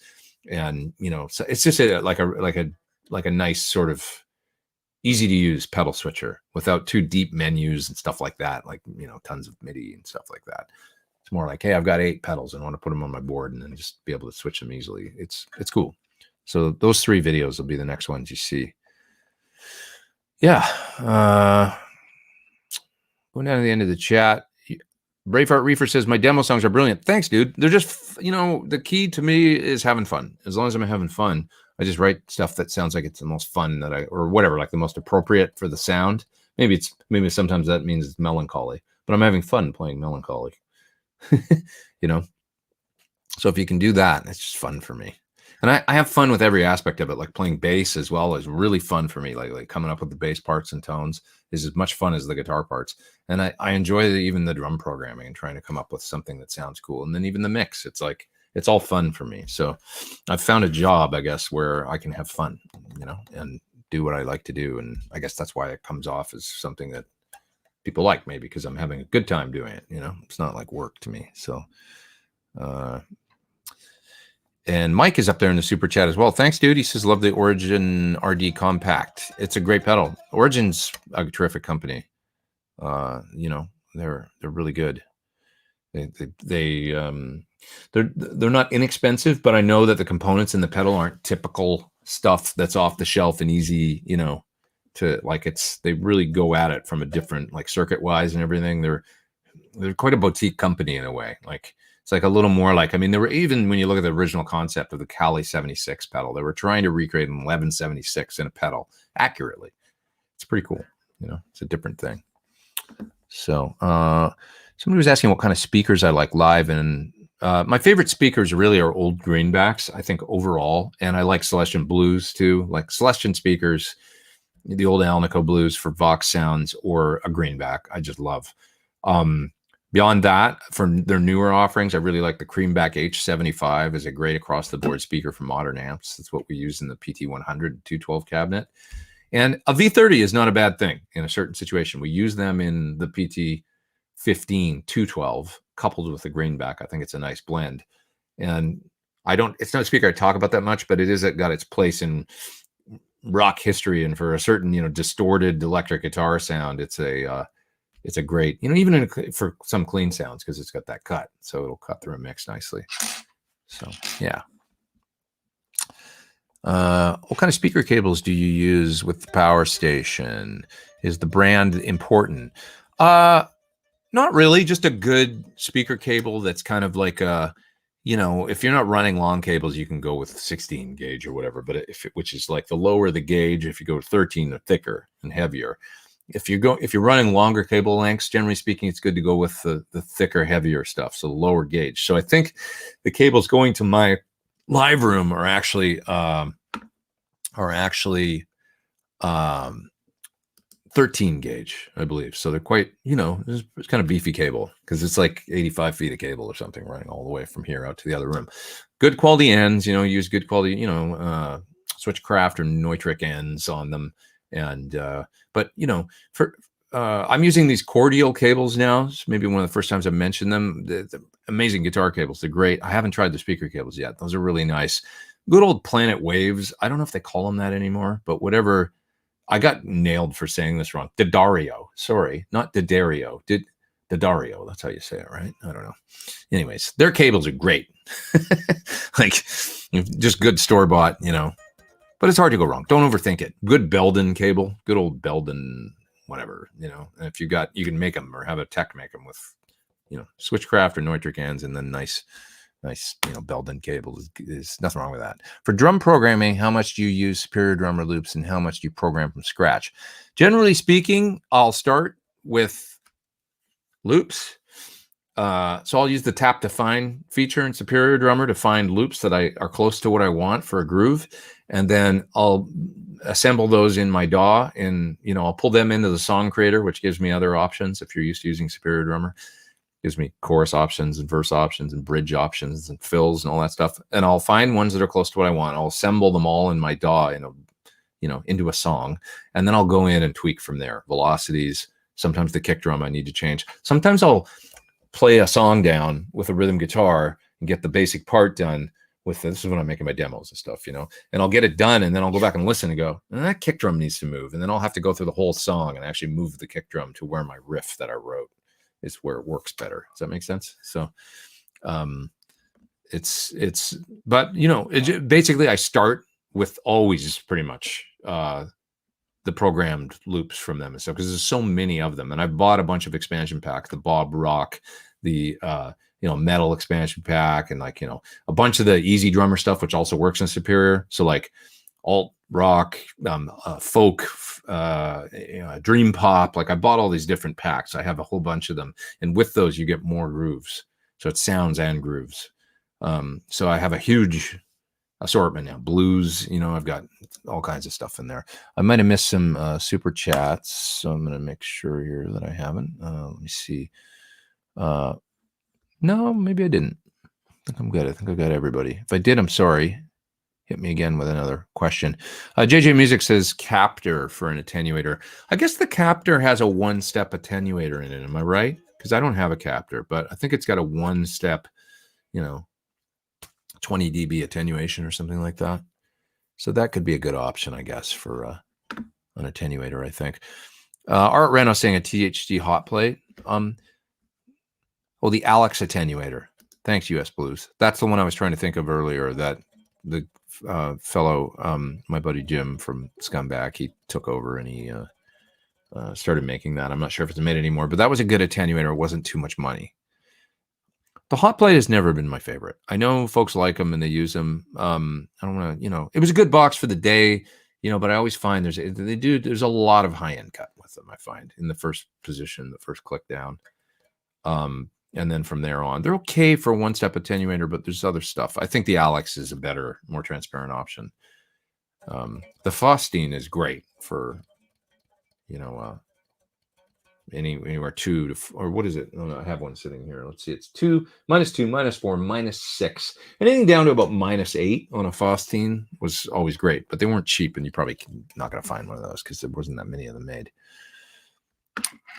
A: And, you know, so it's just like a nice sort of easy to use pedal switcher without too deep menus and stuff like that. Like, you know, tons of MIDI and stuff like that. It's more like, hey, I've got 8 pedals and I want to put them on my board and then just be able to switch them easily. It's cool. So those 3 videos will be the next ones you see. Yeah. Going down to the end of the chat. Braveheart Reefer says, my demo songs are brilliant. Thanks, dude. They're just, you know, the key to me is having fun. As long as I'm having fun, I just write stuff that sounds like it's the most fun that or whatever, like the most appropriate for the sound. Maybe sometimes that means it's melancholy, but I'm having fun playing melancholy, you know? So if you can do that, it's just fun for me. And I have fun with every aspect of it, like playing bass as well is really fun for me. Like coming up with the bass parts and tones is as much fun as the guitar parts. And I enjoy even the drum programming and trying to come up with something that sounds cool. And then even the mix, it's like, it's all fun for me. So I've found a job, I guess, where I can have fun, you know, and do what I like to do. And I guess that's why it comes off as something that people like, maybe because I'm having a good time doing it. You know, it's not like work to me. So, and Mike is up there in the super chat as well. Thanks, dude. He says, love the Origin RD Compact. It's a great pedal. Origin's a terrific company. You know, they're really good. They're not inexpensive, but I know that the components in the pedal aren't typical stuff that's off the shelf and easy, you know, to like they really go at it from a different, like circuit wise and everything. They're quite a boutique company in a way. Like, it's like a little more like, I mean, they were, even when you look at the original concept of the Cali 76 pedal, they were trying to recreate an 1176 in a pedal accurately. It's pretty cool. You know, it's a different thing. So somebody was asking what kind of speakers I like live, and my favorite speakers really are old greenbacks, I think, overall. And I like Celestion Blues too, like Celestion speakers, the old Alnico Blues for Vox sounds, or a greenback. I just love. Beyond that, for their newer offerings, I really like the Creamback H75 as a great across-the-board speaker for modern amps. That's what we use in the PT100 212 cabinet. And a V30 is not a bad thing in a certain situation. We use them in the PT15 212 coupled with the greenback. I think it's a nice blend. And it's not a speaker I talk about that much, but it got its place in rock history. And for a certain, distorted electric guitar sound, it's a great, even for some clean sounds, because it's got that cut. So it'll cut through a mix nicely. So, yeah. What kind of speaker cables do you use with the power station? Is the brand important? Not really. Just a good speaker cable that's kind of like if you're not running long cables, you can go with 16 gauge or whatever. But which is like the lower the gauge, if you go to 13, they're thicker and heavier. If you're running longer cable lengths, generally speaking, it's good to go with the thicker, heavier stuff. So lower gauge. So I think the cables going to my live room are actually 13 gauge, I believe. So they're quite, it's kind of beefy cable, because it's like 85 feet of cable or something running all the way from here out to the other room. Good quality ends, use good quality, Switchcraft or Neutrik ends on them. And, but I'm using these Cordial cables now. It's maybe one of the first times I mentioned them. The amazing guitar cables. They're great. I haven't tried the speaker cables yet. Those are really nice. Good old Planet Waves. I don't know if they call them that anymore, but whatever. I got nailed for saying this wrong. D'Addario. Sorry, not D'Addario. D'Addario. That's how you say it, right? I don't know. Anyways, their cables are great. Like, just good store-bought, But it's hard to go wrong. Don't overthink it. Good Belden cable. Good old Belden, whatever, And if you can make them or have a tech make them with, Switchcraft or Neutrik ends, and then nice, Belden cable is nothing wrong with that. For drum programming, how much do you use Superior Drummer loops, and how much do you program from scratch? Generally speaking, I'll start with loops. So I'll use the tap to find feature in Superior Drummer to find loops that are close to what I want for a groove. And then I'll assemble those in my DAW, and, I'll pull them into the song creator, which gives me other options. If you're used to using Superior Drummer, gives me chorus options and verse options and bridge options and fills and all that stuff. And I'll find ones that are close to what I want. I'll assemble them all in my DAW into a song. And then I'll go in and tweak from there. Velocities, sometimes the kick drum I need to change. Sometimes I'll play a song down with a rhythm guitar and get the basic part done with this. Is when I'm making my demos and stuff, and I'll get it done, and then I'll go back and listen and go, that kick drum needs to move. And then I'll have to go through the whole song and actually move the kick drum to where my riff that I wrote is where it works better. Does that make sense? So, basically I start with always pretty much, the programmed loops from them and stuff, because there's so many of them. And I bought a bunch of expansion packs, the Bob Rock, the metal expansion pack, and a bunch of the easy drummer stuff, which also works in Superior. So like alt rock, folk, dream pop. Like I bought all these different packs. I have a whole bunch of them, and with those you get more grooves. So it's sounds and grooves. So I have a huge assortment now. Blues, I've got all kinds of stuff in there. I might have missed some super chats, so I'm going to make sure here that I haven't. Let me see. No, maybe I didn't. I think I'm good. I think I got everybody. If I did, I'm sorry. Hit me again with another question. JJ Music says Captor for an attenuator. I guess the Captor has a one-step attenuator in it. Am I right? Because I don't have a Captor, but I think it's got a one-step, 20 dB attenuation or something like that. So that could be a good option, I guess, for an attenuator, I think. Art Reno saying a THD hot plate. The Alex attenuator. Thanks, US Blues. That's the one I was trying to think of earlier, that the fellow, my buddy Jim from Scumbag, he took over and he started making that. I'm not sure if it's made anymore, but that was a good attenuator. It wasn't too much money. The hot plate has never been my favorite. I know folks like them and they use them. I don't want to, it was a good box for the day, but I always find there's a lot of high-end cut with them, I find, in the first position, the first click down. And then from there on, they're okay for a one-step attenuator, but there's other stuff. I think the Alex is a better, more transparent option. The Faustine is great for, anywhere 2 to, or what is it? Oh, no, I have one sitting here. Let's see. It's 2, -2, -4, -6. Anything down to about -8 on a Faustine was always great, but they weren't cheap, and you probably not going to find one of those because there wasn't that many of them made.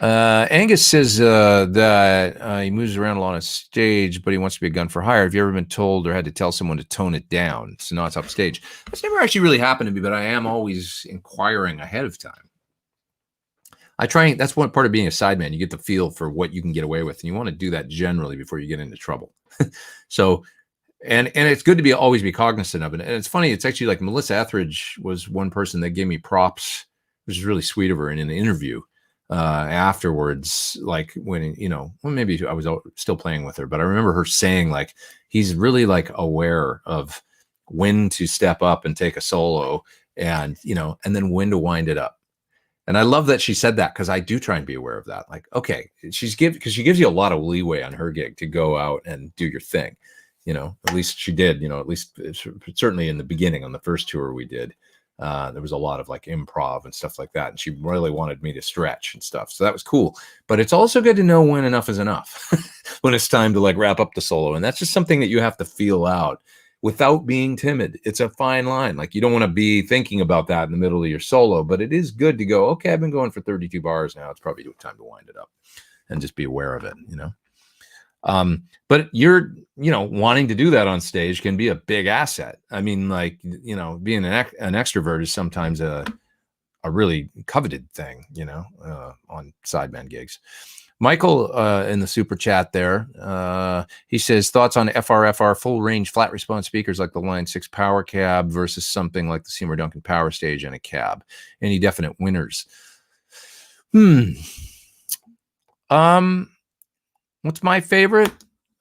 A: Angus says that he moves around a lot on stage, but he wants to be a gun for hire. Have you ever been told or had to tell someone to tone it down so not up stage? That's never actually really happened to me, but I am always inquiring ahead of time. I try. That's one part of being a sideman. You get the feel for what you can get away with, and you want to do that generally before you get into trouble. So, and it's good to always be cognizant of it. And it's funny. It's actually like Melissa Etheridge was one person that gave me props, which is really sweet of her in an interview. Afterwards, like when, well, maybe I was still playing with her, but I remember her saying like, he's really like aware of when to step up and take a solo and, and then when to wind it up. And I love that she said that, because I do try and be aware of that. Like, okay, because she gives you a lot of leeway on her gig to go out and do your thing. At least she did, at least certainly in the beginning on the first tour we did. There was a lot of like improv and stuff like that. And she really wanted me to stretch and stuff. So that was cool. But it's also good to know when enough is enough, when it's time to like wrap up the solo. And that's just something that you have to feel out without being timid. It's a fine line. Like, you don't want to be thinking about that in the middle of your solo, but it is good to go, okay, I've been going for 32 bars now. It's probably time to wind it up and just be aware of it, But you're, wanting to do that on stage can be a big asset. I mean, like, being an extrovert is sometimes a really coveted thing, on sideman gigs. Michael in the super chat there, he says, thoughts on FR full range flat response speakers like the Line 6 Power Cab versus something like the Seymour Duncan Power Stage and a cab. Any definite winners? What's my favorite?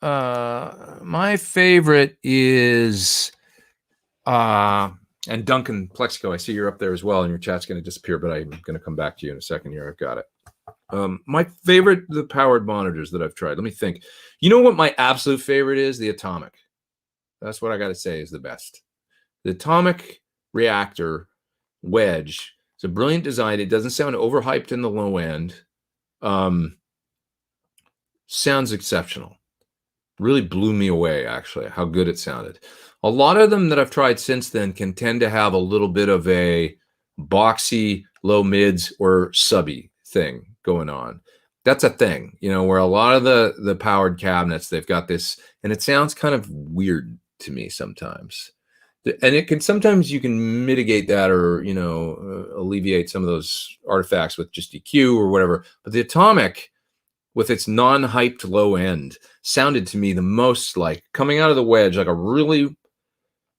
A: My favorite is and Duncan Plexico. I see you're up there as well, and your chat's going to disappear, but I'm going to come back to you in a second here. I've got it. My favorite, the powered monitors that I've tried. Let me think. You know what my absolute favorite is? The Atomic. That's what I got to say is the best. The Atomic Reactor Wedge. It's a brilliant design. It doesn't sound overhyped in the low end. Sounds exceptional. Really blew me away, actually, how good it sounded. A lot of them that I've tried since then can tend to have a little bit of a boxy, low mids or subby thing going on. That's a thing, where a lot of the powered cabinets, they've got this, and it sounds kind of weird to me sometimes. And it can, sometimes you can mitigate that or, alleviate some of those artifacts with just EQ or whatever. But the Atomic, with its non-hyped low end, sounded to me the most like coming out of the wedge, like a really,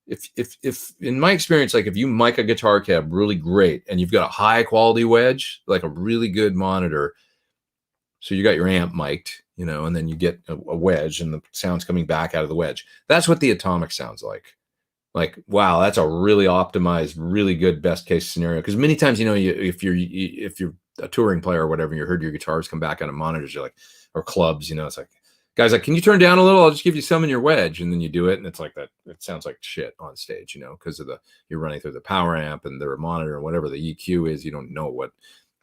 A: if in my experience, like if you mic a guitar cab really great and you've got a high quality wedge, like a really good monitor, so you got your amp mic'd, and then you get a wedge and the sound's coming back out of the wedge. That's what the Atomic sounds like. Like, wow, that's a really optimized, really good best case scenario. Because many times, if you're a touring player or whatever, you heard your guitars come back out of monitors, you're like, or clubs, it's like, guys, like, can you turn down a little? I'll just give you some in your wedge. And then you do it. And it's like that. It sounds like shit on stage, because of you're running through the power amp and their monitor and whatever the EQ is, you don't know what,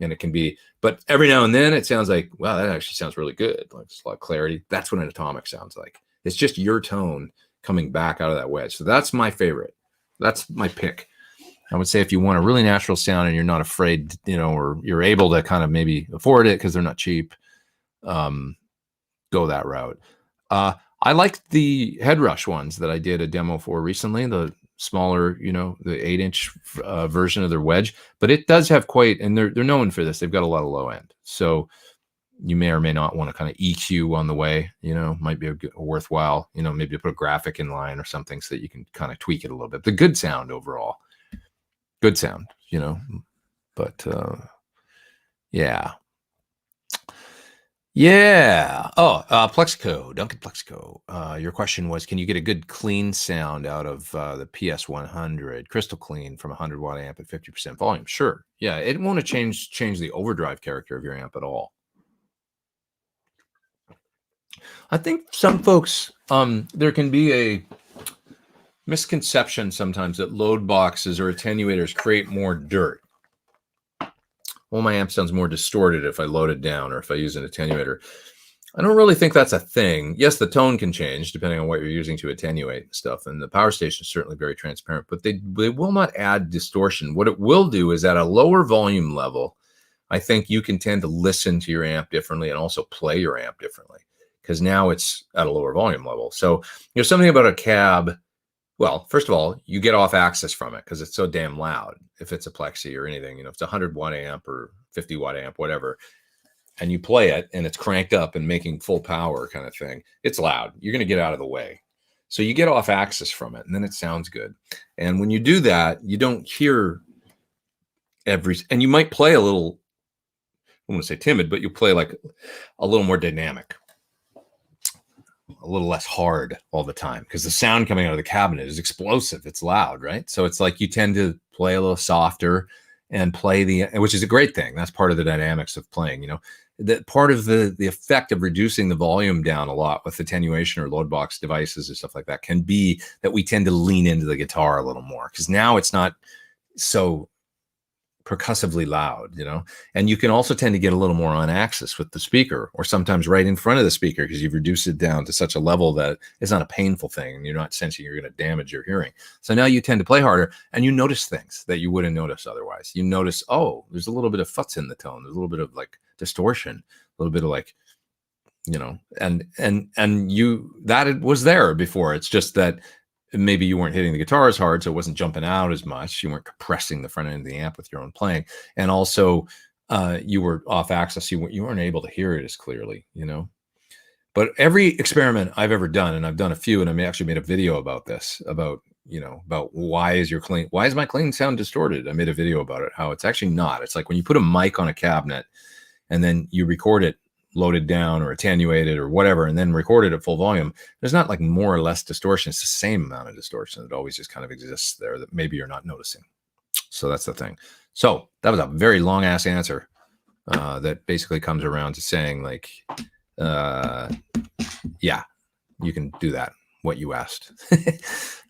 A: and it can be, but every now and then it sounds like, wow, that actually sounds really good. Like, it's a lot of clarity. That's what an Atomic sounds like. It's just your tone coming back out of that wedge. So that's my favorite. That's my pick. I would say if you want a really natural sound and you're not afraid, or you're able to kind of maybe afford it because they're not cheap, go that route. I like the Headrush ones that I did a demo for recently, the smaller, the 8-inch version of their wedge, but it does have quite, and they're known for this. They've got a lot of low end. So you may or may not want to kind of EQ on the way, might be a worthwhile, maybe to put a graphic in line or something so that you can kind of tweak it a little bit. The good sound overall, good sound, but yeah. Yeah. Oh, Plexico, Duncan Plexico. Your question was, can you get a good clean sound out of the PS100, crystal clean from a 100-watt amp at 50% volume? Sure. Yeah, it won't change the overdrive character of your amp at all. I think some folks, there can be a misconception sometimes that load boxes or attenuators create more dirt. well, my amp sounds more distorted if I load it down or if I use an attenuator. I don't really think that's a thing. Yes, the tone can change depending on what you're using to attenuate and stuff. And the power station is certainly very transparent, but they will not add distortion. What it will do is at a lower volume level, I think you can tend to listen to your amp differently and also play your amp differently because now it's at a lower volume level. So there's something about a cab. Well, first of all, you get off axis from it because it's so damn loud. If it's a plexi or anything, if it's a 100-watt amp or 50-watt amp, whatever, and you play it and it's cranked up and making full power kind of thing, it's loud. You're going to get out of the way. So you get off axis from it and then it sounds good. And when you do that, you don't hear and you might play a little, I don't want to say timid, but you play like a little more dynamic, a little less hard all the time because the sound coming out of the cabinet is explosive. It's loud, right? So it's like you tend to play a little softer and play which is a great thing. That's part of the dynamics of playing, that part of the effect of reducing the volume down a lot with attenuation or load box devices or stuff like that can be that we tend to lean into the guitar a little more because now it's not so percussively loud, and you can also tend to get a little more on axis with the speaker or sometimes right in front of the speaker because you've reduced it down to such a level that it's not a painful thing and you're not sensing you're going to damage your hearing. So now you tend to play harder and you notice things that you wouldn't notice otherwise. You notice, oh, there's a little bit of futz in the tone. There's a little bit of like distortion, a little bit of like, and you, that it was there before. It's just that maybe you weren't hitting the guitar as hard, so it wasn't jumping out as much. You weren't compressing the front end of the amp with your own playing. And also you were off axis. You weren't able to hear it as clearly, But every experiment I've ever done, and I've done a few, and I actually made a video about this, about why is my clean sound distorted? I made a video about it, how it's actually not. It's like when you put a mic on a cabinet and then you record it loaded down or attenuated or whatever, and then recorded at full volume, there's not like more or less distortion. It's the same amount of distortion that always just kind of exists there that maybe you're not noticing. So that's the thing. So that was a very long ass answer that basically comes around to saying like, yeah, you can do that, what you asked.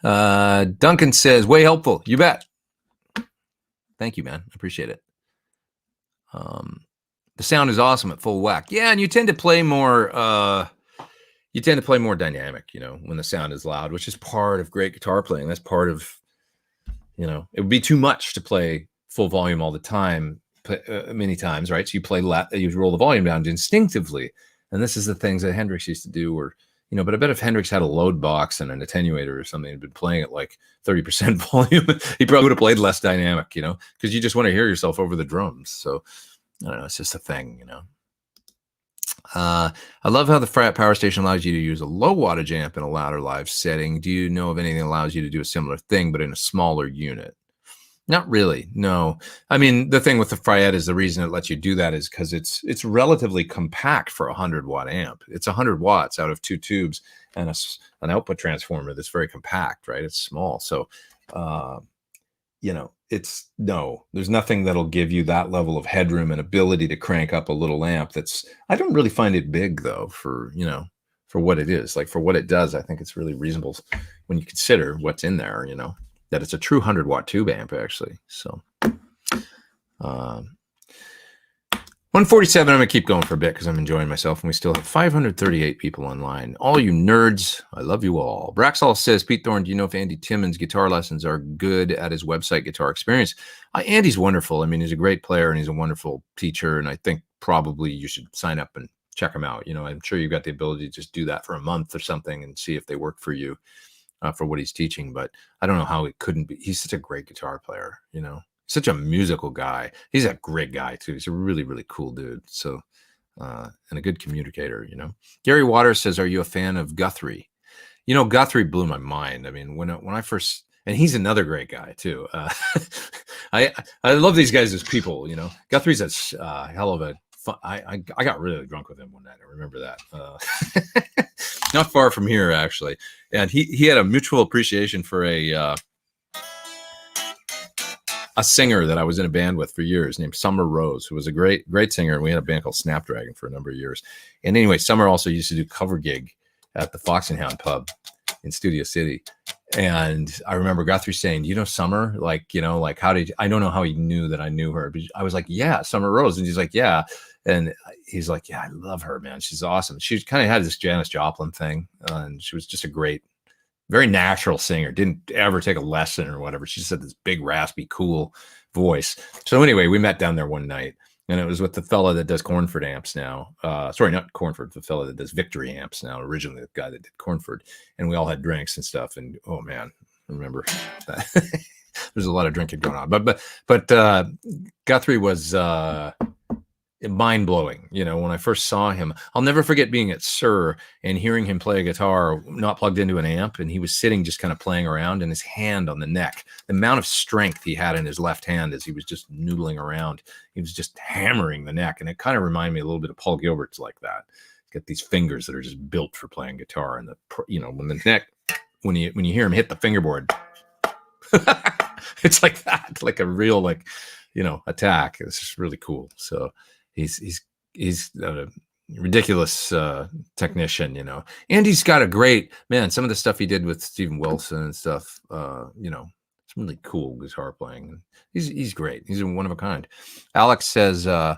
A: Duncan says, way helpful. You bet. Thank you, man. I appreciate it. The sound is awesome at full whack. Yeah, and you tend to play more dynamic, when the sound is loud, which is part of great guitar playing. That's part of, it would be too much to play full volume all the time, many times, right? So you roll the volume down instinctively. And this is the things that Hendrix used to do, or, but I bet if Hendrix had a load box and an attenuator or something, and been playing at like 30% volume, he probably would have played less dynamic, because you just want to hear yourself over the drums. So I don't know. It's just a thing, I love how the Frat Power Station allows you to use a low wattage amp in a louder live setting. Do you know of anything that allows you to do a similar thing, but in a smaller unit? Not really. No. I mean, the thing with the Fryette is the reason it lets you do that is because it's relatively compact for a 100-watt amp. It's 100 watts out of 2 tubes and an output transformer that's very compact, right? It's small. So, there's nothing that'll give you that level of headroom and ability to crank up a little amp. I don't really find it big though, for what it is. Like for what it does, I think it's really reasonable when you consider what's in there, that it's a true 100-watt tube amp actually. So, 147, I'm going to keep going for a bit because I'm enjoying myself, and we still have 538 people online. All you nerds, I love you all. Braxall says, Pete Thorn, do you know if Andy Timmons' guitar lessons are good at his website Guitar Experience? Andy's wonderful. I mean, he's a great player, and he's a wonderful teacher, and I think probably you should sign up and check him out. I'm sure you've got the ability to just do that for a month or something and see if they work for you for what he's teaching, but I don't know how it couldn't be. He's such a great guitar player, such a musical guy. He's a great guy too. He's a really, really cool dude. So, and a good communicator, Gary Waters says, are you a fan of Guthrie? Guthrie blew my mind. I mean, when I first, and he's another great guy too. I love these guys as people, Guthrie's a hell of a fun. I got really drunk with him one night. I remember that. Not far from here actually. And he had a mutual appreciation for a singer that I was in a band with for years named Summer Rose, who was a great singer. And we had a band called Snapdragon for a number of years. And anyway, Summer also used to do cover gig at the Fox and Hound pub in Studio City. And I remember Guthrie saying, you know, Summer, like, you know, like, I don't know how he knew that I knew her, but I was like, yeah, Summer Rose. And he's like, yeah. And he's like, yeah, I love her, man. She's awesome. She kind of had this Janis Joplin thing. And she was just a great, very natural singer. Didn't ever take a lesson or whatever. She just had this big, raspy, cool voice. So anyway, we met down there one night. And it was with the fella that does Cornford amps now. Sorry, not Cornford, the fella that does Victory amps now, originally the guy that did Cornford. And we all had drinks and stuff. And oh man, I remember that. There's a lot of drinking going on. But Guthrie was mind-blowing. You know, when I first saw him, I'll never forget being at Sir and hearing him play a guitar not plugged into an amp, and he was sitting just kind of playing around, and his hand on the neck, the amount of strength he had in his left hand as he was just noodling around, he was just hammering the neck. And it kind of reminded me a little bit of Paul Gilbert's like that. He's got these fingers that are just built for playing guitar, and you know, when the neck, when you hear him hit the fingerboard, it's like that, like a real, like, you know, attack. It's just really cool. So he's a ridiculous technician, you know, and he's got a great, man, some of the stuff he did with Steven Wilson and stuff, you know, it's really cool guitar playing. He's great. He's one of a kind. Alex says, oh,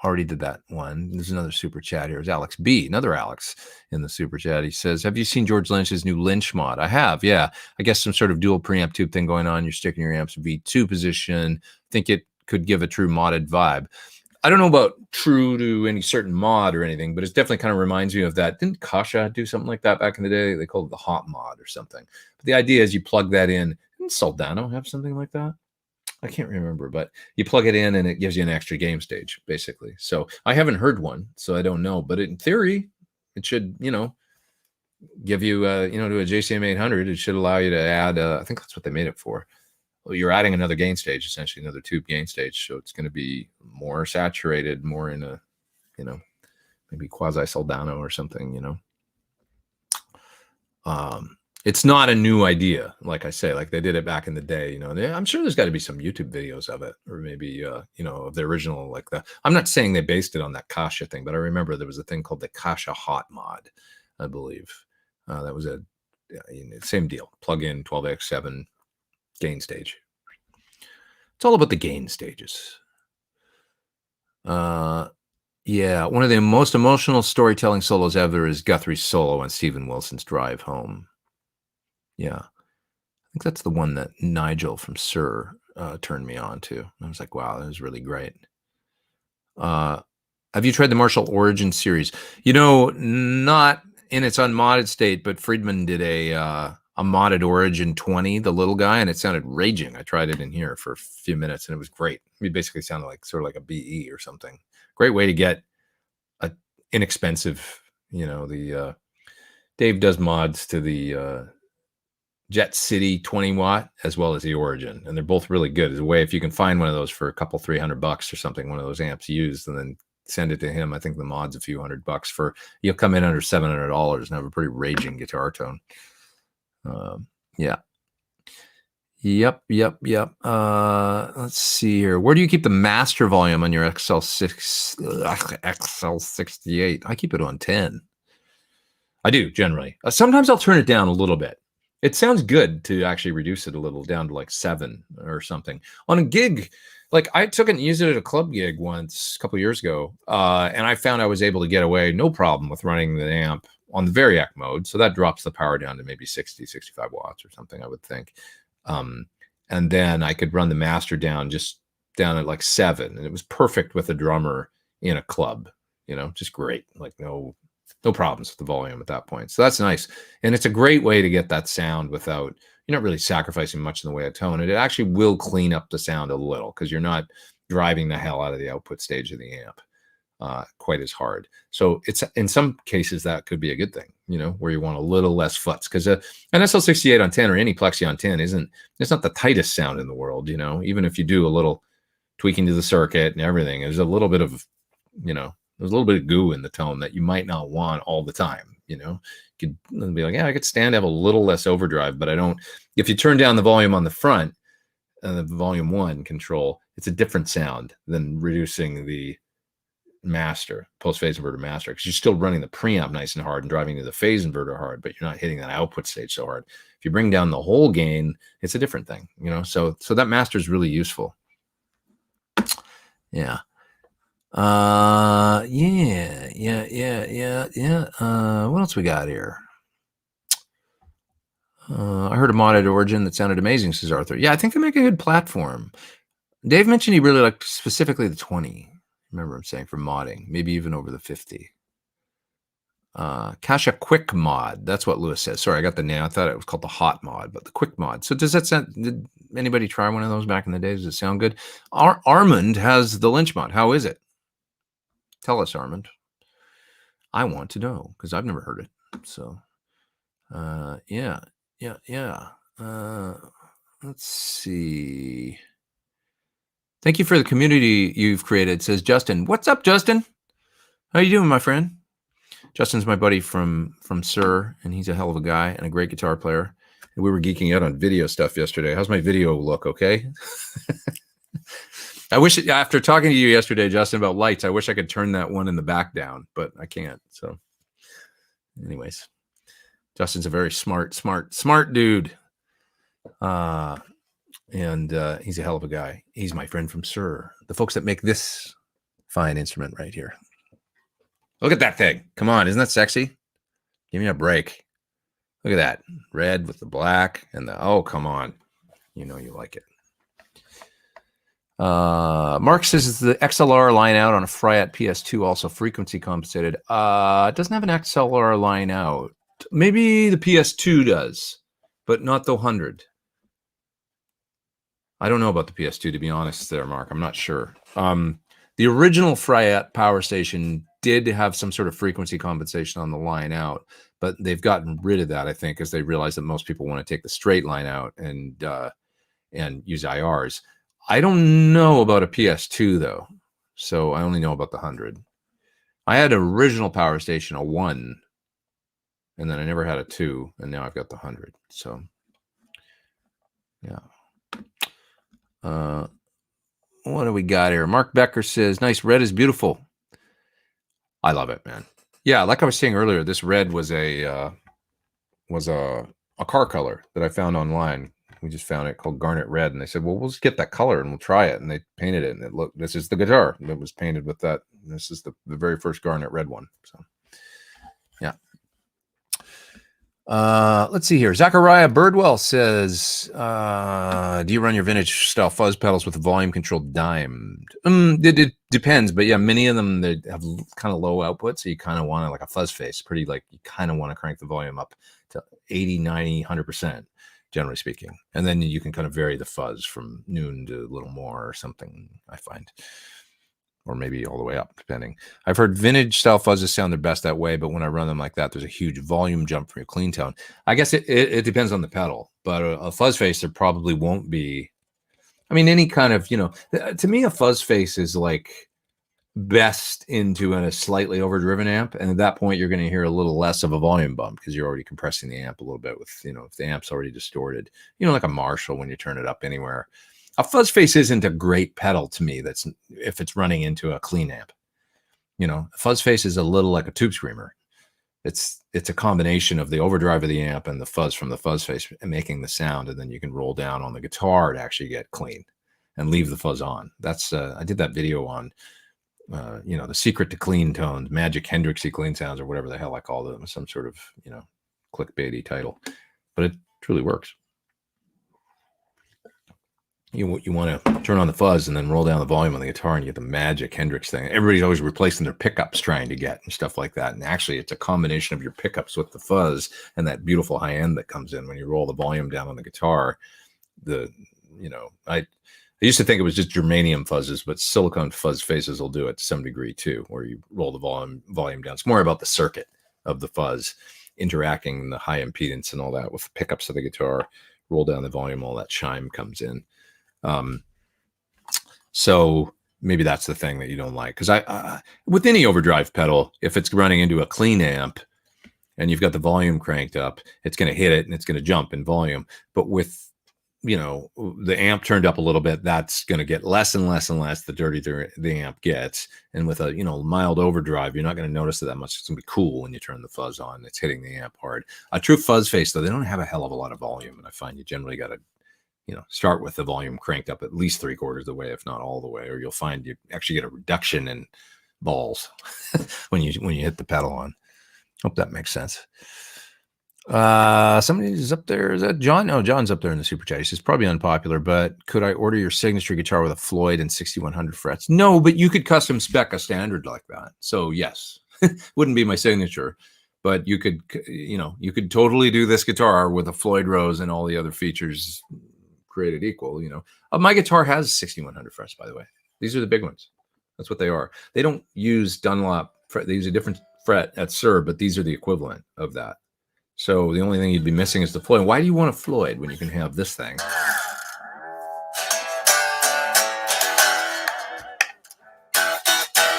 A: already did that one. There's another super chat here. It's Alex B, another Alex in the super chat. He says, have you seen George Lynch's new Lynch mod? I have, yeah. I guess some sort of dual preamp tube thing going on. You're sticking your amps V2 position. Think it could give a true modded vibe. I don't know about true to any certain mod or anything, but it definitely kind of reminds me of that. Didn't Kasha do something like that back in the day? They called it the hot mod or something. But the idea is you plug that in. Didn't Soldano have something like that? I can't remember, but you plug it in and it gives you an extra game stage, basically. So I haven't heard one, so I don't know. But in theory, it should, you know, give you, you know, to a JCM 800, it should allow you to add, I think that's what they made it for. Well, you're adding another gain stage, essentially another tube gain stage. So it's going to be more saturated, more in a, you know, maybe quasi Soldano or something, you know. It's not a new idea, like I say, like they did it back in the day, you know. I'm sure there's got to be some YouTube videos of it, or maybe, you know, of the original, like the, I'm not saying they based it on that Kasha thing, but I remember there was a thing called the Kasha Hot Mod, I believe. That was a same deal. Plug in 12x7 gain stage. It's all about the gain stages. Yeah, one of the most emotional storytelling solos ever is Guthrie's solo on Steven Wilson's Drive Home. Yeah, I think that's the one that Nigel from Sir turned me on to. I was like, wow, that was really great. Have you tried the Marshall Origin series? You know, not in its unmodded state, but Friedman did a modded Origin 20, the little guy, and it sounded raging. I tried it in here for a few minutes, and it was great. It basically sounded like sort of like a BE or something. Great way to get a inexpensive, you know, the Dave does mods to the Jet City 20 watt as well as the Origin, and they're both really good. As a way, if you can find one of those for a couple $300 or something, one of those amps used, and then send it to him. I think the mod's a few $100 for, you'll come in under $700 and have a pretty raging guitar tone. Yeah. Yep. Let's see here. Where do you keep the master volume on your XL68? I keep it on 10. I do generally. Sometimes I'll turn it down a little bit. It sounds good to actually reduce it a little down to like 7 or something. On a gig, like I took it and used it at a club gig once a couple of years ago, and I found I was able to get away no problem with running the amp on the Variac mode. So that drops the power down to maybe 60, 65 watts or something, I would think. And then I could run the master down just down at like 7, and it was perfect with a drummer in a club, you know, just great. Like no problems with the volume at that point. So that's nice. And it's a great way to get that sound without, you're not really sacrificing much in the way of tone. And it actually will clean up the sound a little because you're not driving the hell out of the output stage of the amp quite as hard. So it's, in some cases that could be a good thing, you know, where you want a little less futs, because an SL68 on 10 or any Plexi on 10 it's not the tightest sound in the world, you know, even if you do a little tweaking to the circuit and everything, there's a little bit of, you know, there's a little bit of goo in the tone that you might not want all the time, you know. You could be like, yeah, I could stand to have a little less overdrive, but I don't. If you turn down the volume on the front, the volume 1 control, it's a different sound than reducing the master, post-phase inverter master, because you're still running the preamp nice and hard and driving to the phase inverter hard, but you're not hitting that output stage so hard. If you bring down the whole gain, it's a different thing, you know. So that master is really useful. Yeah. Yeah. What else we got here? I heard a mod at Origin that sounded amazing, says Arthur. Yeah, I think they make a good platform. Dave mentioned he really liked specifically the 20. Remember him saying for modding, maybe even over the 50. Kasha Quick Mod. That's what Lewis says. Sorry, I got the name. I thought it was called the Hot Mod, but the Quick Mod. So does that sound, did anybody try one of those back in the day? Does it sound good? Armand has the Lynch Mod. How is it? Tell us, Armand. I want to know because I've never heard it. So, yeah. Let's see. Thank you for the community you've created, says Justin. What's up, Justin? How you doing, my friend? Justin's my buddy from Sir, and he's a hell of a guy and a great guitar player. And we were geeking out on video stuff yesterday. How's my video look? Okay. I wish, after talking to you yesterday, Justin, about lights, I wish I could turn that one in the back down, but I can't. So, anyways, Justin's a very smart dude. And he's a hell of a guy. He's my friend from Sir, the folks that make this fine instrument right here. Look at that thing. Come on. Isn't that sexy? Give me a break. Look at that. Red with the black and the, oh, come on. You know you like it. Mark says it's the XLR line out on a Fryat PS2, also frequency compensated. It doesn't have an XLR line out. Maybe the PS2 does, but not the 100. I don't know about the PS2, to be honest there, Mark. I'm not sure. The original Fryat power station did have some sort of frequency compensation on the line out, but they've gotten rid of that, I think, as they realize that most people want to take the straight line out and use IRs. I don't know about a PS2, though, so I only know about the 100. I had an original power station, a 1, and then I never had a 2, and now I've got the 100. So, yeah. What do we got here? Mark Becker says, nice, red is beautiful. I love it, man. Yeah, like I was saying earlier, this red was a car color that I found online. We just found it called Garnet Red, and they said, well, we'll just get that color and we'll try it. And they painted it, and it looked, this is the guitar that was painted with that. This is the very first Garnet Red one. So, yeah. Let's see here. Zachariah Birdwell says, do you run your vintage style fuzz pedals with a volume controlled dime? It depends, but yeah, many of them, they have kind of low output, so you kind of want to, like a fuzz face, pretty, like, you kind of want to crank the volume up to 80, 90, 100%, generally speaking. And then you can kind of vary the fuzz from noon to a little more or something, I find. Or maybe all the way up, depending. I've heard vintage style fuzzes sound their best that way, but when I run them like that, there's a huge volume jump from your clean tone. I guess it depends on the pedal, but a fuzz face, there probably won't be. I mean, any kind of, you know, to me, a fuzz face is like best into a slightly overdriven amp. And at that point, you're going to hear a little less of a volume bump because you're already compressing the amp a little bit with, you know, if the amp's already distorted, you know, like a Marshall when you turn it up anywhere. A fuzz face isn't a great pedal to me. That's if it's running into a clean amp. You know, a fuzz face is a little like a tube screamer. It's a combination of the overdrive of the amp and the fuzz from the fuzz face and making the sound, and then you can roll down on the guitar to actually get clean and leave the fuzz on. That's I did that video on you know, the secret to clean tones, magic Hendrixy clean sounds, or whatever the hell I call them, some sort of, you know, clickbaity title, but it truly works. You want to turn on the fuzz and then roll down the volume on the guitar and you get the magic Hendrix thing. Everybody's always replacing their pickups trying to get and stuff like that. And actually, it's a combination of your pickups with the fuzz and that beautiful high end that comes in when you roll the volume down on the guitar. You know, I used to think it was just germanium fuzzes, but silicone fuzz faces will do it to some degree too, where you roll the volume down. It's more about the circuit of the fuzz interacting the high impedance and all that with the pickups of the guitar. Roll down the volume, all that chime comes in. So maybe that's the thing that you don't like, because I with any overdrive pedal, if it's running into a clean amp and you've got the volume cranked up, it's going to hit it and it's going to jump in volume. But with you know, the amp turned up a little bit, that's going to get less and less and less the dirtier the amp gets. And with a, you know, mild overdrive, you're not going to notice it that much. It's going to be cool when you turn the fuzz on. It's hitting the amp hard. A true fuzz face, though, they don't have a hell of a lot of volume. And I find you generally got to, you know, start with the volume cranked up at least 3/4 of the way, if not all the way, or you'll find you actually get a reduction in balls when you hit the pedal on. Hope that makes sense. Somebody's up there. Is that John? No, John's up there in the super chat. He says probably unpopular, but could I order your signature guitar with a Floyd and 6100 frets? No, but you could custom spec a standard like that. So yes, wouldn't be my signature, but you could, you know, you could totally do this guitar with a Floyd Rose and all the other features created equal. You know, my guitar has 6100 frets, by the way. These are the big ones. That's what they are. They don't use Dunlop fret. They use a different fret at Sir, but these are the equivalent of that. So the only thing you'd be missing is the Floyd. Why do you want a Floyd when you can have this thing?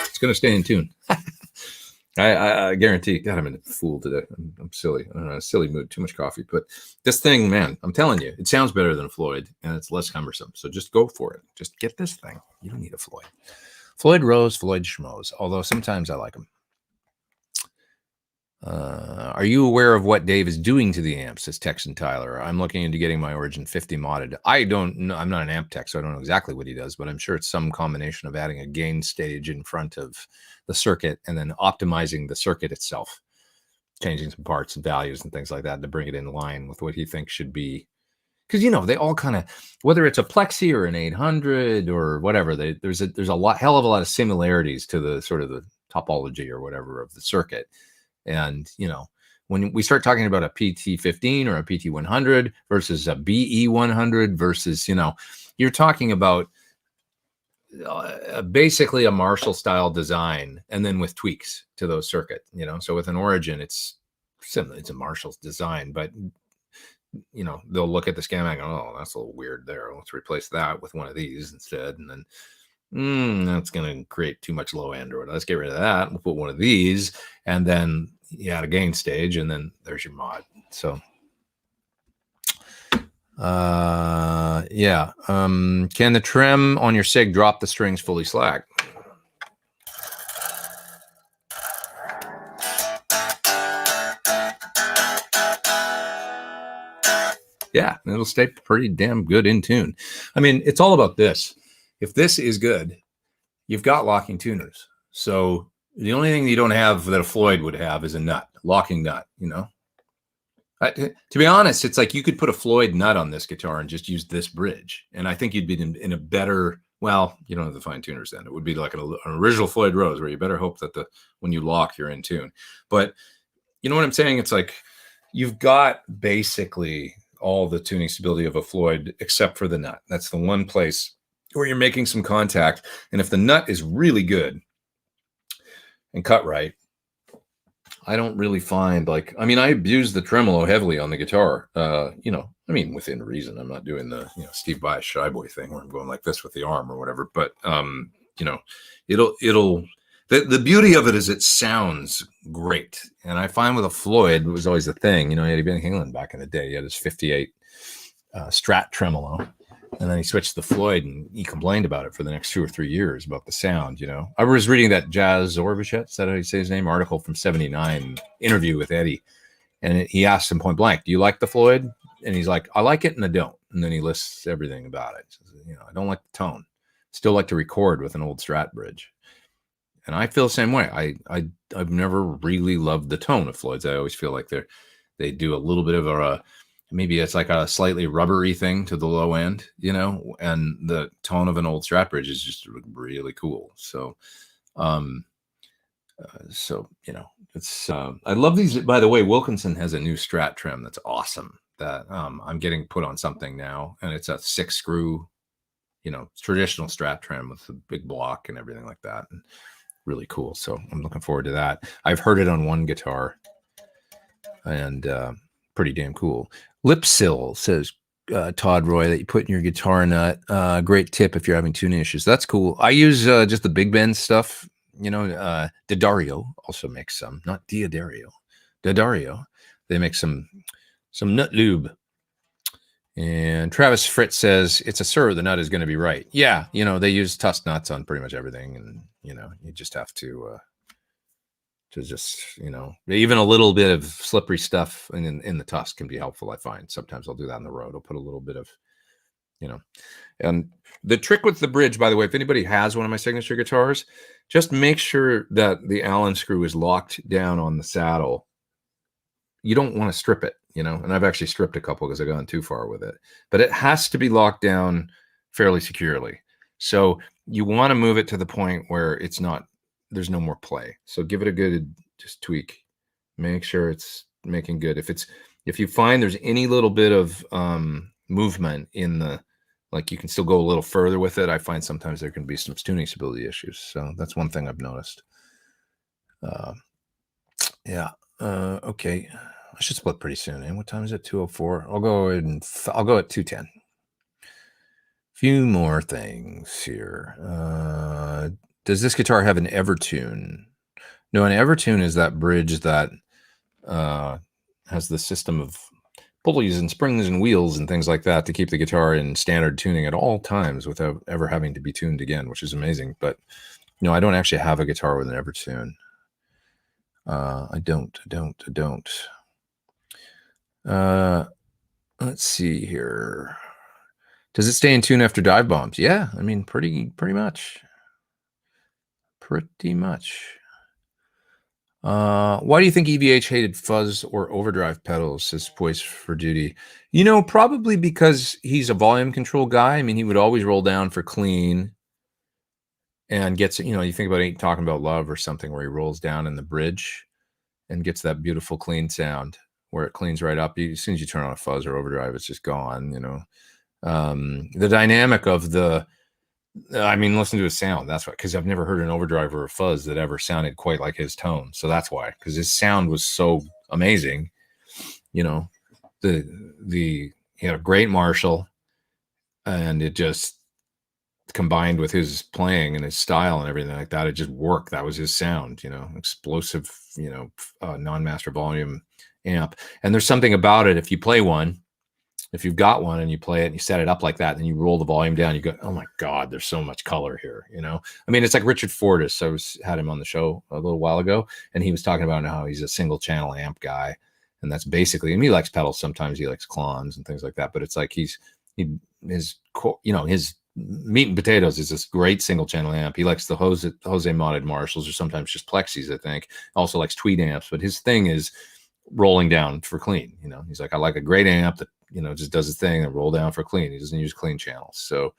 A: It's going to stay in tune. I guarantee. God, I'm a fool today. I'm silly. I'm in a silly mood. Too much coffee. But this thing, man, I'm telling you, it sounds better than a Floyd, and it's less cumbersome. So just go for it. Just get this thing. You don't need a Floyd. Floyd Rose, Floyd Schmoes. Although sometimes I like them. Are you aware of what Dave is doing to the amps? Says Texan Tyler. I'm looking into getting my Origin 50 modded. I don't know. I'm not an amp tech, so I don't know exactly what he does, but I'm sure it's some combination of adding a gain stage in front of the circuit and then optimizing the circuit itself, changing some parts and values and things like that to bring it in line with what he thinks should be. Because, you know, they all kind of, whether it's a Plexi or an 800 or whatever, there's a hell of a lot of similarities to the sort of the topology or whatever of the circuit. And, you know, when we start talking about a PT15 or a PT100 versus a BE100 versus, you know, you're talking about basically a Marshall style design and then with tweaks to those circuits, you know. So with an Origin, it's similar. It's a Marshall's design, but, you know, they'll look at the schematic and go, oh, that's a little weird there. Let's replace that with one of these instead. And then that's going to create too much low end or whatever. Let's get rid of that. We'll put one of these, and then you add a gain stage, and then there's your mod. So, yeah. Can the trim on your SIG drop the strings fully slack? Yeah, it'll stay pretty damn good in tune. I mean, it's all about this. If this is good, you've got locking tuners. So the only thing you don't have that a Floyd would have is a nut, locking nut, you know? To be honest, it's like you could put a Floyd nut on this guitar and just use this bridge. And I think you'd be in a better, well, you don't have the fine tuners then. It would be like an original Floyd Rose where you better hope that when you lock, you're in tune. But you know what I'm saying? It's like you've got basically all the tuning stability of a Floyd except for the nut. That's the one place where you're making some contact. And if the nut is really good and cut right, I don't really find like, I mean, I abuse the tremolo heavily on the guitar, you know, I mean, within reason. I'm not doing the, you know, Steve Vai Shy Boy thing where I'm going like this with the arm or whatever, but, you know, the beauty of it is it sounds great. And I find with a Floyd, it was always the thing, you know, he had Van Halen back in the day. He had his 58 Strat tremolo. And then he switched to Floyd, and he complained about it for the next 2 or 3 years about the sound, you know. I was reading that Jazz Orvichet, is that how you say his name, article from '79, interview with Eddie. And he asked him point blank, do you like the Floyd? And he's like, I like it and I don't. And then he lists everything about it. Says, you know, I don't like the tone. Still like to record with an old Strat bridge. And I feel the same way. I've never really loved the tone of Floyd's. I always feel like they do a little bit of a, maybe it's like a slightly rubbery thing to the low end, you know, and the tone of an old Strat bridge is just really cool. So, you know, it's, I love these. By the way, Wilkinson has a new Strat trim that's awesome that I'm getting put on something now. And it's a 6-screw, you know, traditional Strat trim with a big block and everything like that. And really cool. So I'm looking forward to that. I've heard it on one guitar and pretty damn cool. Lipsill says, Todd Roy, that you put in your guitar nut. Great tip if you're having tuning issues. That's cool. I use just the Big Bend stuff. You know, D'Addario also makes some, not D'Addario. D'Addario. They make some nut lube. And Travis Fritz says, it's a sir, the nut is going to be right. Yeah, you know, they use tusk nuts on pretty much everything. And, you know, you just have to just, you know, even a little bit of slippery stuff in the tusk can be helpful, I find. Sometimes I'll do that on the road. I'll put a little bit of, you know. And the trick with the bridge, by the way, if anybody has one of my signature guitars, just make sure that the Allen screw is locked down on the saddle. You don't want to strip it, you know, and I've actually stripped a couple because I've gone too far with it, but it has to be locked down fairly securely. So you want to move it to the point where it's not, there's no more play. So give it a good, just tweak, make sure it's making good. If you find there's any little bit of movement in the, like you can still go a little further with it, I find sometimes there can be some tuning stability issues. So that's one thing I've noticed. Yeah. Okay. I should split pretty soon. And what time is it? 2:04. I'll go at 2:10. Few more things here. Does this guitar have an Evertune? No, an Evertune is that bridge that has the system of pulleys and springs and wheels and things like that to keep the guitar in standard tuning at all times without ever having to be tuned again, which is amazing. But no, I don't actually have a guitar with an Evertune. I don't. Let's see here. Does it stay in tune after dive bombs? Yeah, I mean, pretty much. Pretty much. Why do you think EVH hated fuzz or overdrive pedals, says Poise for Duty? You know, probably because he's a volume control guy. I mean, he would always roll down for clean and gets, you know, you think about Talking About Love or something where he rolls down in the bridge and gets that beautiful clean sound where it cleans right up. As soon as you turn on a fuzz or overdrive, it's just gone, you know. The dynamic of the, I mean, listen to his sound. That's why, because I've never heard an overdrive or a fuzz that ever sounded quite like his tone. So that's why, because his sound was so amazing. You know, he had a great Marshall, and it just combined with his playing and his style and everything like that, it just worked. That was his sound, you know, explosive, you know, non-master volume amp. And there's something about it. If you play one, if you've got one and you play it and you set it up like that, and you roll the volume down, you go, oh my God, there's so much color here. You know, I mean, it's like Richard Fortis. Had him on the show a little while ago, and he was talking about how he's a single channel amp guy. And that's basically, and he likes pedals. Sometimes he likes clones and things like that, but it's like his meat and potatoes is this great single channel amp. He likes the Jose modded Marshalls, or sometimes just Plexis, I think. Also likes tweed amps, but his thing is rolling down for clean. You know, he's like, I like a great amp that, you know, just does his thing and roll down for clean. He doesn't use clean channels. So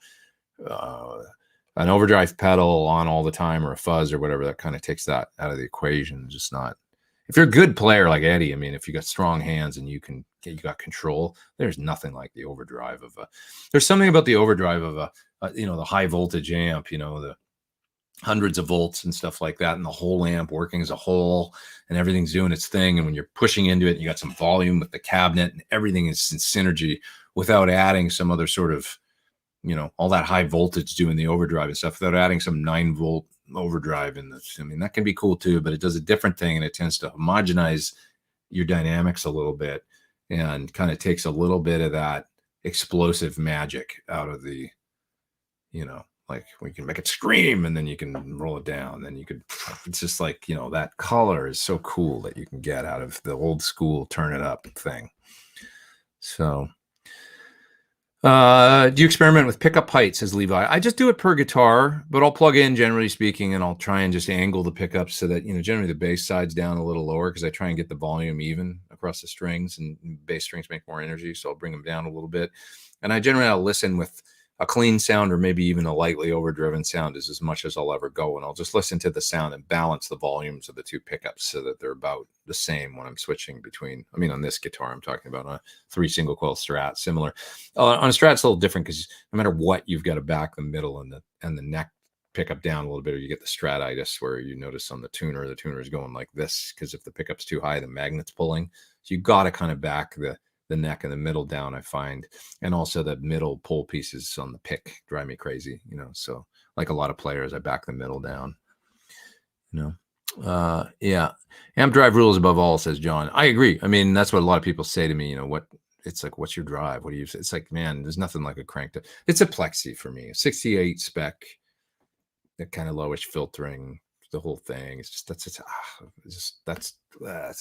A: an overdrive pedal on all the time, or a fuzz or whatever, that kind of takes that out of the equation. Just not, if you're a good player like Eddie, I mean, if you got strong hands and you got control, there's nothing like the overdrive of there's something about the overdrive of you know, the high voltage amp, you know, the hundreds of volts and stuff like that, and the whole amp working as a whole, and everything's doing its thing. And when you're pushing into it, you got some volume with the cabinet, and everything is in synergy without adding some other sort of, you know, all that high voltage doing the overdrive and stuff, without adding some 9-volt overdrive in this. I mean, that can be cool too, but it does a different thing, and it tends to homogenize your dynamics a little bit and kind of takes a little bit of that explosive magic out of the, you know, like we can make it scream and then you can roll it down. Then you could, it's just like, you know, that color is so cool that you can get out of the old school turn it up thing. So, do you experiment with pickup height, says Levi? I just do it per guitar, but I'll plug in, generally speaking, and I'll try and just angle the pickups so that, you know, generally the bass side's down a little lower, because I try and get the volume even across the strings, and bass strings make more energy. So I'll bring them down a little bit. And I generally, I'll listen with a clean sound, or maybe even a lightly overdriven sound, is as much as I'll ever go. And I'll just listen to the sound and balance the volumes of the two pickups so that they're about the same when I'm switching between, I mean, on this guitar, I'm talking about on a 3 single coil Strat, similar. On a Strat, it's a little different, because no matter what, you've got to back the middle and the neck pickup down a little bit, or you get the Stratitis, where you notice on the tuner is going like this, because if the pickup's too high, the magnet's pulling. So you got to kind of back the neck and the middle down, I find. And also the middle pull pieces on the pick drive me crazy, you know. So like a lot of players, I back the middle down, you know. Yeah, amp drive rules above all, says John. I agree. I mean, that's what a lot of people say to me, you know, what it's like, what's your drive? What do you, it's like, man, there's nothing like a cranked up. It's a Plexi for me, 68 spec, that kind of lowish filtering, the whole thing. It's just, it's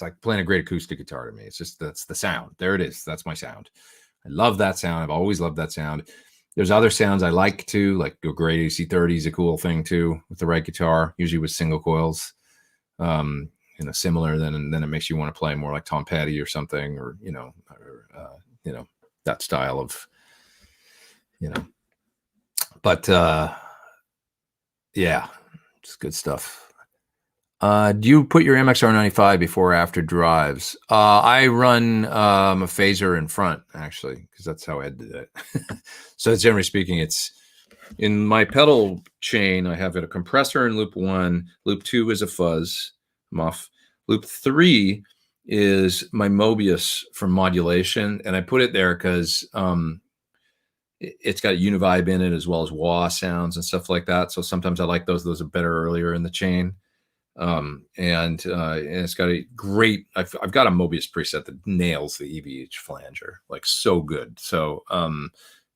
A: like playing a great acoustic guitar to me. It's just, that's the sound. There it is. That's my sound. I love that sound. I've always loved that sound. There's other sounds I like too, like a great AC30 is a cool thing too with the right guitar, usually with single coils. Similar, then it makes you want to play more like Tom Petty or something, or that style of, but yeah, it's good stuff. Do you put your MXR95 before or after drives? I run a phaser in front, actually, because that's how I did it. So generally speaking, it's in my pedal chain. I have a compressor in loop 1. Loop 2 is a fuzz muff. Loop 3 is my Mobius for modulation, and I put it there because it's got Univibe in it as well as wah sounds and stuff like that. So sometimes I like those. Those are better earlier in the chain. And it's got a great, I've got a Mobius preset that nails the EVH flanger, like so good. So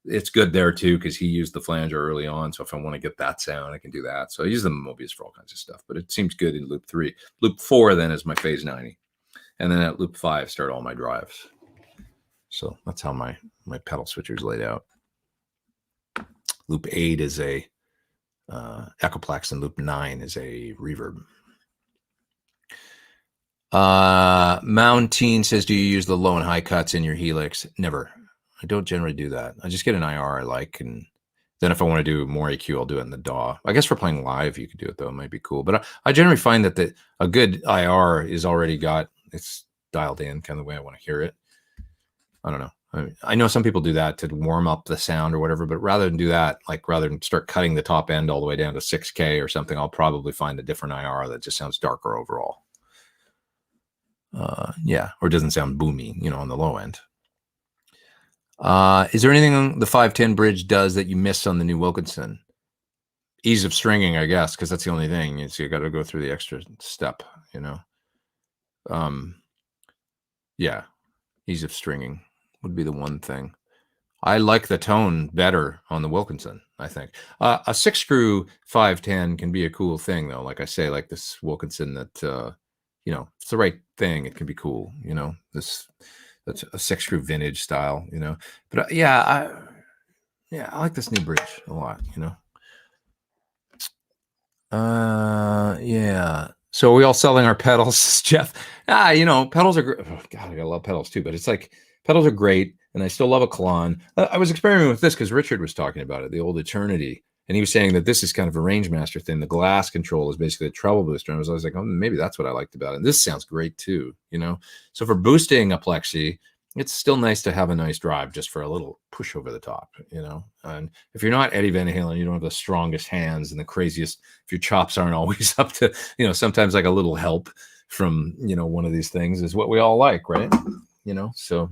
A: it's good there too, because he used the flanger early on. So if I want to get that sound, I can do that. So I use the Mobius for all kinds of stuff, but it seems good in loop 3. Loop 4 then is my phase 90. And then at loop 5 start all my drives. So that's how my pedal switcher is laid out. Loop 8 is a Echoplex, and loop 9 is a reverb. Mountain says, do you use the low and high cuts in your Helix? Never. I don't generally do that. I just get an IR I like, and then if I want to do more EQ, I'll do it in the DAW. I guess for playing live, you could do it though. It might be cool. But I generally find that a good IR is already got, it's dialed in kind of the way I want to hear it. I don't know. I know some people do that to warm up the sound or whatever, but rather than do that, like rather than start cutting the top end all the way down to 6K or something, I'll probably find a different IR that just sounds darker overall. Yeah, or doesn't sound boomy, on the low end. Is there anything the 510 bridge does that you missed on the new Wilkinson? Ease of stringing, I guess, because that's the only thing. So you got to go through the extra step, Yeah, ease of stringing would be the one thing. I like the tone better on the Wilkinson, I think. A 6-screw 510 can be a cool thing, though. Like I say, like this Wilkinson that, it's the right thing. It can be cool, that's a 6-screw vintage style, But I like this new bridge a lot, Yeah. So are we all selling our pedals, Jeff? Pedals are great. Oh, God, I gotta love pedals too. But it's like pedals are great, and I still love a Klon. I was experimenting with this because Richard was talking about it, the old Eternity, and he was saying that this is kind of a range master thing. The glass control is basically a treble booster. And I was like, oh, maybe that's what I liked about it. And this sounds great too, So for boosting a Plexi, it's still nice to have a nice drive just for a little push over the top, And if you're not Eddie Van Halen, you don't have the strongest hands and the craziest, if your chops aren't always up to, sometimes like a little help from, one of these things is what we all like, right? So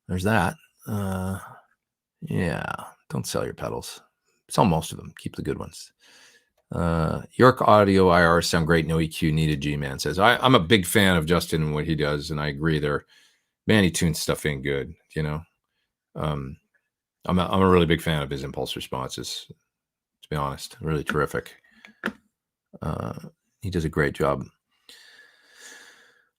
A: there's that. Yeah, don't sell your pedals. Sell most of them. Keep the good ones. York Audio IR sound great. No EQ needed. G-Man says, I'm a big fan of Justin and what he does, and I agree. He tunes stuff in good. I'm a really big fan of his impulse responses. To be honest, really terrific. He does a great job.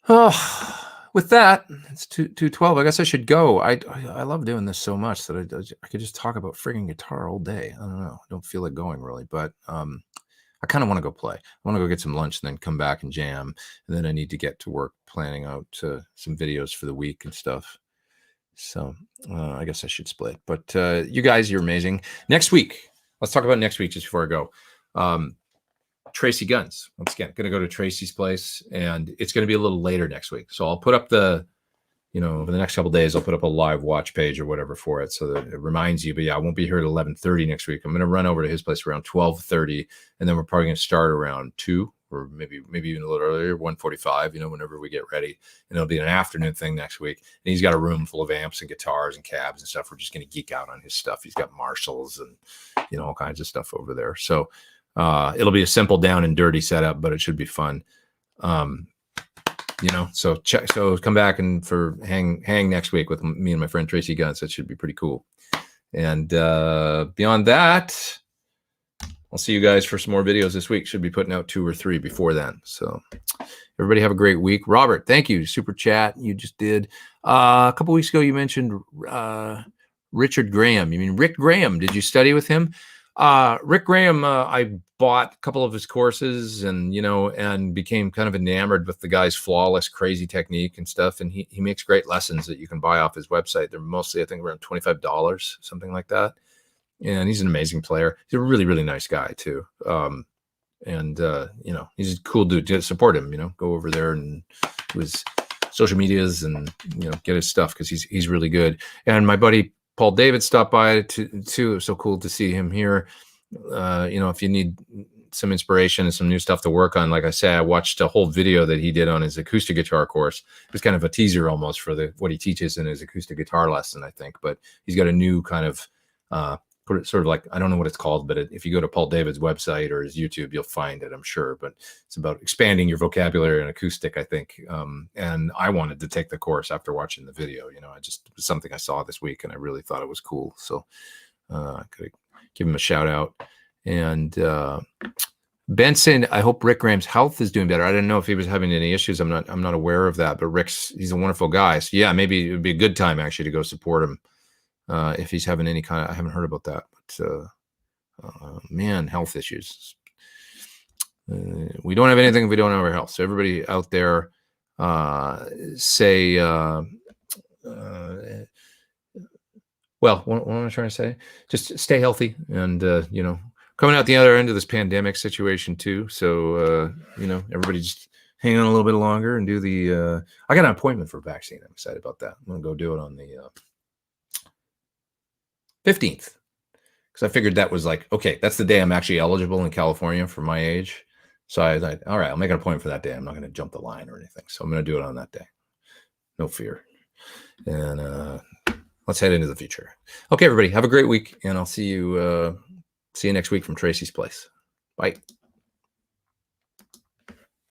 A: Oh, with that, it's 2:12. I guess I should go. I love doing this so much that I could just talk about frigging guitar all day. I don't know. I don't feel like going really, but I kind of want to go play. I want to go get some lunch and then come back and jam. And then I need to get to work planning out some videos for the week and stuff. So I guess I should split. But you guys, you're amazing. Next week, let's talk about next week just before I go. Tracy Guns. Once again, going to go to Tracy's place, and it's going to be a little later next week. So I'll put up over the next couple of days, I'll put up a live watch page or whatever for it so that it reminds you. But yeah, I won't be here at 11:30 next week. I'm going to run over to his place around 12:30, and then we're probably going to start around 2 or maybe even a little earlier, 1:45, whenever we get ready. And it'll be an afternoon thing next week. And he's got a room full of amps and guitars and cabs and stuff. We're just going to geek out on his stuff. He's got Marshalls and, all kinds of stuff over there. So it'll be a simple down and dirty setup, but it should be fun. you know, so come back and hang next week with me and my friend Tracy Gunson. That should be pretty cool. And beyond that, I'll see you guys for some more videos this week. Should be putting out 2 or 3 before then. So everybody have a great week. Robert, thank you. Super chat you just did. A couple weeks ago, you mentioned Richard Graham. You mean Rick Graham? Did you study with him? Rick Graham, I bought a couple of his courses and, you know, and became kind of enamored with the guy's flawless, crazy technique and stuff. And he makes great lessons that you can buy off his website. They're mostly, I think, around $25, something like that. And he's an amazing player. He's a really, really nice guy too. And you know, he's a cool dude. To support him, you know, go over there and his social medias and, you know, get his stuff because he's really good. And my buddy Paul David stopped by too. It was so cool to see him here. You know, if you need some inspiration and some new stuff to work on, like I said, I watched a whole video that he did on his acoustic guitar course. It was kind of a teaser almost for what he teaches in his acoustic guitar lesson, I think. But he's got a new kind of sort of like, I don't know what it's called, but if you go to Paul David's website or his YouTube, you'll find it, I'm sure. But it's about expanding your vocabulary in acoustic, I think. And I wanted to take the course after watching the video. You know, it was something I saw this week and I really thought it was cool. So I could give him a shout out. And Benson, I hope Rick Graham's health is doing better. I didn't know if he was having any issues. I'm not aware of that, but he's a wonderful guy. So yeah, maybe it would be a good time actually to go support him. If he's having any kind of, I haven't heard about that, but man, health issues. We don't have anything if we don't have our health. So everybody out there, say, well, what am I trying to say? Just stay healthy and, you know, coming out the other end of this pandemic situation too. So, you know, everybody just hang on a little bit longer and do I got an appointment for a vaccine. I'm excited about that. I'm going to go do it on the 15th, because I figured that was like, okay, that's the day I'm actually eligible in California for my age. So I thought, all right, I'll make an appointment for that day. I'm not going to jump the line or anything. So I'm going to do it on that day. No fear. And let's head into the future. Okay, everybody, have a great week, and I'll see you next week from Tracy's place. Bye.